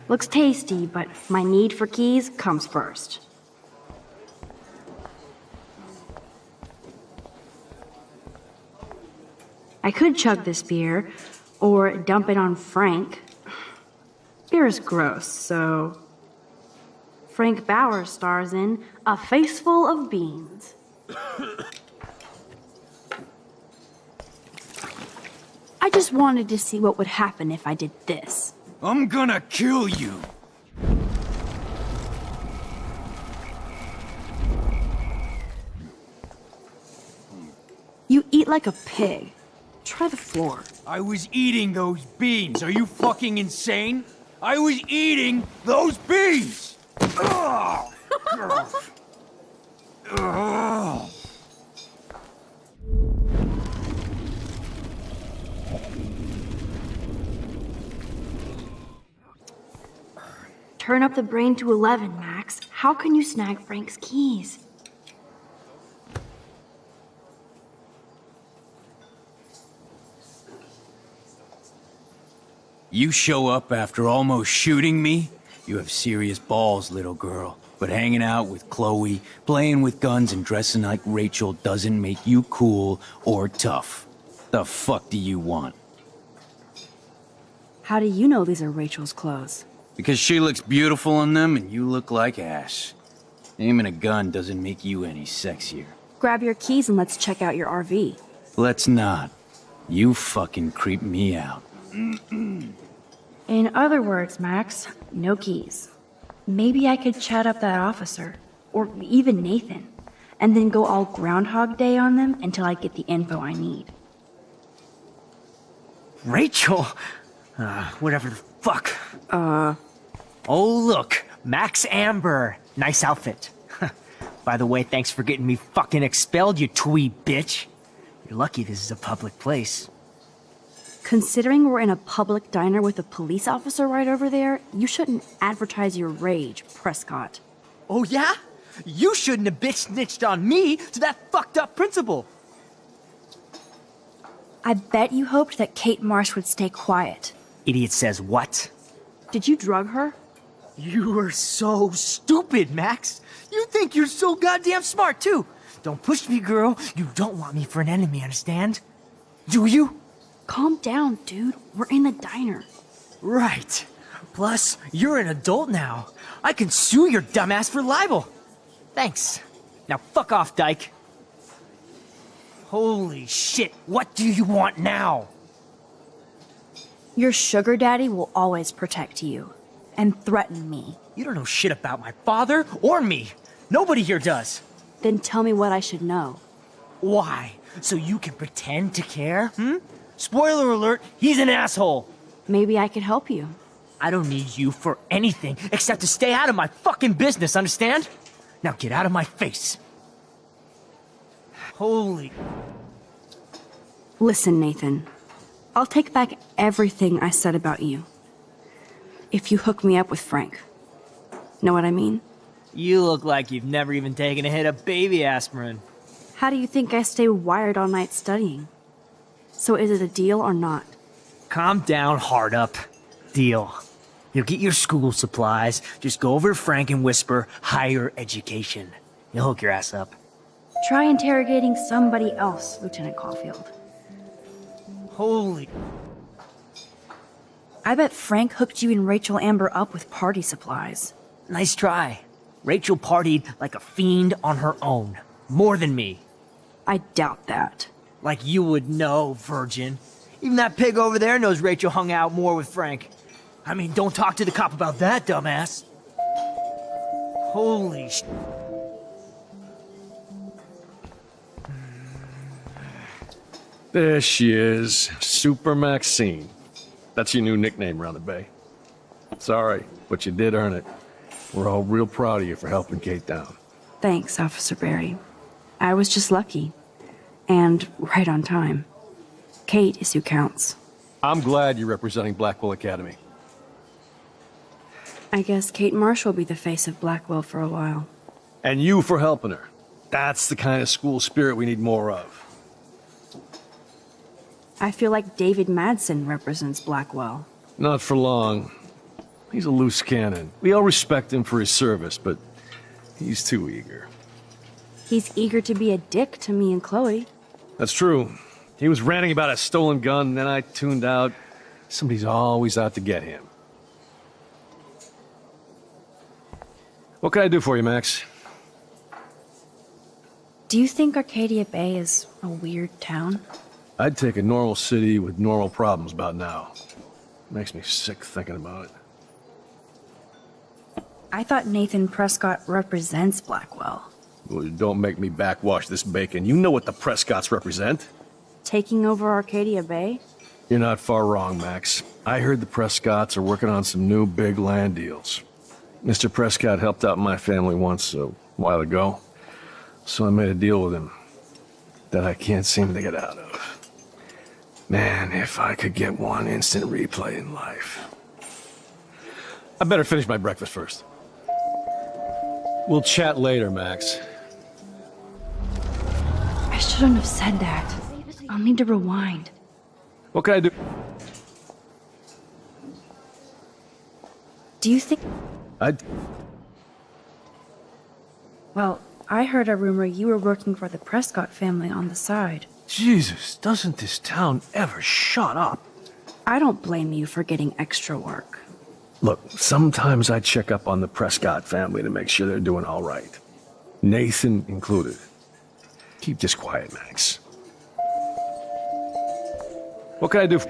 Looks tasty, but my need for keys comes first. I could chug this beer, or dump it on Frank. Beer is gross, so... Frank Bauer stars in A Face Full of Beans. I just wanted to see what would happen if I did this. I'm gonna kill you. You eat like a pig. Try the floor. I was eating those beans. Are you fucking insane? I was eating those beans! Ugh. Ugh. Turn up the brain to 11, Max. How can you snag Frank's keys? You show up after almost shooting me? You have serious balls, little girl. But hanging out with Chloe, playing with guns, and dressing like Rachel doesn't make you cool or tough. The fuck do you want? How do you know these are Rachel's clothes? Because she looks beautiful in them and you look like ass. Aiming a gun doesn't make you any sexier. Grab your keys and let's check out your RV. Let's not. You fucking creep me out. In other words, Max, no keys. Maybe I could chat up that officer, or even Nathan, and then go all Groundhog Day on them until I get the info I need. Rachel? Whatever the fuck. Oh, look, Max Amber. Nice outfit. By the way, thanks for getting me fucking expelled, you twee bitch. You're lucky this is a public place. Considering we're in a public diner with a police officer right over there, you shouldn't advertise your rage, Prescott. Oh yeah? You shouldn't have bitch snitched on me to that fucked up principal. I bet you hoped that Kate Marsh would stay quiet. Idiot says what? Did you drug her? You are so stupid, Max. You think you're so goddamn smart, too. Don't push me, girl. You don't want me for an enemy, understand? Do you? Calm down, dude. We're in the diner. Right. Plus, you're an adult now. I can sue your dumbass for libel. Thanks. Now fuck off, dyke. Holy shit, what do you want now? Your sugar daddy will always protect you. And threaten me. You don't know shit about my father or me. Nobody here does. Then tell me what I should know. Why? So you can pretend to care, Spoiler alert, he's an asshole. Maybe I could help you. I don't need you for anything except to stay out of my fucking business, understand? Now get out of my face. Holy... Listen, Nathan. I'll take back everything I said about you. If you hook me up with Frank. Know what I mean? You look like you've never even taken a hit of baby aspirin. How do you think I stay wired all night studying? So is it a deal or not? Calm down, hard up. Deal. You'll get your school supplies, just go over to Frank and whisper, higher education. You'll hook your ass up. Try interrogating somebody else, Lieutenant Caulfield. Holy... I bet Frank hooked you and Rachel Amber up with party supplies. Nice try. Rachel partied like a fiend on her own. More than me. I doubt that. Like you would know, virgin. Even that pig over there knows Rachel hung out more with Frank. I mean, don't talk to the cop about that, dumbass. Holy sh... There she is, Super Maxine. That's your new nickname around the bay. Sorry, but you did earn it. We're all real proud of you for helping Kate down. Thanks, Officer Barry. I was just lucky. And right on time. Kate is who counts. I'm glad you're representing Blackwell Academy. I guess Kate Marsh will be the face of Blackwell for a while. And you for helping her. That's the kind of school spirit we need more of. I feel like David Madsen represents Blackwell. Not for long. He's a loose cannon. We all respect him for his service, but he's too eager. He's eager to be a dick to me and Chloe. That's true. He was ranting about a stolen gun, and then I tuned out. Somebody's always out to get him. What can I do for you, Max? Do you think Arcadia Bay is a weird town? I'd take a normal city with normal problems about now. Makes me sick thinking about it. I thought Nathan Prescott represents Blackwell. Well, don't make me backwash this bacon. You know what the Prescotts represent. Taking over Arcadia Bay? You're not far wrong, Max. I heard the Prescotts are working on some new big land deals. Mr. Prescott helped out my family once a while ago, so I made a deal with him that I can't seem to get out of. Man, if I could get one instant replay in life. I better finish my breakfast first. We'll chat later, Max. I shouldn't have said that. I'll need to rewind. What can I do? Do you think... Well, I heard a rumor you were working for the Prescott family on the side. Jesus, doesn't this town ever shut up? I don't blame you for getting extra work. Look, sometimes I check up on the Prescott family to make sure they're doing all right. Nathan included. Keep this quiet, Max. What can I do?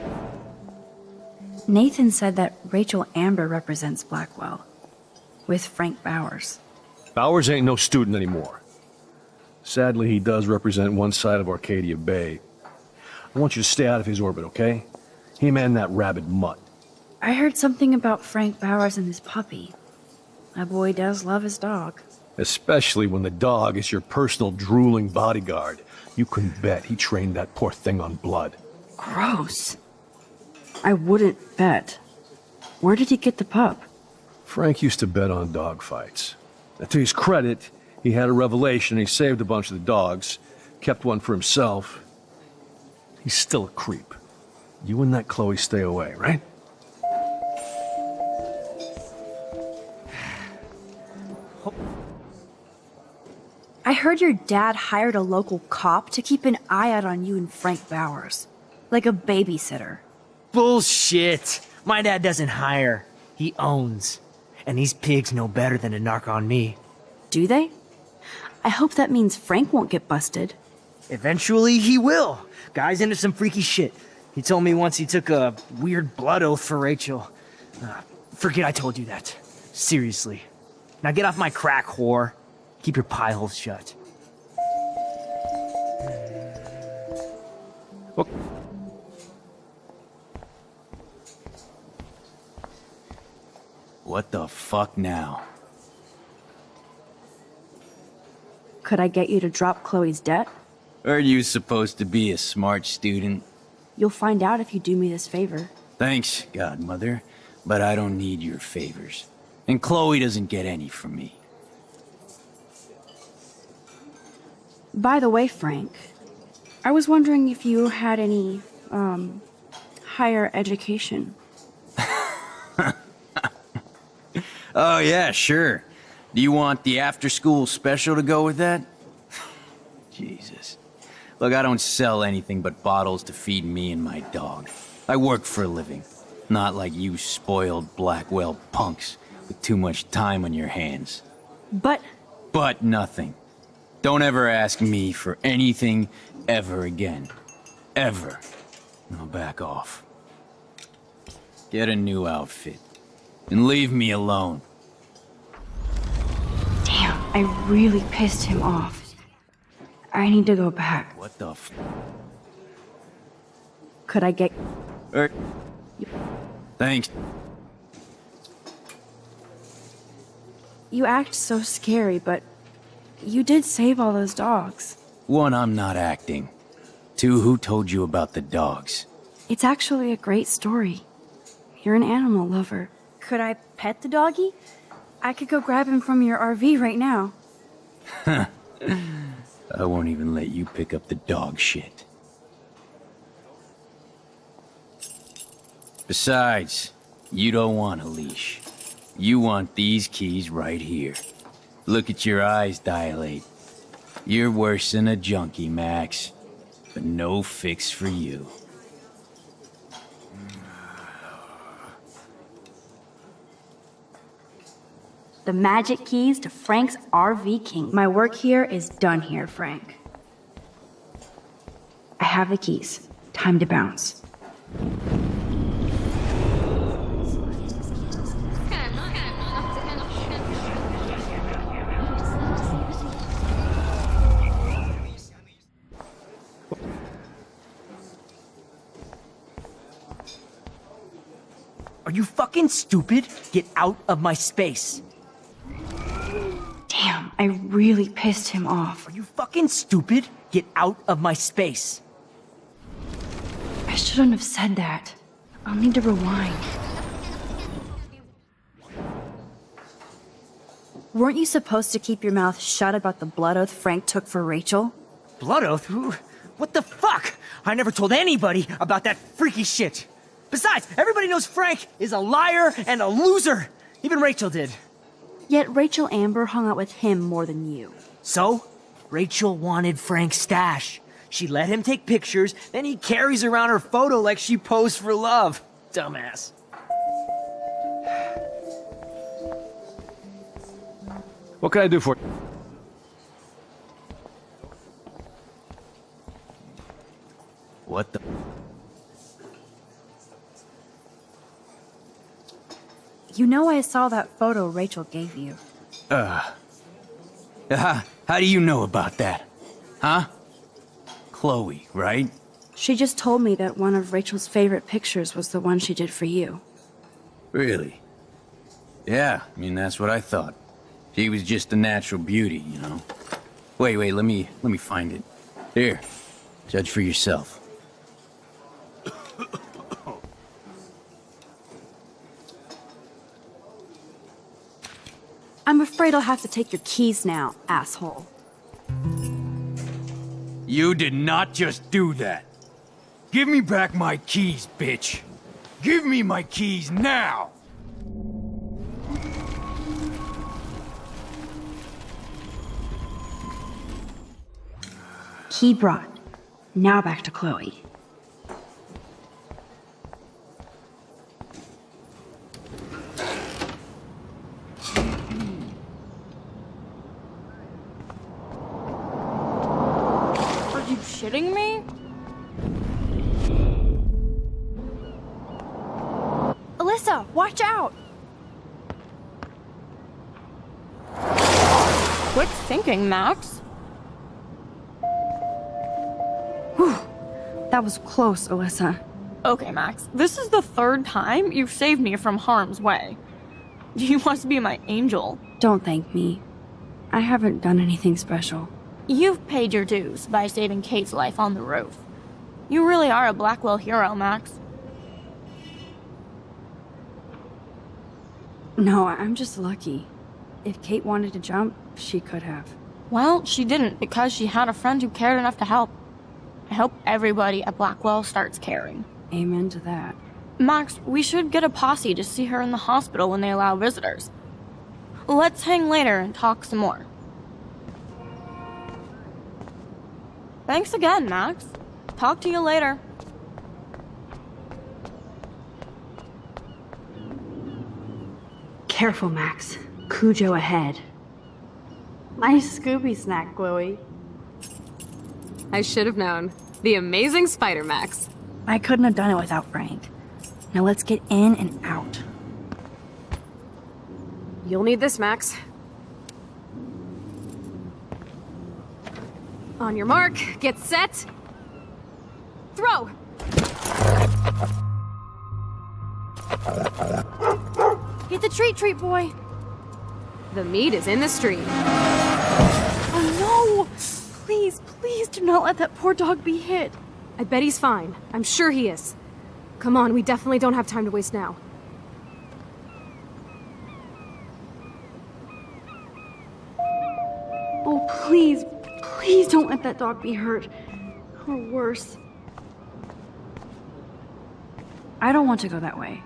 Nathan said that Rachel Amber represents Blackwell, with Frank Bowers. Bowers ain't no student anymore. Sadly, he does represent one side of Arcadia Bay. I want you to stay out of his orbit, okay? Him and that rabid mutt. I heard something about Frank Bowers and his puppy. My boy does love his dog. Especially when the dog is your personal drooling bodyguard. You can bet he trained that poor thing on blood. Gross. I wouldn't bet. Where did he get the pup? Frank used to bet on dog fights. Now, to his credit, he had a revelation. He saved a bunch of the dogs, kept one for himself. He's still a creep. You and that Chloe stay away, right? I heard your dad hired a local cop to keep an eye out on you and Frank Bowers. Like a babysitter. Bullshit! My dad doesn't hire. He owns. And these pigs know better than to narc on me. Do they? I hope that means Frank won't get busted. Eventually, he will. Guy's into some freaky shit. He told me once he took a weird blood oath for Rachel. Forget I told you that. Seriously. Now get off my crack, whore. Keep your pie holes shut. Well, what the fuck now? Could I get you to drop Chloe's debt? Are you supposed to be a smart student? You'll find out if you do me this favor. Thanks, Godmother, but I don't need your favors. And Chloe doesn't get any from me. By the way, Frank, I was wondering if you had any, higher education. Oh yeah, sure. Do you want the after-school special to go with that? Jesus. Look, I don't sell anything but bottles to feed me and my dog. I work for a living. Not like you spoiled Blackwell punks with too much time on your hands. But nothing. Don't ever ask me for anything ever again. Ever. Now back off. Get a new outfit. And leave me alone. I really pissed him off. I need to go back. What the f? Could I get... Thanks. You act so scary, but you did save all those dogs. One, I'm not acting. Two, who told you about the dogs? It's actually a great story. You're an animal lover. Could I pet the doggy? I could go grab him from your RV right now. I won't even let you pick up the dog shit. Besides, you don't want a leash. You want these keys right here. Look at your eyes dilate. You're worse than a junkie, Max. But no fix for you. The magic keys to Frank's RV King. My work here is done here, Frank. I have the keys. Time to bounce. Are you fucking stupid? Get out of my space. Damn, I really pissed him off. Are you fucking stupid? Get out of my space. I shouldn't have said that. I'll need to rewind. Weren't you supposed to keep your mouth shut about the blood oath Frank took for Rachel? Blood oath? What the fuck? I never told anybody about that freaky shit. Besides, everybody knows Frank is a liar and a loser. Even Rachel did. Yet Rachel Amber hung out with him more than you. So, Rachel wanted Frank's stash. She let him take pictures, then he carries around her photo like she posed for love. Dumbass. What can I do for you? What the? You know I saw that photo Rachel gave you. How do you know about that? Huh? Chloe, right? She just told me that one of Rachel's favorite pictures was the one she did for you. Really? Yeah, I mean, that's what I thought. She was just a natural beauty, you know? Wait, let me find it. Here, judge for yourself. I'm afraid I'll have to take your keys now, asshole. You did not just do that. Give me back my keys, bitch. Give me my keys now! Key brought. Now back to Chloe. Shitting me? Alyssa, watch out! Quick thinking, Max. Whew. That was close, Alyssa. Okay, Max, this is the third time you've saved me from harm's way. You must be my angel. Don't thank me. I haven't done anything special. You've paid your dues by saving Kate's life on the roof. You really are a Blackwell hero, Max. No, I'm just lucky. If Kate wanted to jump, she could have. Well, she didn't because she had a friend who cared enough to help. I hope everybody at Blackwell starts caring. Amen to that. Max, we should get a posse to see her in the hospital when they allow visitors. Let's hang later and talk some more. Thanks again, Max. Talk to you later. Careful, Max. Cujo ahead. Nice Scooby snack, Chloe. I should have known. The amazing Spider Max. I couldn't have done it without Frank. Now let's get in and out. You'll need this, Max. On your mark, get set, throw! Hit the treat, boy. The meat is in the street. Oh no! Please do not let that poor dog be hit. I bet he's fine. I'm sure he is. Come on, we definitely don't have time to waste now. Oh, please don't let that dog be hurt. Or worse. I don't want to go that way.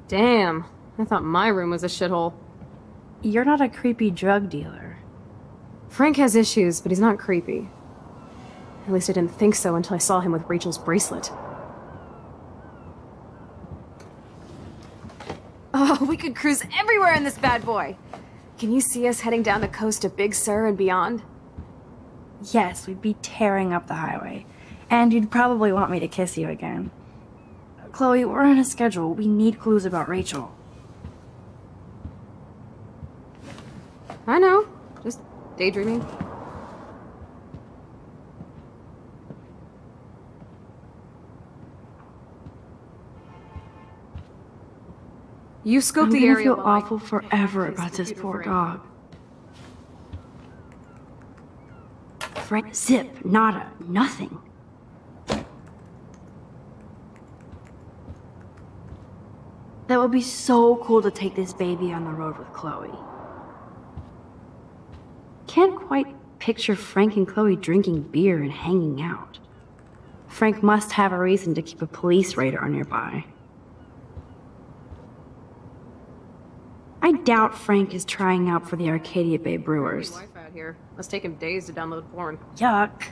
Damn, I thought my room was a shithole. You're not a creepy drug dealer. Frank has issues, but he's not creepy. At least I didn't think so until I saw him with Rachel's bracelet. Oh, we could cruise everywhere in this bad boy! Can you see us heading down the coast to Big Sur and beyond? Yes, we'd be tearing up the highway. And you'd probably want me to kiss you again. Chloe, we're on a schedule. We need clues about Rachel. I know. Just daydreaming. You scoped the area. I'm gonna feel awful forever about this poor dog. Frank, zip, nada, nothing. That would be so cool to take this baby on the road with Chloe. Can't quite picture Frank and Chloe drinking beer and hanging out. Frank must have a reason to keep a police radar nearby. I doubt Frank is trying out for the Arcadia Bay Brewers. Wife out here. Must take him days to download porn. Yuck.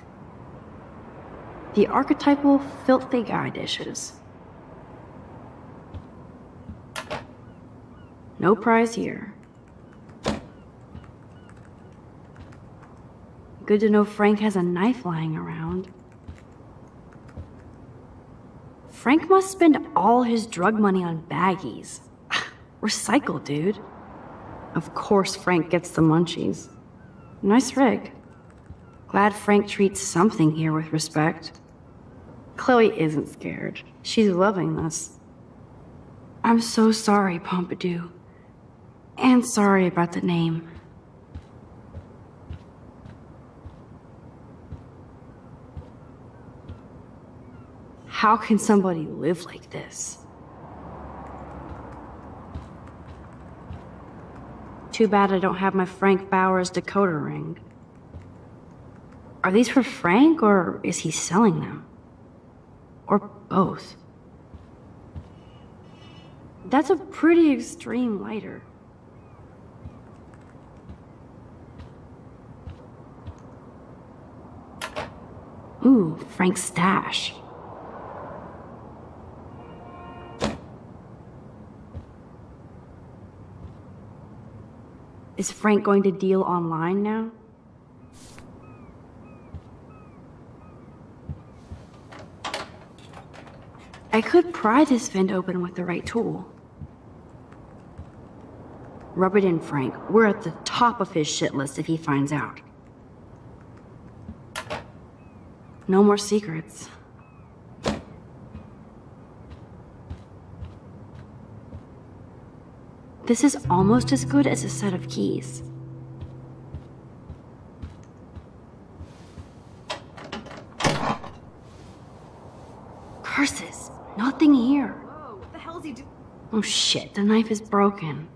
The archetypal filthy guy dishes. No prize here. Good to know Frank has a knife lying around. Frank must spend all his drug money on baggies. Recycle, dude. Of course Frank gets the munchies. Nice rig. Glad Frank treats something here with respect. Chloe isn't scared. She's loving this. I'm so sorry, Pompidou. And sorry about the name. How can somebody live like this? Too bad I don't have my Frank Bowers decoder ring. Are these for Frank, or is he selling them? Or both? That's a pretty extreme lighter. Ooh, Frank's stash. Is Frank going to deal online now? I could pry this vent open with the right tool. Rub it in, Frank. We're at the top of his shit list if he finds out. No more secrets. This is almost as good as a set of keys. Curses! Nothing here. Whoa, what the hell's he do? Oh shit, the knife is broken.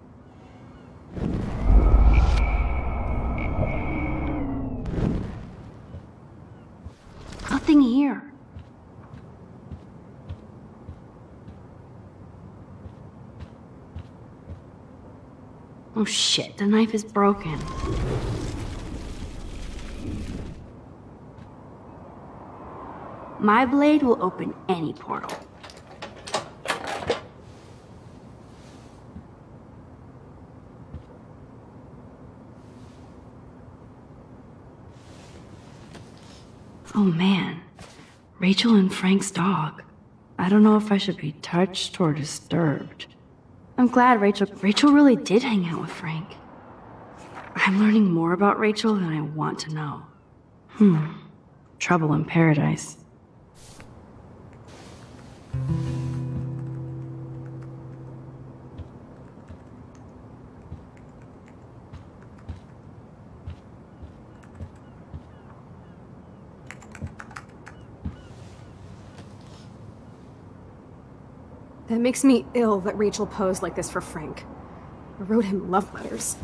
Nothing here. Oh shit, the knife is broken. My blade will open any portal. Oh man, Rachel and Frank's dog. I don't know if I should be touched or disturbed. I'm glad Rachel really did hang out with Frank. I'm learning more about Rachel than I want to know. Trouble in paradise. That makes me ill that Rachel posed like this for Frank. I wrote him love letters.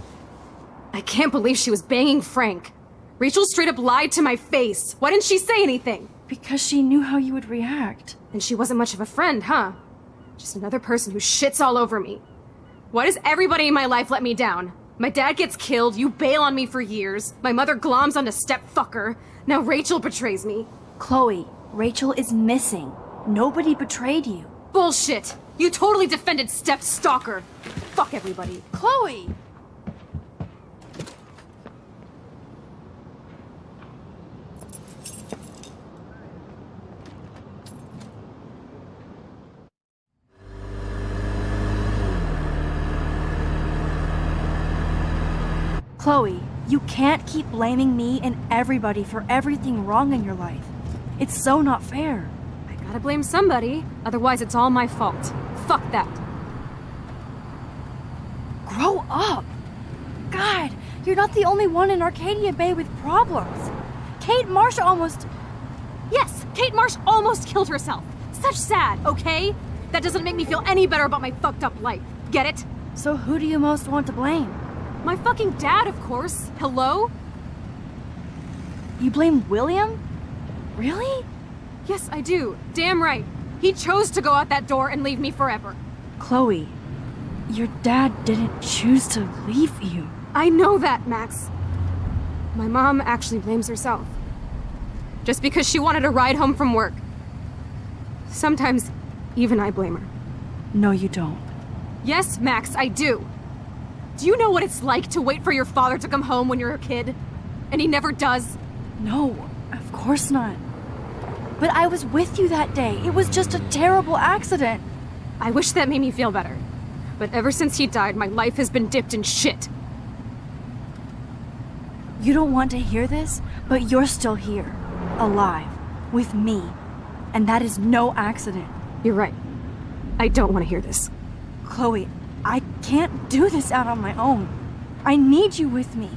I can't believe she was banging Frank. Rachel straight up lied to my face. Why didn't she say anything? Because she knew how you would react. And she wasn't much of a friend, huh? Just another person who shits all over me. Why does everybody in my life let me down? My dad gets killed, you bail on me for years, my mother gloms onto stepfucker, now Rachel betrays me. Chloe, Rachel is missing. Nobody betrayed you. Bullshit! You totally defended step-stalker. Fuck everybody. Chloe! Chloe, you can't keep blaming me and everybody for everything wrong in your life. It's so not fair. I gotta blame somebody, otherwise it's all my fault. Fuck that. Grow up! God, you're not the only one in Arcadia Bay with problems. Kate Marsh almost... Yes, Kate Marsh almost killed herself. Such sad, okay? That doesn't make me feel any better about my fucked up life. Get it? So who do you most want to blame? My fucking dad, of course. Hello? You blame William? Really? Yes, I do. Damn right. He chose to go out that door and leave me forever. Chloe, your dad didn't choose to leave you. I know that, Max. My mom actually blames herself. Just because she wanted a ride home from work. Sometimes, even I blame her. No, you don't. Yes, Max, I do. Do you know what it's like to wait for your father to come home when you're a kid? And he never does? No, of course not. But I was with you that day. It was just a terrible accident. I wish that made me feel better. But ever since he died, my life has been dipped in shit. You don't want to hear this, but you're still here. Alive. With me. And that is no accident. You're right. I don't want to hear this. Chloe, I can't do this out on my own. I need you with me.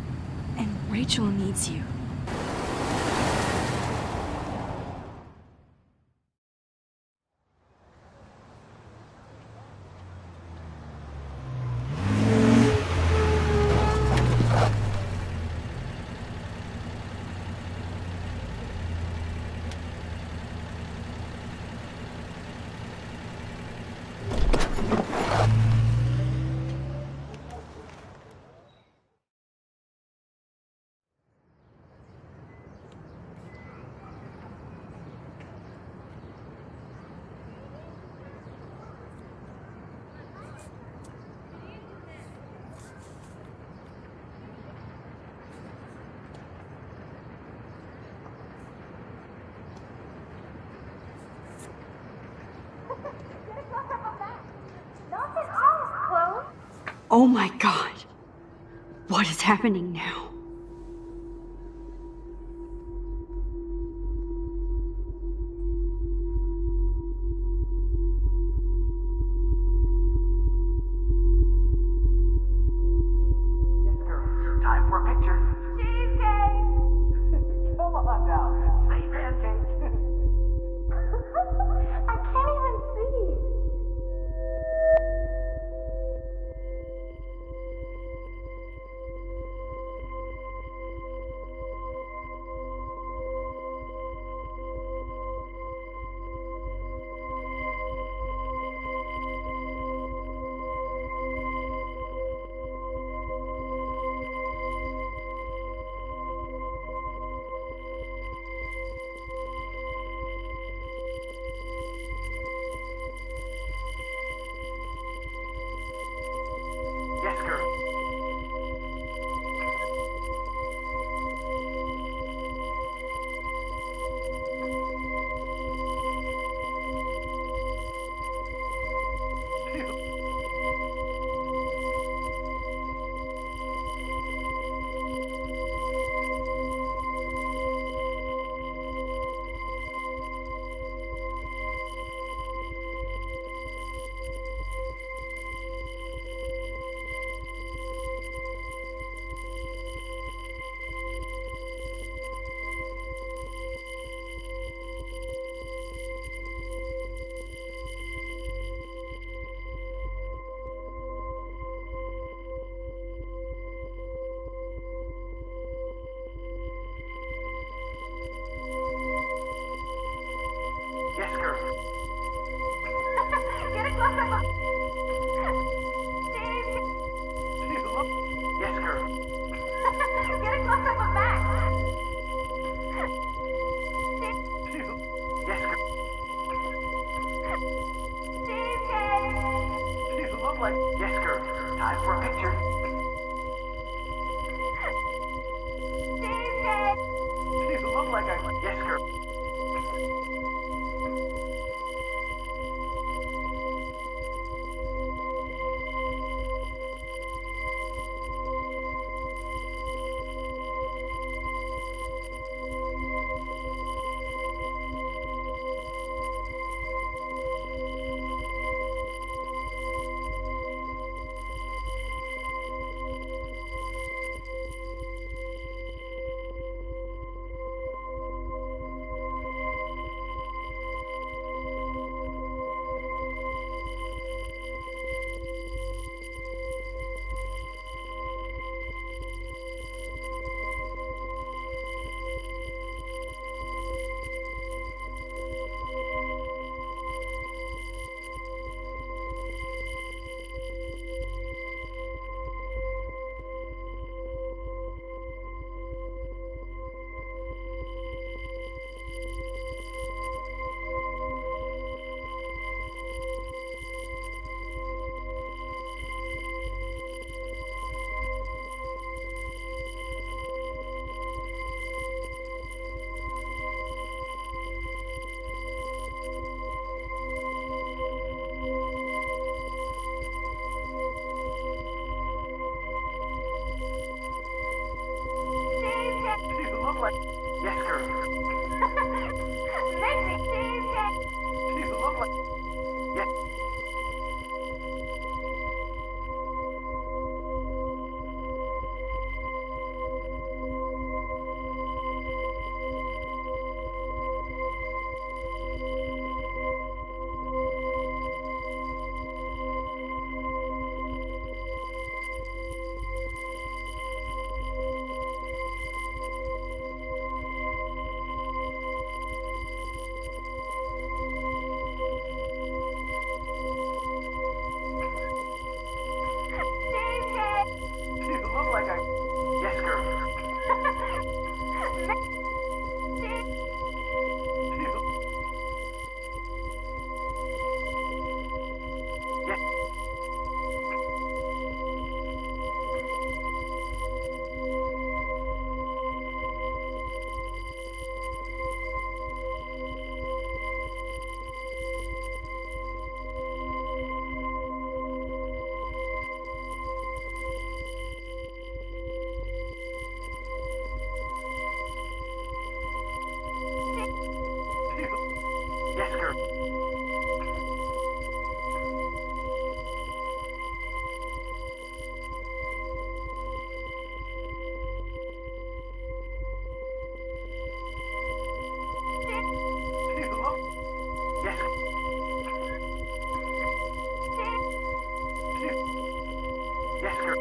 And Rachel needs you. Oh my god. What is happening now? Time for a picture. Cheesecake! Come on now. Say pancake. I can't even see. for a picture. You look like a yes girl. You look like yes girl. Make me see. You look like yes. You look like a yes girl. Yes. Yes, girl. Yes. Yes, girl.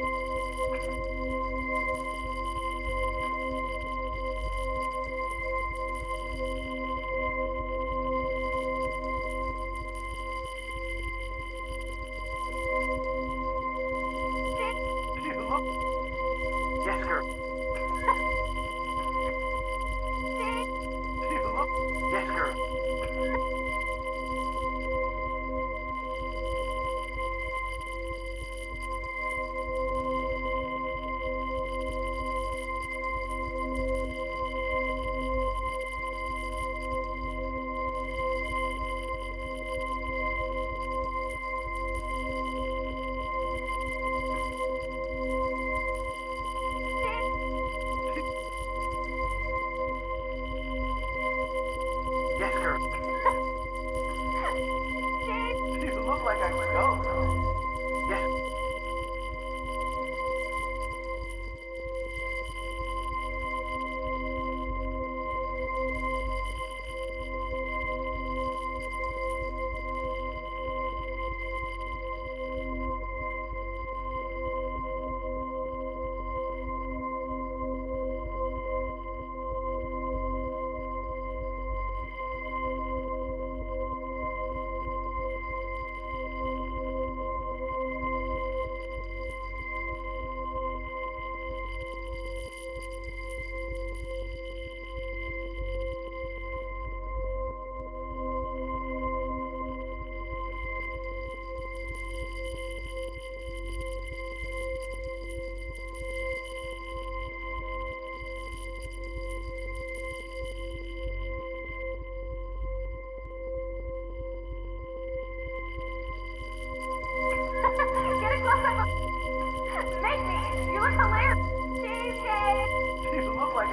Yes, girl. Yes, girl. Yes, girl. You look like a ghost. Yes.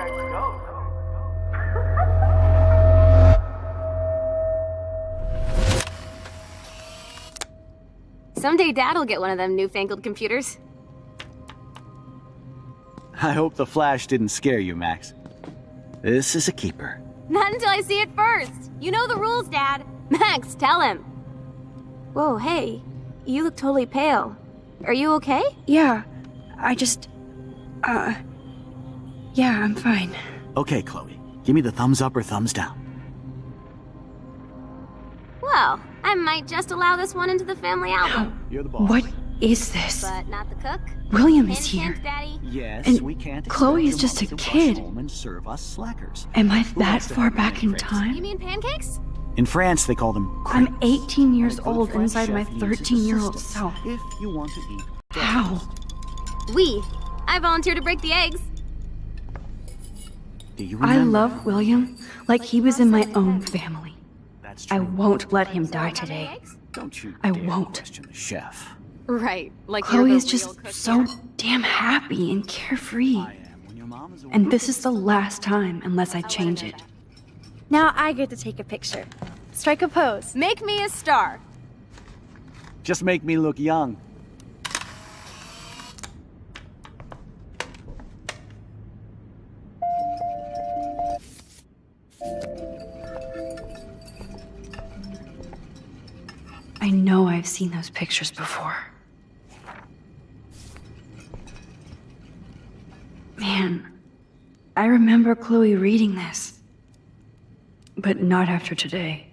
I would go, Someday Dad'll get one of them newfangled computers. I hope the flash didn't scare you, Max. This is a keeper. Not until I see it first. You know the rules, Dad. Max, tell him. Whoa, hey. You look totally pale. Are you okay? Yeah, I just... Yeah, I'm fine. Okay, Chloe. Give me the thumbs up or thumbs down. Well, I might just allow this one into the family album. You're the boss. What is this? But not the cook. William is Hint, here. hint, Daddy. Yes, And we can't Chloe expect is your just a mother to kid. rush home and serve us slackers. Am I Who that wants to far have back in crepes? time? You mean pancakes? In France, they call them I'm crepes. 18 years Good old French inside my chef uses 13-year-old assistance self. If you want to eat. How? I volunteer to break the eggs. Do you I remember? love William like he was in my own family. I won't let him die today. Don't you I dare won't. question the chef. Right, like Chloe you're is the just real cook so here. damn happy and carefree. And this is the last time unless I change it. Now I get to take a picture. Strike a pose. Make me a star. Just make me look young. I know I've seen those pictures before. Man, I remember Chloe reading this. But not after today.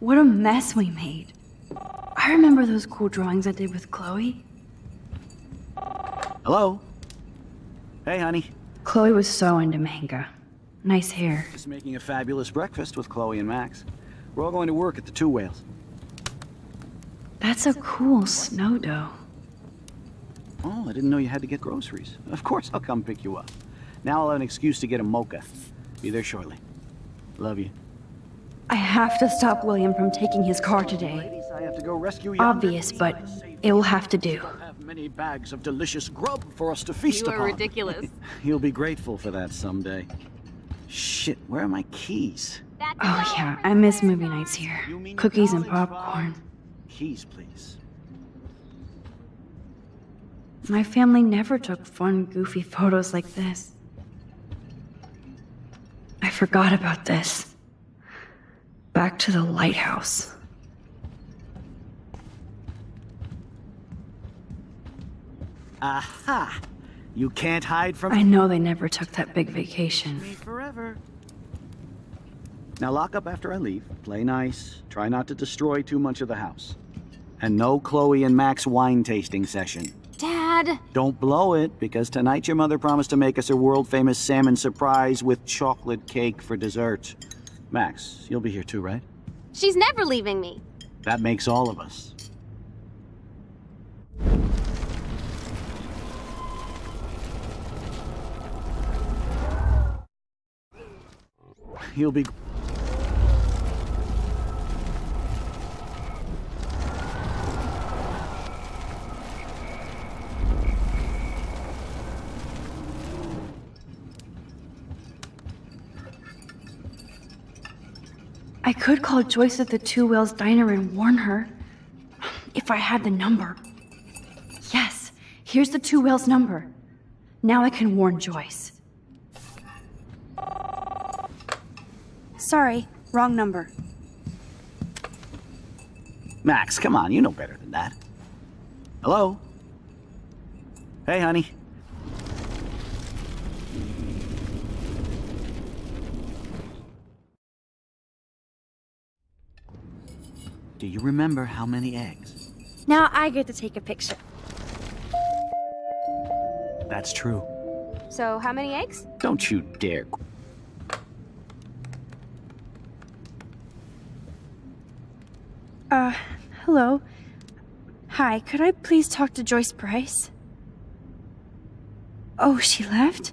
What a mess we made. I remember those cool drawings I did with Chloe. Hello? Hey, honey. Chloe was so into manga. Nice hair. Just making a fabulous breakfast with Chloe and Max. We're all going to work at the Two Whales. That's a cool snow dough. Oh, I didn't know you had to get groceries. Of course I'll come pick you up. Now I'll have an excuse to get a mocha. Be there shortly. Love you. I have to stop William from taking his car today. Ladies, I have to go rescue you. Obvious, but it will have to do. Have many bags of delicious grub for us to feast You are upon. ridiculous. You'll be grateful for that someday. Shit, where are my keys? Oh yeah, I miss movie nights here. Cookies and popcorn. Keys, please. My family never took fun, goofy photos like this. I forgot about this. Back to the lighthouse. Aha! You can't hide from I know they never took that big vacation. me forever. Now lock up after I leave. Play nice. Try not to destroy too much of the house. And no Chloe and Max wine tasting session. Dad! Don't blow it, because tonight your mother promised to make us a world-famous salmon surprise with chocolate cake for dessert. Max, you'll be here too, right? She's never leaving me. That makes all of us. You'll be... I could call Joyce at the Two Whales Diner and warn her. If I had the number. Yes, here's the Two Whales number. Now I can warn Joyce. Sorry, wrong number. Max, come on, you know better than that. Hello? Hey, honey. Do you remember how many eggs? Now I get to take a picture. That's true. So, how many eggs? Don't you dare. Hello. Hi, could I please talk to Joyce Price? Oh, she left?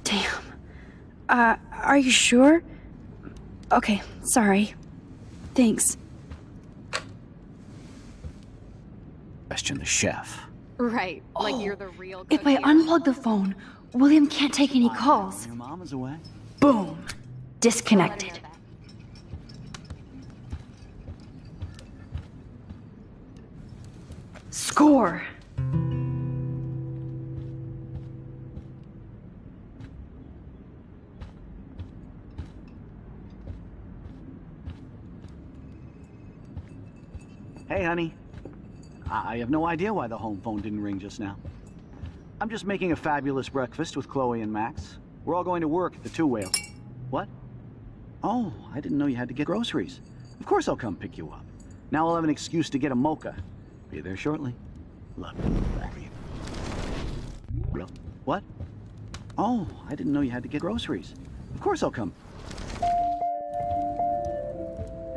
Damn. Are you sure? Okay, sorry. Thanks. Question the chef. Right, like you're the real If I unplug the phone, William can't take any calls. Your mom is away. Boom. Disconnected. Score. Hey, honey. I have no idea why the home phone didn't ring just now. I'm just making a fabulous breakfast with Chloe and Max. We're all going to work at the Two Whale. What? Oh, I didn't know you had to get groceries. Of course I'll come pick you up. Now I'll have an excuse to get a mocha. Be there shortly. Love you. What? Oh, I didn't know you had to get groceries. Of course I'll come.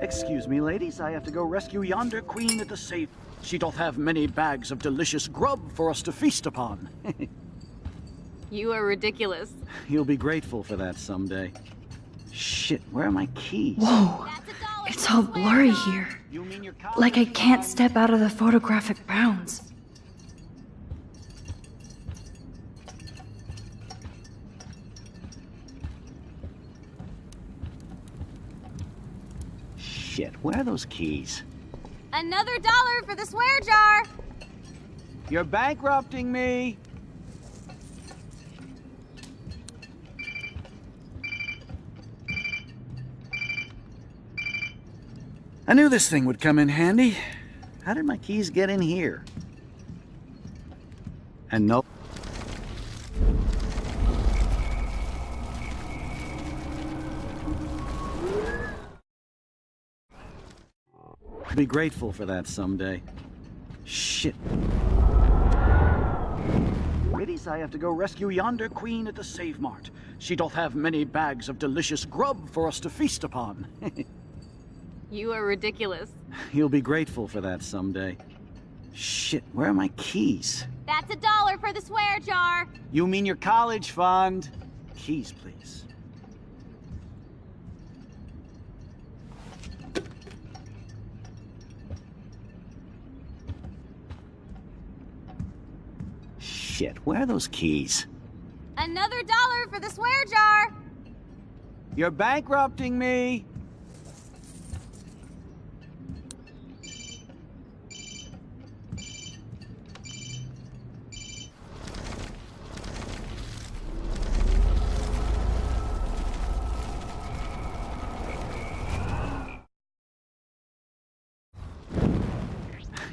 Excuse me, ladies. I have to go rescue yonder queen at the safe. She doth have many bags of delicious grub for us to feast upon. You are ridiculous. You'll be grateful for that someday. Shit, where are my keys? Whoa. It's all blurry here. Like I can't step out of the photographic bounds. Shit, where are those keys? Another $1 for the swear jar! You're bankrupting me! I knew this thing would come in handy. How did my keys get in here? And no. Be grateful for that someday. Shit. Ladies, I have to go rescue yonder queen at the Save Mart. She doth have many bags of delicious grub for us to feast upon. You are ridiculous. You'll be grateful for that someday. Shit, where are my keys? That's $1 for the swear jar! You mean your college fund? Keys, please. Shit, where are those keys? Another $1 for the swear jar! You're bankrupting me!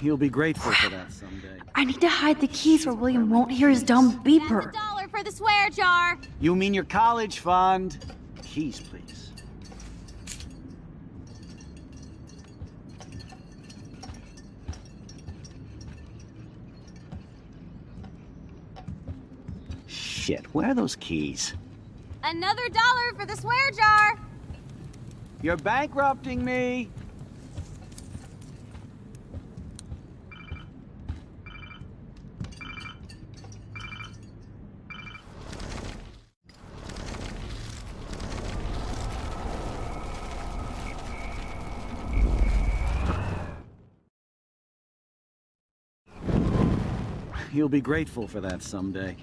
You'll be grateful for that someday. I need to hide the keys where William won't hear his dumb beeper. That's $1 for the swear jar! You mean your college fund? Keys, please. Shit, where are those keys? Another $1 for the swear jar! You're bankrupting me! You'll be grateful for that someday.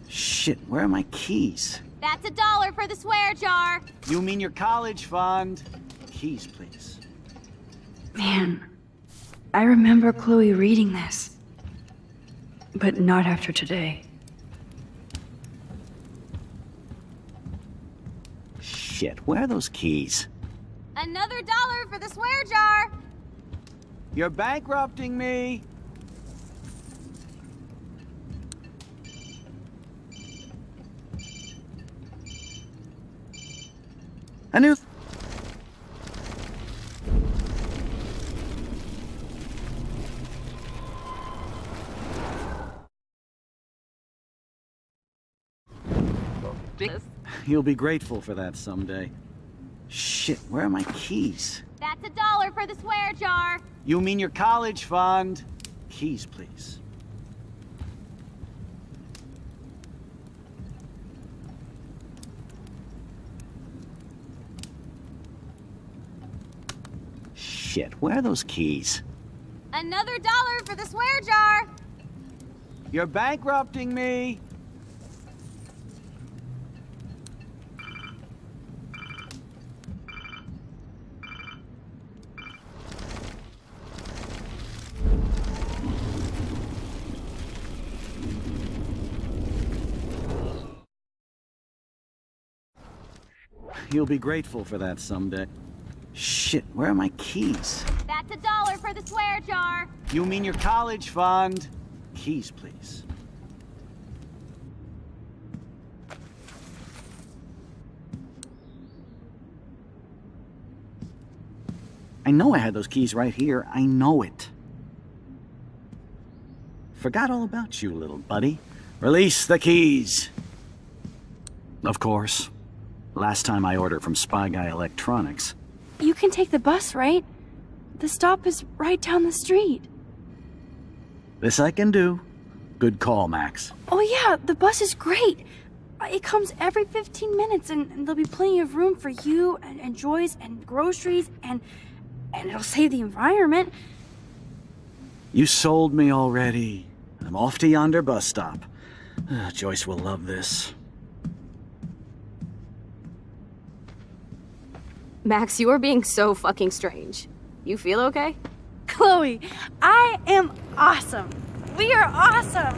Shit, where are my keys? That's $1 for the swear jar! You mean your college fund? Keys, please. Man, I remember Chloe reading this. But not after today. Shit, where are those keys? Another $1 for the swear jar! You're bankrupting me! I knew. You'll be grateful for that someday. Shit, where are my keys? That's $1 for the swear jar! You mean your college fund? Keys, please. Shit, where are those keys? Another $1 for the swear jar! You're bankrupting me! You'll be grateful for that someday. Shit, where are my keys? That's $1 for the swear jar. You mean your college fund? Keys, please. I know I had those keys right here. I know it. Forgot all about you, little buddy. Release the keys. Of course. Last time I ordered from Spy Guy Electronics. You can take the bus, right? The stop is right down the street. This I can do. Good call, Max. Oh yeah, the bus is great. It comes every 15 minutes and there'll be plenty of room for you and Joyce and groceries and it'll save the environment. You sold me already. I'm off to yonder bus stop. Joyce will love this. Max, you are being so fucking strange. You feel okay? Chloe, I am awesome. We are awesome.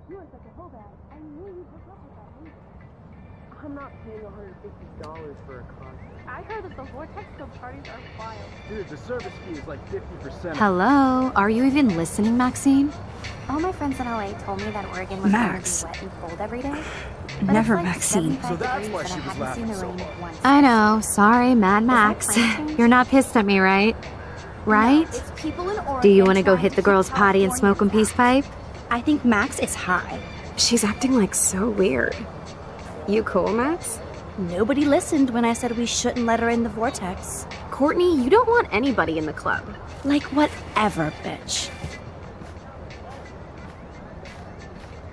You are such a holdback. I knew you'd hook up with that loser. I'm not paying $150 for a concert. I heard that the Vortex Club parties are wild. Dude, the service fee is like 50%. Hello? Are you even listening, Maxine? All my friends in LA told me that Oregon was Max. going to be wet and cold every day. But Never it's like Maxine. 75 So that's degrees why and she I was haven't seen laughing the so rain hard. once. I know. Sorry, Mad Max. You're not pissed at me, right? Right? It's people in Oregon. Do you want to go trying hit the keep girls' potty and California smoke a peace pipe? I think Max is high. She's acting like so weird. You cool, Max? Nobody listened when I said we shouldn't let her in the vortex. Courtney, you don't want anybody in the club. Like whatever, bitch.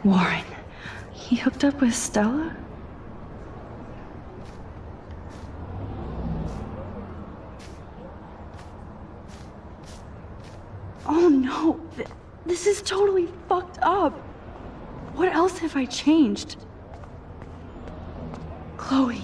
Warren, he hooked up with Stella? Oh no, this is totally fucked up. What else have I changed? Chloe.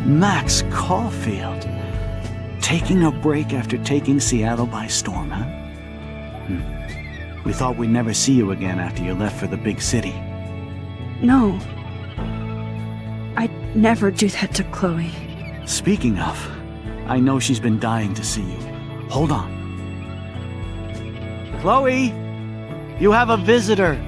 Max Caulfield. Taking a break after taking Seattle by storm, huh? We thought we'd never see you again after you left for the big city. No. I'd never do that to Chloe. Speaking of, I know she's been dying to see you. Hold on. Chloe! You have a visitor!